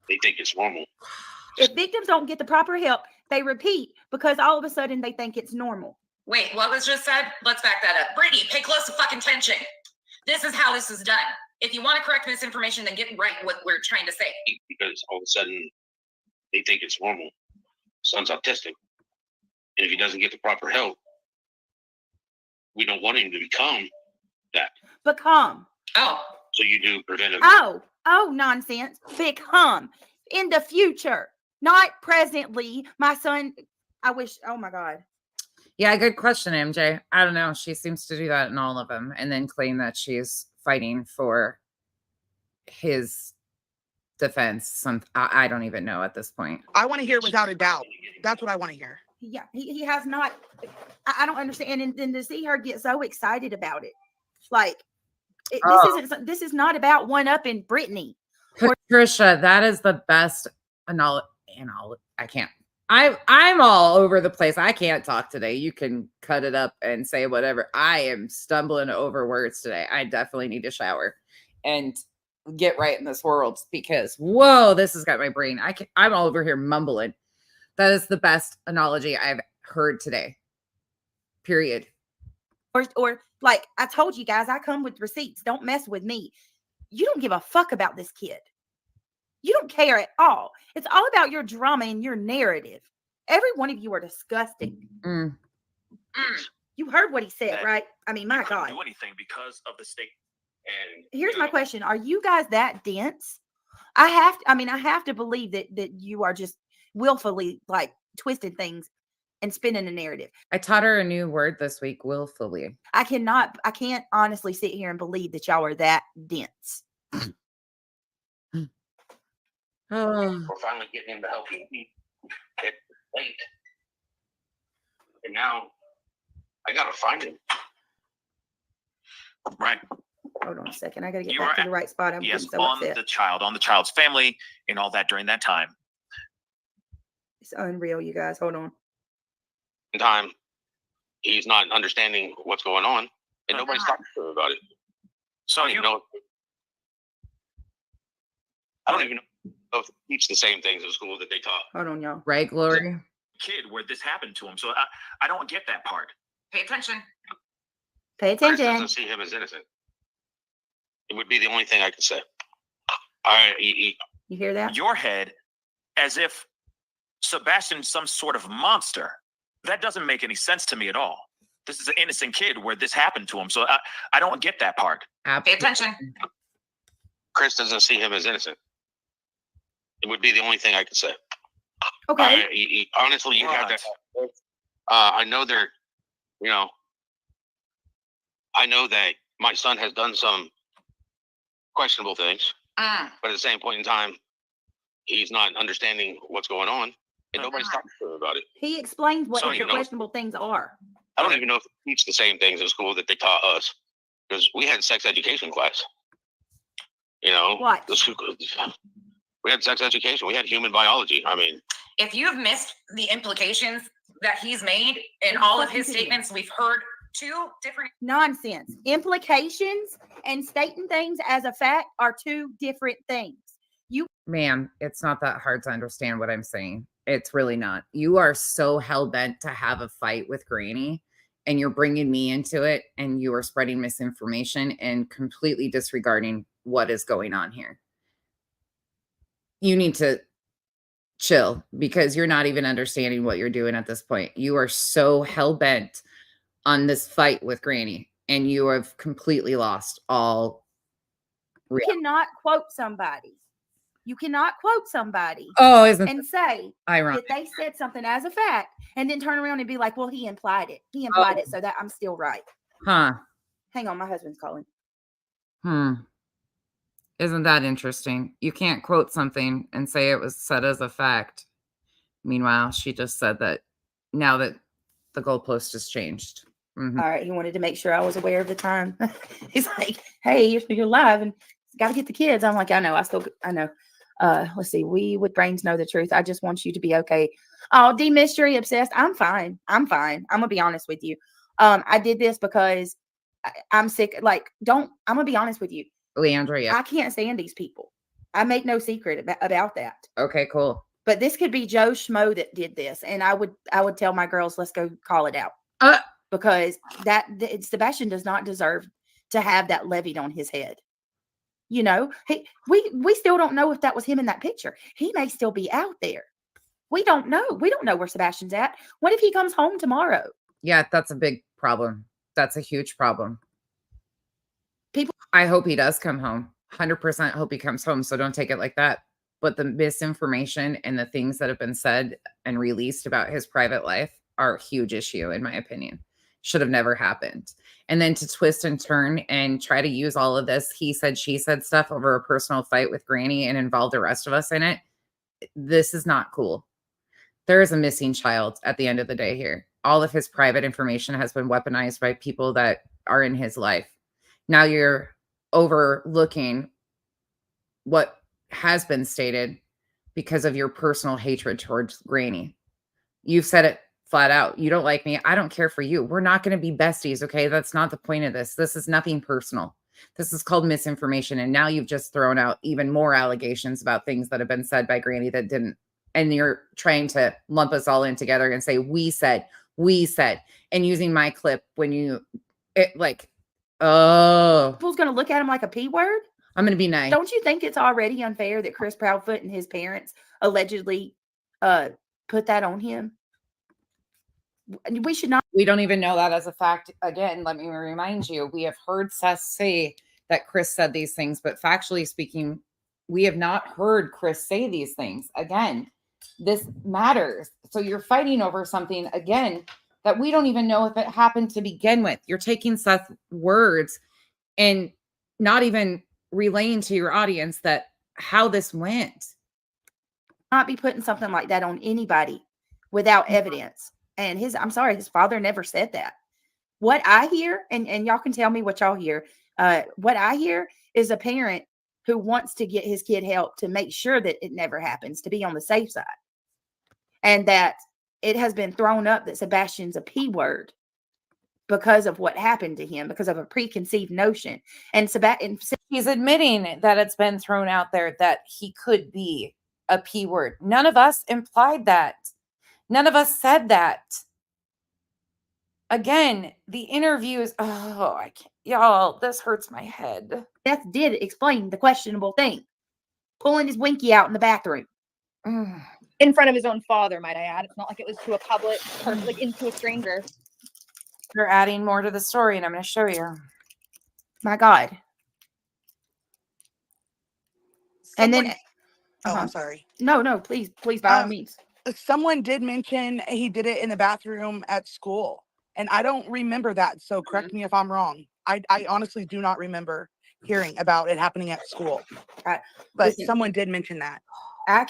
they think it's normal. If victims don't get the proper help, they repeat because all of a sudden they think it's normal. Wait, what was just said? Let's back that up. Brittany, pay close fucking attention. This is how this is done. If you want to correct misinformation, then get right what we're trying to say. Because all of a sudden they think it's normal. Son's autistic. And if he doesn't get the proper help, we don't want him to become that. Become. Oh. So you do preventive. Oh, nonsense. Become. In the future, not presently. My son, I wish, oh my God. Yeah, good question, MJ. I don't know. She seems to do that in all of them and then claim that she's fighting for his defense. I don't even know at this point. I want to hear without a doubt. That's what I want to hear. Yeah, he has not. I don't understand. And then to see her get so excited about it, like this is not about one up in Brittany. Patricia, that is the best. I can't. I'm all over the place. I can't talk today. You can cut it up and say whatever. I am stumbling over words today. I definitely need a shower and get right in this world because whoa, this has got my brain. I'm all over here mumbling. That is the best analogy I've heard today. Period. Or like I told you guys, I come with receipts. Don't mess with me. You don't give a fuck about this kid. You don't care at all. It's all about your drama and your narrative. Every one of you are disgusting. You heard what he said, right? I mean, my God. Do anything because of the state. And Here's my question. Are you guys that dense? I have to believe that you are just willfully like twisting things and spinning a narrative. I taught her a new word this week, willfully. I can't honestly sit here and believe that y'all are that dense. we're finally getting him the help he needs. It's late. And now I gotta find him. Right. Hold on a second. I gotta get You back are to the right spot. I'm Yes, getting so on upset. the child's family, and all that during that time. It's unreal, you guys. Hold on. In time, he's not understanding what's going on, and nobody's talking to him about it. So I don't even know. I don't even know if they teach the same things in school that they taught. Hold on, y'all. Right, Glory? Kid where this happened to him. So I don't get that part. Pay attention. Pay Chris attention. doesn't see him as innocent. It would be the only thing I could say. All right, You hear that? Your head as if Sebastian's some sort of monster. That doesn't make any sense to me at all. This is an innocent kid where this happened to him. So I don't get that part. Pay attention. Chris doesn't see him as innocent. It would be the only thing I could say. Okay. All right, honestly, you have to. I know they're, I know that my son has done some questionable things, but at the same point in time, he's not understanding what's going on, and nobody's talking to him about it. He explains what So, the questionable things are. I don't even know if they teach the same things in school that they taught us, because we had sex education class. What? We had sex education. We had human biology. I mean, If you've missed the implications that he's made in all of his statements, we've heard two different Nonsense. Implications and stating things as a fact are two different things. Ma'am, it's not that hard to understand what I'm saying. It's really not. You are so hell-bent to have a fight with Granny, and you're bringing me into it, and you are spreading misinformation and completely disregarding what is going on here. you need to chill because you're not even understanding what you're doing at this point. You are so hell-bent on this fight with Granny, and you have completely lost all You cannot quote somebody. You cannot quote somebody and say ironic? that they said something as a fact and then turn around and be like, well, he implied it. He implied it, so that I'm still right. Huh. Hang on, my husband's calling. Isn't that interesting? You can't quote something and say it was said as a fact. Meanwhile, she just said that now that the goalpost has changed. All right. He wanted to make sure I was aware of the time. He's like, hey, you're live and got to get the kids. I'm like, I know. I know. Let's see. We with brains know the truth. I just want you to be okay. Oh, mystery obsessed. I'm fine. I'm gonna be honest with you. I did this because I'm sick. Like, I'm gonna be honest with you, Leandra. Yeah. I can't stand these people. I make no secret about that. Okay, cool. But this could be Joe Schmo that did this, and I would tell my girls, let's go call it out. Because Sebastian does not deserve to have that levied on his head. You know, we still don't know if that was him in that picture. He may still be out there. We don't know. We don't know where Sebastian's at. What if he comes home tomorrow? Yeah, that's a big problem. That's a huge problem. I hope he does come home. 100% hope he comes home. So don't take it like that. But the misinformation and the things that have been said and released about his private life are a huge issue, in my opinion. Should have never happened. And then to twist and turn and try to use all of this he said, she said stuff over a personal fight with Granny and involve the rest of us in it. This is not cool. There is a missing child at the end of the day here. All of his private information has been weaponized by people that are in his life. Now you're overlooking what has been stated because of your personal hatred towards Granny. You've said it flat out. You don't like me. I don't care for you. We're not going to be besties. Okay. That's not the point of this. This is nothing personal. This is called misinformation. And now you've just thrown out even more allegations about things that have been said by Granny that didn't. And you're trying to lump us all in together and say, we said, and using my clip when people's going to look at him like a P word. I'm going to be nice. Don't you think it's already unfair that Chris Proudfoot and his parents allegedly put that on him? We should not. We don't even know that as a fact. Again, let me remind you, we have heard Seth say that Chris said these things, but factually speaking, we have not heard Chris say these things. Again, this matters. So you're fighting over something, again, that we don't even know if it happened to begin with. You're taking Seth's words and not even relaying to your audience that how this went. Not be putting something like that on anybody without evidence. And his father never said that. What I hear, and y'all can tell me what y'all hear. What I hear is a parent who wants to get his kid help to make sure that it never happens, to be on the safe side. And that it has been thrown up that Sebastian's a P word because of what happened to him, because of a preconceived notion. And he's admitting that it's been thrown out there that he could be a P word. None of us implied that. None of us said that. Again, the interview is, I can't, y'all, this hurts my head. Seth did explain the questionable thing. Pulling his winky out in the bathroom. In front of his own father, might I add. It's not like it was to a public person, like into a stranger. They're adding more to the story, and I'm going to show you. My God. And then... I'm sorry. No, please, by all means. Someone did mention he did it in the bathroom at school, and I don't remember that. So correct me if I'm wrong. I honestly do not remember hearing about it happening at school. But someone did mention that. I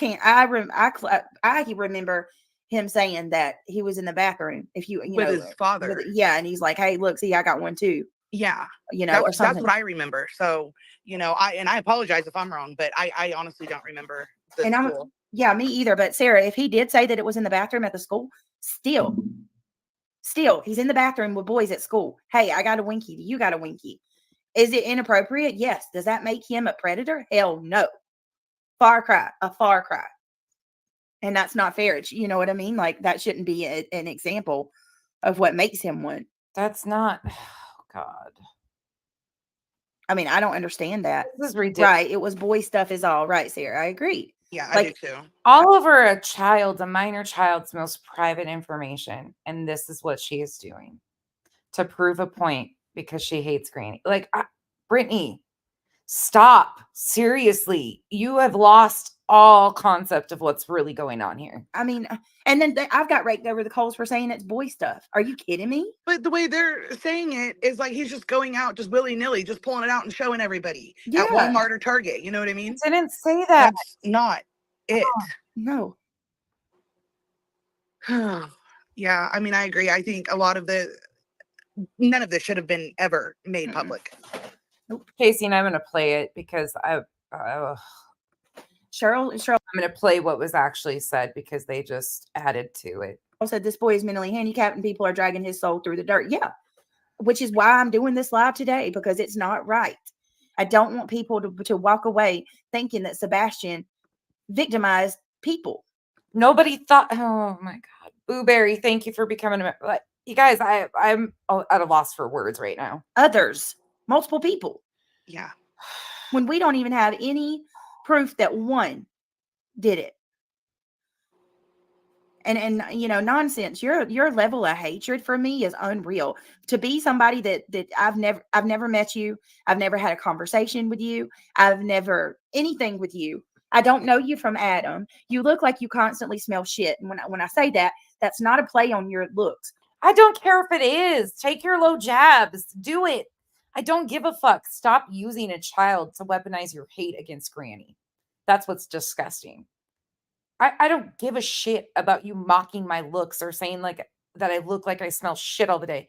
remember him saying that he was in the bathroom. If you with his father, and he's like, "Hey, look, see, I got one too." Yeah, or something. That's what I remember. So I apologize if I'm wrong, but I honestly don't remember the school. Yeah, me either. But Sarah, if he did say that it was in the bathroom at the school, still, he's in the bathroom with boys at school. Hey, I got a winky. You got a winky. Is it inappropriate? Yes. Does that make him a predator? Hell no. A far cry. And that's not fair. You know what I mean? Like, that shouldn't be an example of what makes him one. That's not, God. I mean, I don't understand that. This is ridiculous. Right. It was boy stuff is all right, Sarah. I agree. Yeah, I Like, do too. All over a minor child's most private information. And this is what she is doing to prove a point because she hates Granny. Like, Brittany, stop. Seriously. You have lost all concept of what's really going on here. I mean, and then I've got raked over the coals for saying it's boy stuff. Are you kidding me? But the way they're saying it is like he's just going out just willy-nilly, just pulling it out and showing everybody Yeah. at Walmart or Target. You know what I mean? I didn't say that. That's not it. No. Yeah, I mean, I agree. I think a lot of none of this should have been ever made public. Casey, and I'm going to play it because Cheryl, I'm going to play what was actually said because they just added to it. said this boy is mentally handicapped and people are dragging his soul through the dirt. Yeah. Which is why I'm doing this live today, because it's not right. I don't want people to walk away thinking that Sebastian victimized people. Nobody thought, oh my God. Boo Berry, thank you for becoming a member. You guys, I'm at a loss for words right now. Others, multiple people. Yeah. When we don't even have any proof that one did it. And you know, nonsense. Your level of hatred for me is unreal. To be somebody that I've never met you, I've never had a conversation with you, I've never anything with you. I don't know you from Adam. You look like you constantly smell shit. And when I say that, that's not a play on your looks. I don't care if it is. Take your low jabs. Do it. I don't give a fuck. Stop using a child to weaponize your hate against Granny. That's what's disgusting. I don't give a shit about you mocking my looks or saying like that I look like I smell shit all the day.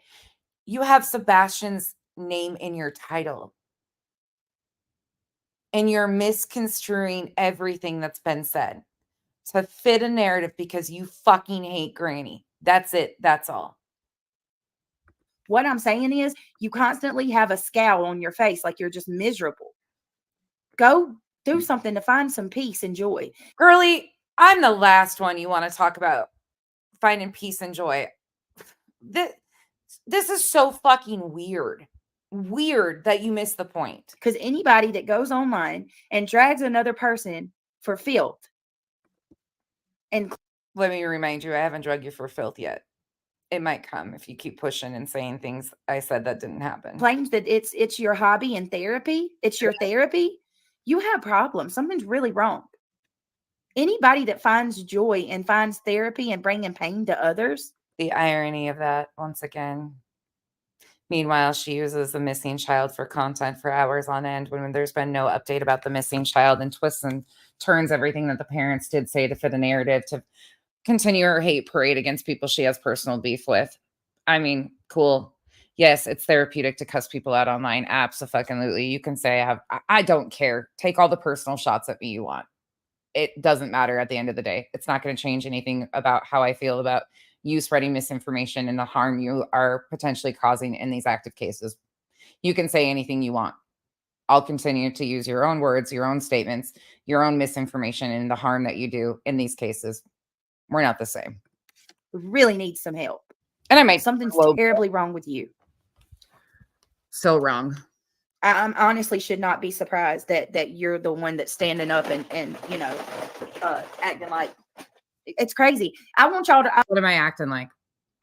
You have Sebastian's name in your title. And you're misconstruing everything that's been said to fit a narrative because you fucking hate Granny. That's it. That's all. What I'm saying is you constantly have a scowl on your face like you're just miserable. Go do something to find some peace and joy. Girlie, I'm the last one you want to talk about finding peace and joy. This is so fucking weird. Weird that you missed the point. Because anybody that goes online and drags another person for filth. And let me remind you, I haven't drugged you for filth yet. It might come if you keep pushing and saying things I said that didn't happen. Claims that it's your hobby and therapy. It's your therapy. You have problems. Something's really wrong. Anybody that finds joy and finds therapy and bringing pain to others. The irony of that, once again. Meanwhile, she uses the missing child for content for hours on end when there's been no update about the missing child, and twists and turns everything that the parents did say to fit a narrative to continue her hate parade against people she has personal beef with. I mean, cool. Yes, it's therapeutic to cuss people out online. Abso-fucking-lutely. You can say I don't care. Take all the personal shots at me you want. It doesn't matter at the end of the day. It's not going to change anything about how I feel about you spreading misinformation and the harm you are potentially causing in these active cases. You can say anything you want. I'll continue to use your own words, your own statements, your own misinformation, and the harm that you do in these cases. We're not the same. Really need some help. And I might something's terribly wrong with you. So wrong. I honestly should not be surprised that you're the one that's standing up and you know, acting like it's crazy. I want y'all to. What am I acting like?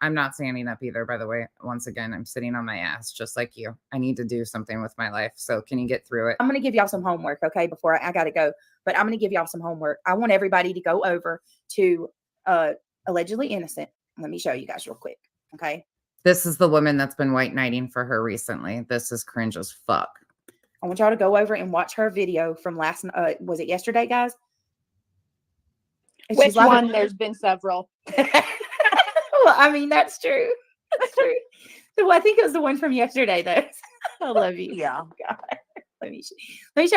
I'm not standing up either, by the way. Once again, I'm sitting on my ass just like you. I need to do something with my life. So can you get through it? I'm going to give y'all some homework, okay, before I got to go. But I'm going to give y'all some homework. I want everybody to go over to Allegedly Innocent. Let me show you guys real quick, okay? This is the woman that's been white knighting for her recently. This is cringe as fuck. I want y'all to go over and watch her video from last, was it yesterday, guys? Which one? There's been several. Well, I mean, that's true. That's true. So I think it was the one from yesterday, though. I love you. Yeah. God. Let me show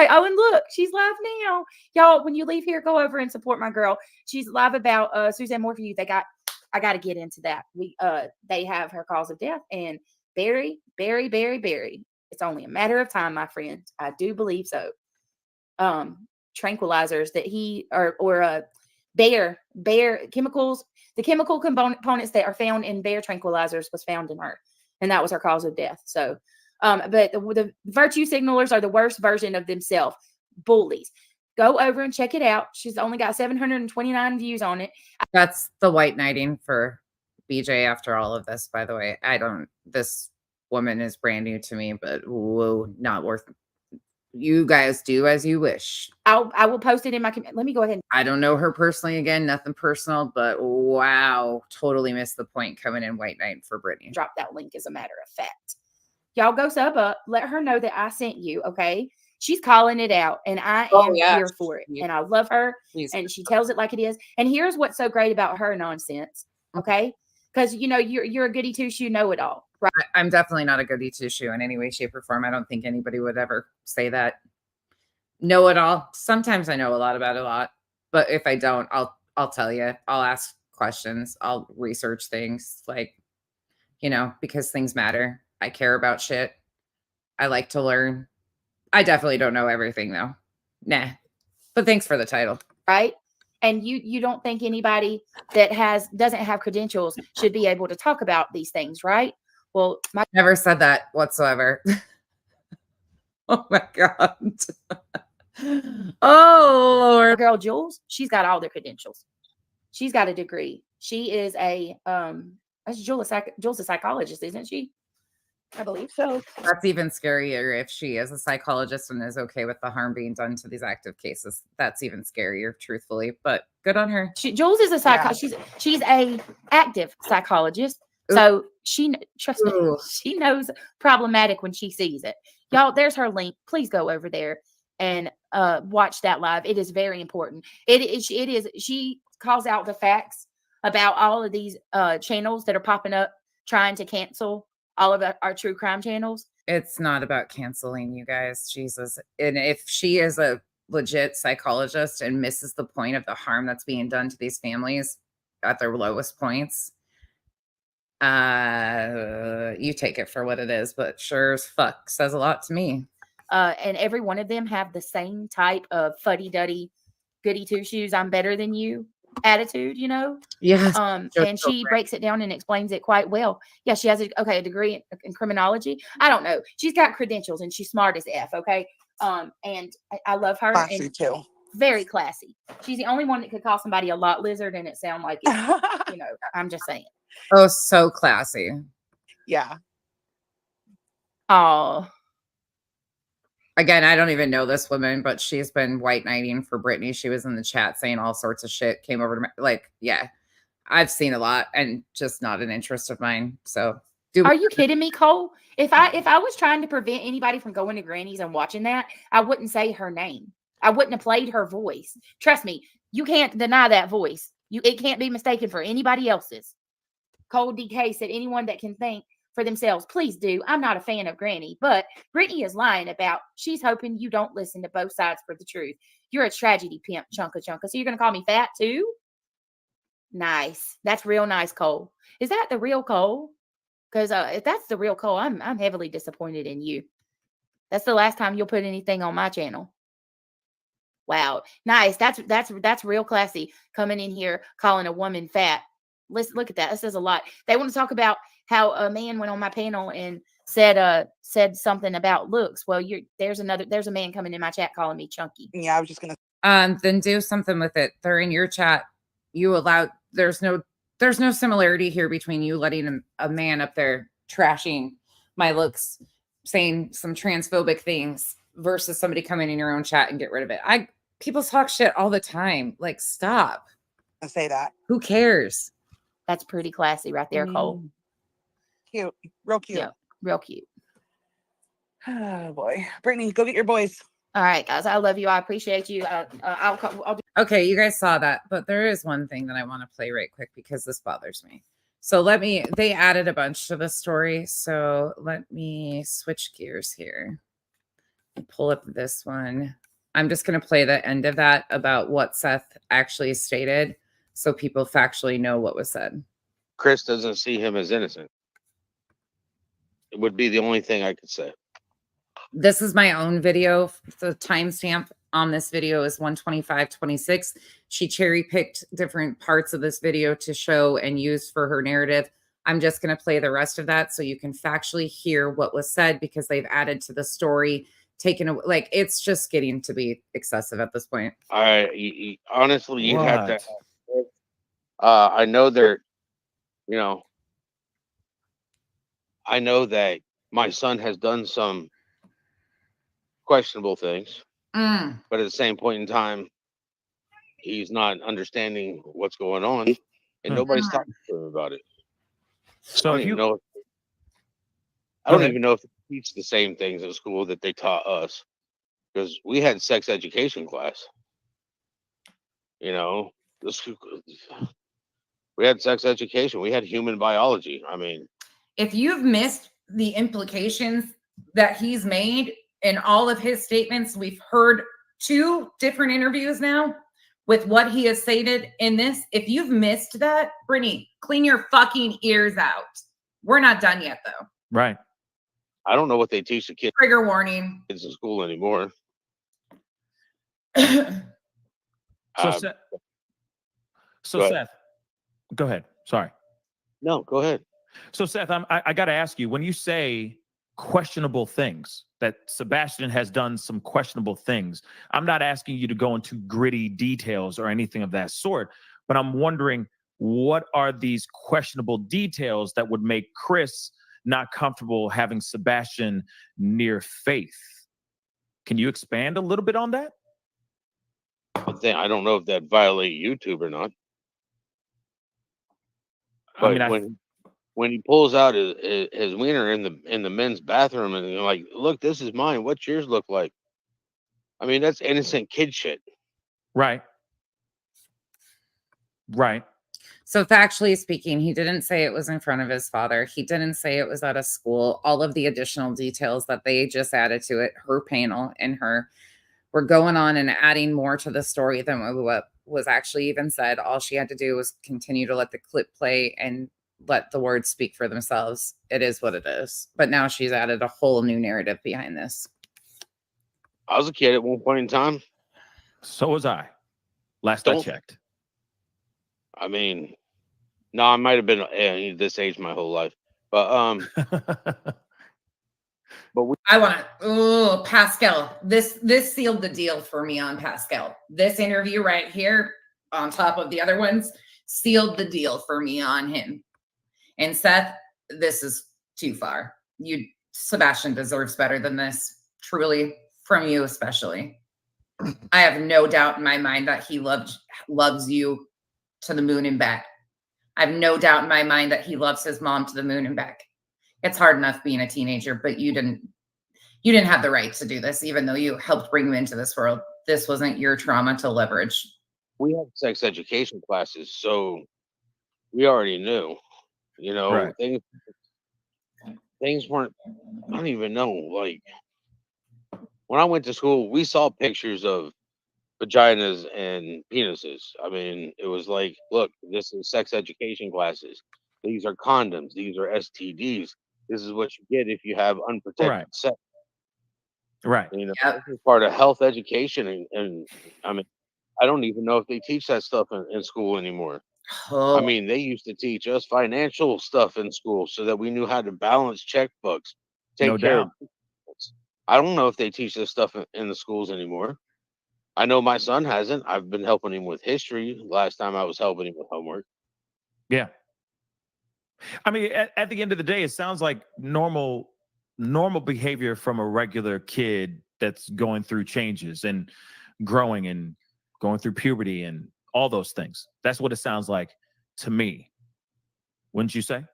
you. Oh, and look, she's live now. Y'all, when you leave here, go over and support my girl. She's live about Suzanne Moore for You. I got to get into that. They have her cause of death, and Barry. It's only a matter of time, my friends. I do believe so. Tranquilizers that he or bear chemicals. The chemical components that are found in bear tranquilizers was found in her, and that was her cause of death. So, but the virtue signalers are the worst version of themselves. Bullies. Go over and check it out. She's only got 729 views on it. That's the white knighting for BJ after all of this, by the way. This woman is brand new to me, but whoa, not worth it. You guys do as you wish. I will post it in my, let me go ahead. I don't know her personally, again, nothing personal, but wow, totally missed the point coming in white knight for Brittney. Drop that link as a matter of fact. Y'all go sub up. Let her know that I sent you, okay? She's calling it out, and I am here for it. And I love her, and she tells it like it is. And here's what's so great about her nonsense, okay? Because, you know, you're a goody two-shoe know-it-all, right? I'm definitely not a goody two-shoe in any way, shape, or form. I don't think anybody would ever say that. Know-it-all. Sometimes I know a lot about a lot, but if I don't, I'll tell you. I'll ask questions. I'll research things, like, you know, because things matter. I care about shit. I like to learn. I definitely don't know everything, though. Nah. But thanks for the title. Right? And you don't think anybody that doesn't have credentials should be able to talk about these things, right? Well, never said that whatsoever. Oh my God. Oh Lord. Girl Jules, she's got all the credentials. She's got a degree. She is Jules a psychologist, isn't she? I believe so. That's even scarier if she is a psychologist and is okay with the harm being done to these active cases. That's even scarier, truthfully, but good on her. Jules is a psychologist. Yeah. She's a active psychologist. Ooh. So trust me, she knows problematic when she sees it. Y'all, there's her link. Please go over there and watch that live. It is very important. It is. She calls out the facts about all of these channels that are popping up trying to cancel all of our true crime channels. It's not about canceling, you guys. Jesus. And if she is a legit psychologist and misses the point of the harm that's being done to these families at their lowest points, you take it for what it is, but sure as fuck says a lot to me. And every one of them have the same type of fuddy-duddy, goody two-shoes, I'm better than you attitude, you know? Yes. And she breaks it down and explains it quite well. Yeah, she has a degree in criminology. I don't know. She's got credentials and she's smart as F, okay? And I love her. Classy too. Very classy. She's the only one that could call somebody a lot lizard and it sound like it, you know, I'm just saying. Oh, so classy. Yeah. Oh. Again, I don't even know this woman, but she's been white knighting for Brittney. She was in the chat saying all sorts of shit, came over to me. Like, yeah, I've seen a lot and just not an interest of mine. So are you kidding me, Cole? If I was trying to prevent anybody from going to Granny's and watching that, I wouldn't say her name. I wouldn't have played her voice. Trust me, you can't deny that voice. It can't be mistaken for anybody else's. Cole DK said anyone that can think for themselves, please do. I'm not a fan of Granny, but Brittney is lying about she's hoping you don't listen to both sides for the truth. You're a tragedy pimp, chunka. So you're going to call me fat too? Nice. That's real nice, Cole. Is that the real Cole? Because if that's the real Cole, I'm heavily disappointed in you. That's the last time you'll put anything on my channel. Wow. Nice. That's real classy coming in here calling a woman fat. Let's look at that. That says a lot. They want to talk about how a man went on my panel and said something about looks. Well, there's a man coming in my chat calling me chunky. Yeah, I was just gonna then do something with it. They're in your chat. You allowed there's no similarity here between you letting a man up there trashing my looks, saying some transphobic things versus somebody coming in your own chat and get rid of it. People talk shit all the time. Like, stop. I say that. Who cares? That's pretty classy right there, Cole. Cute. Real cute. Yeah, real cute. Oh boy. Brittney, go get your boys. All right, guys. I love you. I appreciate you. I'll do. Okay, you guys saw that, but there is one thing that I want to play right quick because this bothers me. So they added a bunch to the story. So let me switch gears here. Pull up this one. I'm just going to play the end of that about what Seth actually stated so people factually know what was said. Chris doesn't see him as innocent. It would be the only thing I could say. This is my own video. The timestamp on this video is 1:25:26. She cherry picked different parts of this video to show and use for her narrative. I'm just going to play the rest of that so you can factually hear what was said because they've added to the story taken away. Like, it's just getting to be excessive at this point. Honestly, you have to. I know they're, you know, I know that my son has done some questionable things, but at the same point in time, he's not understanding what's going on, and nobody's talking to him about it. So I don't even know. I don't even know if they teach the same things in school that they taught us, because we had sex education class. You know, we had sex education. We had human biology. I mean, if you've missed the implications that he's made in all of his statements, we've heard 2 different interviews now with what he has stated in this. If you've missed that, Brittney, clean your fucking ears out. We're not done yet, though. Right. I don't know what they teach the kids. Trigger warning. Kids in school anymore. Seth, go ahead. Sorry. No, go ahead. So Seth, I got to ask you, when you say questionable things, that Sebastian has done some questionable things, I'm not asking you to go into gritty details or anything of that sort, but I'm wondering, what are these questionable details that would make Chris not comfortable having Sebastian near Faith? Can you expand a little bit on that? I don't know if that violate YouTube or not. But I mean, when he pulls out his wiener in the men's bathroom and you're like, look, this is mine. What's yours look like? I mean, that's innocent kid shit. Right. Right. So factually speaking, he didn't say it was in front of his father. He didn't say it was at a school. All of the additional details that they just added to it, her panel and her, were going on and adding more to the story than what was actually even said. All she had to do was continue to let the clip play and let the words speak for themselves. It is what it is. But now she's added a whole new narrative behind this. I was a kid at one point in time. So was I. Last I checked. I mean, no, I might have been this age my whole life. But I want to, Pascal, this sealed the deal for me on Pascal. This interview right here, on top of the other ones, sealed the deal for me on him. And Seth, this is too far. Sebastian deserves better than this, truly, from you especially. I have no doubt in my mind that he loves you to the moon and back. I have no doubt in my mind that he loves his mom to the moon and back. It's hard enough being a teenager, but you didn't have the right to do this, even though you helped bring him into this world. This wasn't your trauma to leverage. We had sex education classes, so we already knew, right. Things weren't, I don't even know. Like, when I went to school, we saw pictures of vaginas and penises. I mean, it was like, look, this is sex education classes. These are condoms. These are STDs. This is what you get if you have unprotected sex. Right. This is part of health education. And I mean, I don't even know if they teach that stuff in school anymore. I mean, they used to teach us financial stuff in school so that we knew how to balance checkbooks, take care of. I don't know if they teach this stuff in the schools anymore. I know my son hasn't. I've been helping him with history. Last time I was helping him with homework. Yeah. I mean, at the end of the day, it sounds like normal behavior from a regular kid that's going through changes and growing and going through puberty and all those things. That's what it sounds like to me. Wouldn't you say?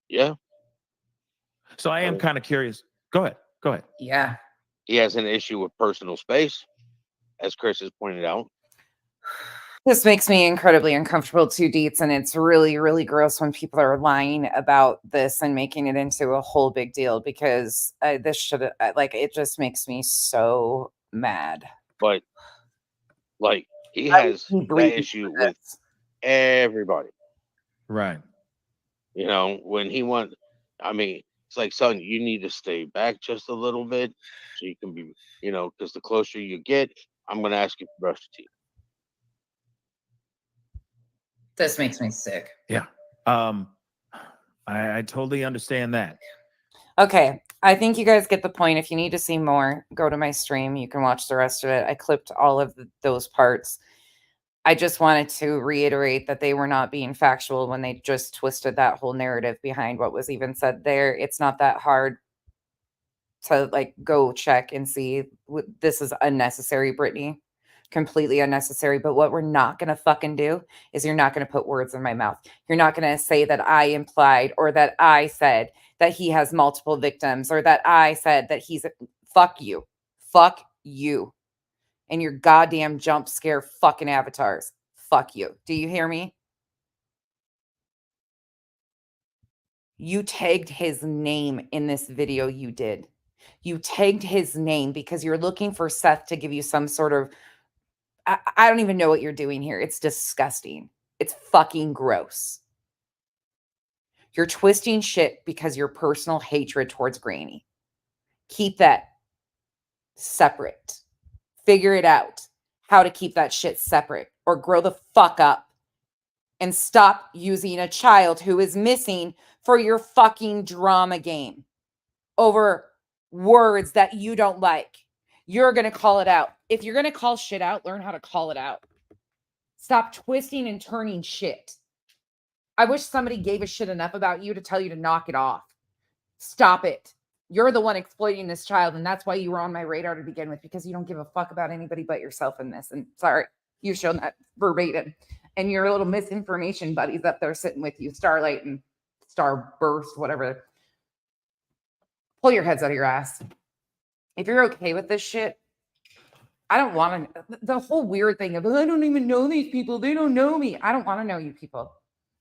Yeah. So I am kind of curious. Go ahead. Yeah. He has an issue with personal space, as Chris has pointed out. This makes me incredibly uncomfortable too, Deets, and it's really, really gross when people are lying about this and making it into a whole big deal, because this should, it just makes me so mad. But, like, he has that issue with everybody. Right. When he it's like, son, you need to stay back just a little bit so you can be, because the closer you get, I'm going to ask you to brush your teeth. This makes me sick. Yeah. I totally understand that. Okay. I think you guys get the point. If you need to see more, go to my stream. You can watch the rest of it. I clipped all of those parts. I just wanted to reiterate that they were not being factual when they just twisted that whole narrative behind what was even said there. It's not that hard to like go check and see. This is unnecessary, Brittany. Completely unnecessary. But what we're not going to fucking do is you're not going to put words in my mouth. You're not going to say that I implied or that I said that he has multiple victims or that I said that he's fuck you. Fuck you. And your goddamn jump scare fucking avatars. Fuck you. Do you hear me? You tagged his name in this video you did. You tagged his name because you're looking for Seth to give you some sort of, I don't even know what you're doing here. It's disgusting. It's fucking gross. You're twisting shit because your personal hatred towards Granny. Keep that separate. Figure it out how to keep that shit separate or grow the fuck up and stop using a child who is missing for your fucking drama game over words that you don't like. You're going to call it out. If you're going to call shit out, learn how to call it out. Stop twisting and turning shit. I wish somebody gave a shit enough about you to tell you to knock it off. Stop it. You're the one exploiting this child, and that's why you were on my radar to begin with, because you don't give a fuck about anybody but yourself in this. And sorry, you've shown that verbatim. And your little misinformation buddies up there sitting with you, Starlight and Starburst, whatever. Pull your heads out of your ass. If you're okay with this shit, I don't want to. The whole weird thing of, I don't even know these people. They don't know me. I don't want to know you people.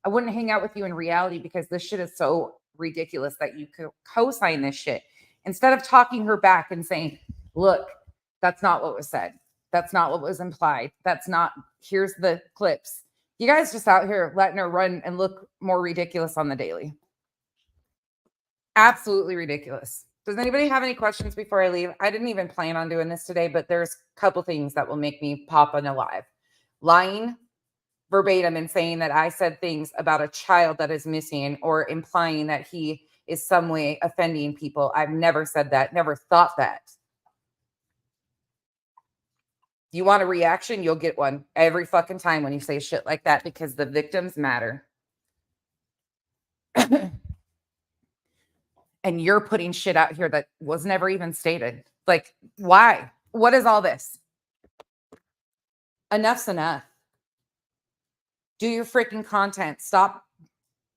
I wouldn't hang out with you in reality because this shit is so ridiculous that you could co-sign this shit instead of talking her back and saying, look, that's not what was said. That's not what was implied. That's not, here's the clips. You guys just out here letting her run and look more ridiculous on the daily. Absolutely ridiculous. Does anybody have any questions before I leave? I didn't even plan on doing this today, but there's a couple things that will make me pop on a live. Lying verbatim and saying that I said things about a child that is missing or implying that he is some way offending people. I've never said that, never thought that. You want a reaction? You'll get one every fucking time when you say shit like that because the victims matter. And you're putting shit out here that was never even stated. Like, why? What is all this? Enough's enough. Do your freaking content. Stop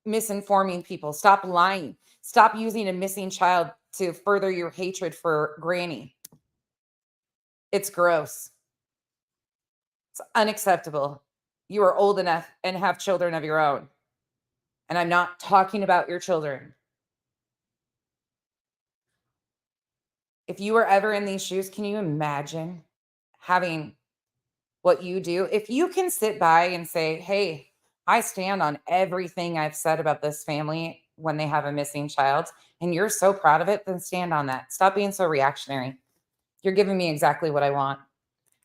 misinforming people. Stop lying. Stop using a missing child to further your hatred for Granny. It's gross. It's unacceptable. You are old enough and have children of your own. And I'm not talking about your children. If you were ever in these shoes, can you imagine having what you do? If you can sit by and say, hey, I stand on everything I've said about this family when they have a missing child, and you're so proud of it, then stand on that. Stop being so reactionary. You're giving me exactly what I want.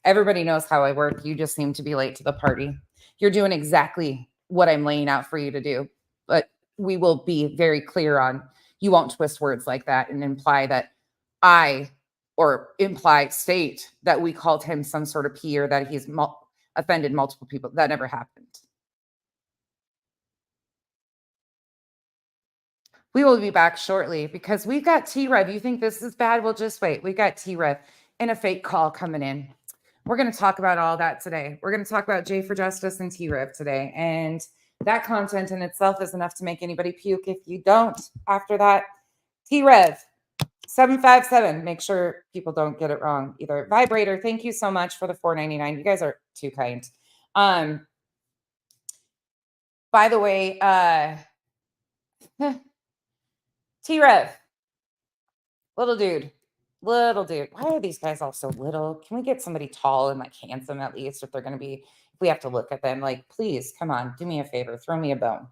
Everybody knows how I work. You just seem to be late to the party. You're doing exactly what I'm laying out for you to do. But we will be very clear on, you won't twist words like that and imply that state that we called him some sort of P or that he's offended multiple people. That never happened. We will be back shortly because we've got T-Rev. You think this is bad? Well, just wait. We've got T-Rev and a fake call coming in. We're going to talk about all that today. We're going to talk about J for Justice and T-Rev today. And that content in itself is enough to make anybody puke. If you don't, after that, T-Rev 757. Make sure people don't get it wrong either. Vibrator, thank you so much for the $4.99. You guys are too kind. By the way, T-Rev, little dude. Why are these guys all so little? Can we get somebody tall and like handsome at least if they're going to be, if we have to look at them, like, please, come on, do me a favor, throw me a bone.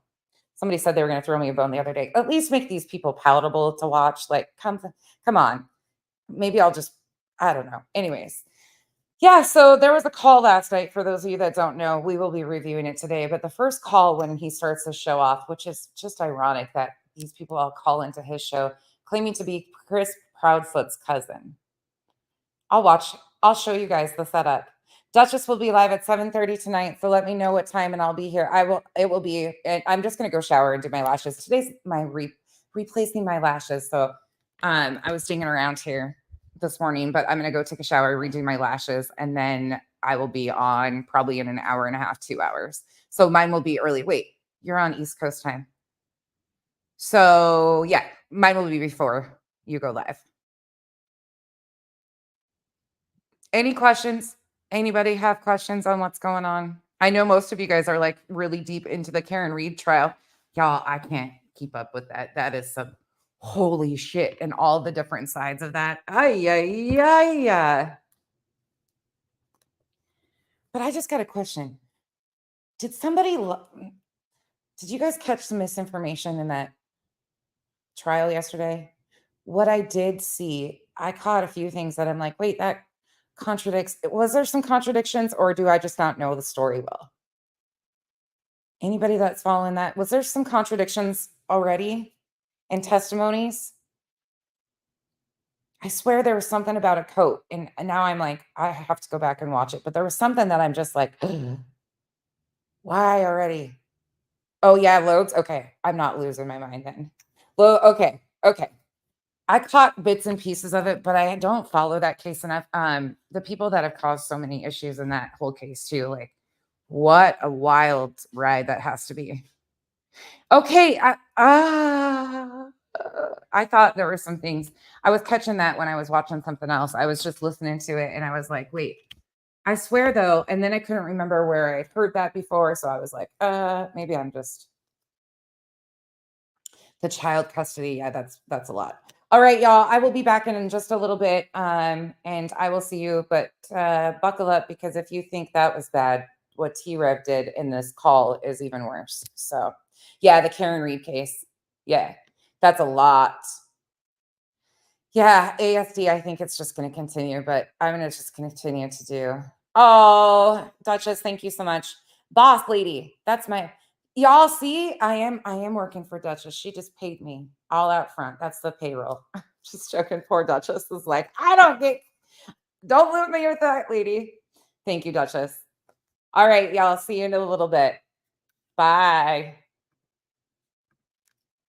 Somebody said they were going to throw me a bone the other day. At least make these people palatable to watch. Like, come on. Maybe I'll just, I don't know. Anyways. Yeah, so there was a call last night. For those of you that don't know, we will be reviewing it today. But the first call when he starts the show off, which is just ironic that these people all call into his show, claiming to be Chris Proudfoot's cousin. I'll show you guys the setup. Duchess will be live at 7:30 tonight, so let me know what time and I'll be here. It will be, and I'm just going to go shower and do my lashes. Today's my replacing my lashes. So I was dinging around here this morning, but I'm going to go take a shower, redo my lashes, and then I will be on probably in an hour and a half, 2 hours. So mine will be early. Wait, you're on East Coast time. So yeah, mine will be before you go live. Any questions? Anybody have questions on what's going on? I know most of you guys are like really deep into the Karen Reed trial. Y'all, I can't keep up with that. That is some holy shit and all the different sides of that. Ay, ay, ay, ay. But I just got a question. Did you guys catch some misinformation in that trial yesterday? What I did see, I caught a few things that I'm like, wait, that contradicts. Was there some contradictions, or do I just not know the story well? Anybody that's following that? Was there some contradictions already in testimonies? I swear there was something about a coat, and now I'm like, I have to go back and watch it. But there was something that I'm just like, why already? Oh yeah, loads. Okay, I'm not losing my mind then. Well, okay. I caught bits and pieces of it, but I don't follow that case enough. The people that have caused so many issues in that whole case too, like what a wild ride that has to be. Okay, I thought there were some things. I was catching that when I was watching something else. I was just listening to it and I was like, wait, I swear though, and then I couldn't remember where I've heard that before, so I was like, maybe I'm just the child custody. Yeah, that's a lot. All right, y'all. I will be back in just a little bit, and I will see you. But buckle up, because if you think that was bad, what T-Rev did in this call is even worse. So, yeah, the Karen Reed case. Yeah, that's a lot. Yeah, ASD, I think it's just going to continue, but I'm going to just continue to do. Oh, Duchess, thank you so much. Boss lady, that's my... Y'all see, I am working for Duchess. She just paid me all out front. That's the payroll. Just joking. Poor Duchess is like, don't leave me with that lady. Thank you, Duchess. All right, y'all. See you in a little bit. Bye.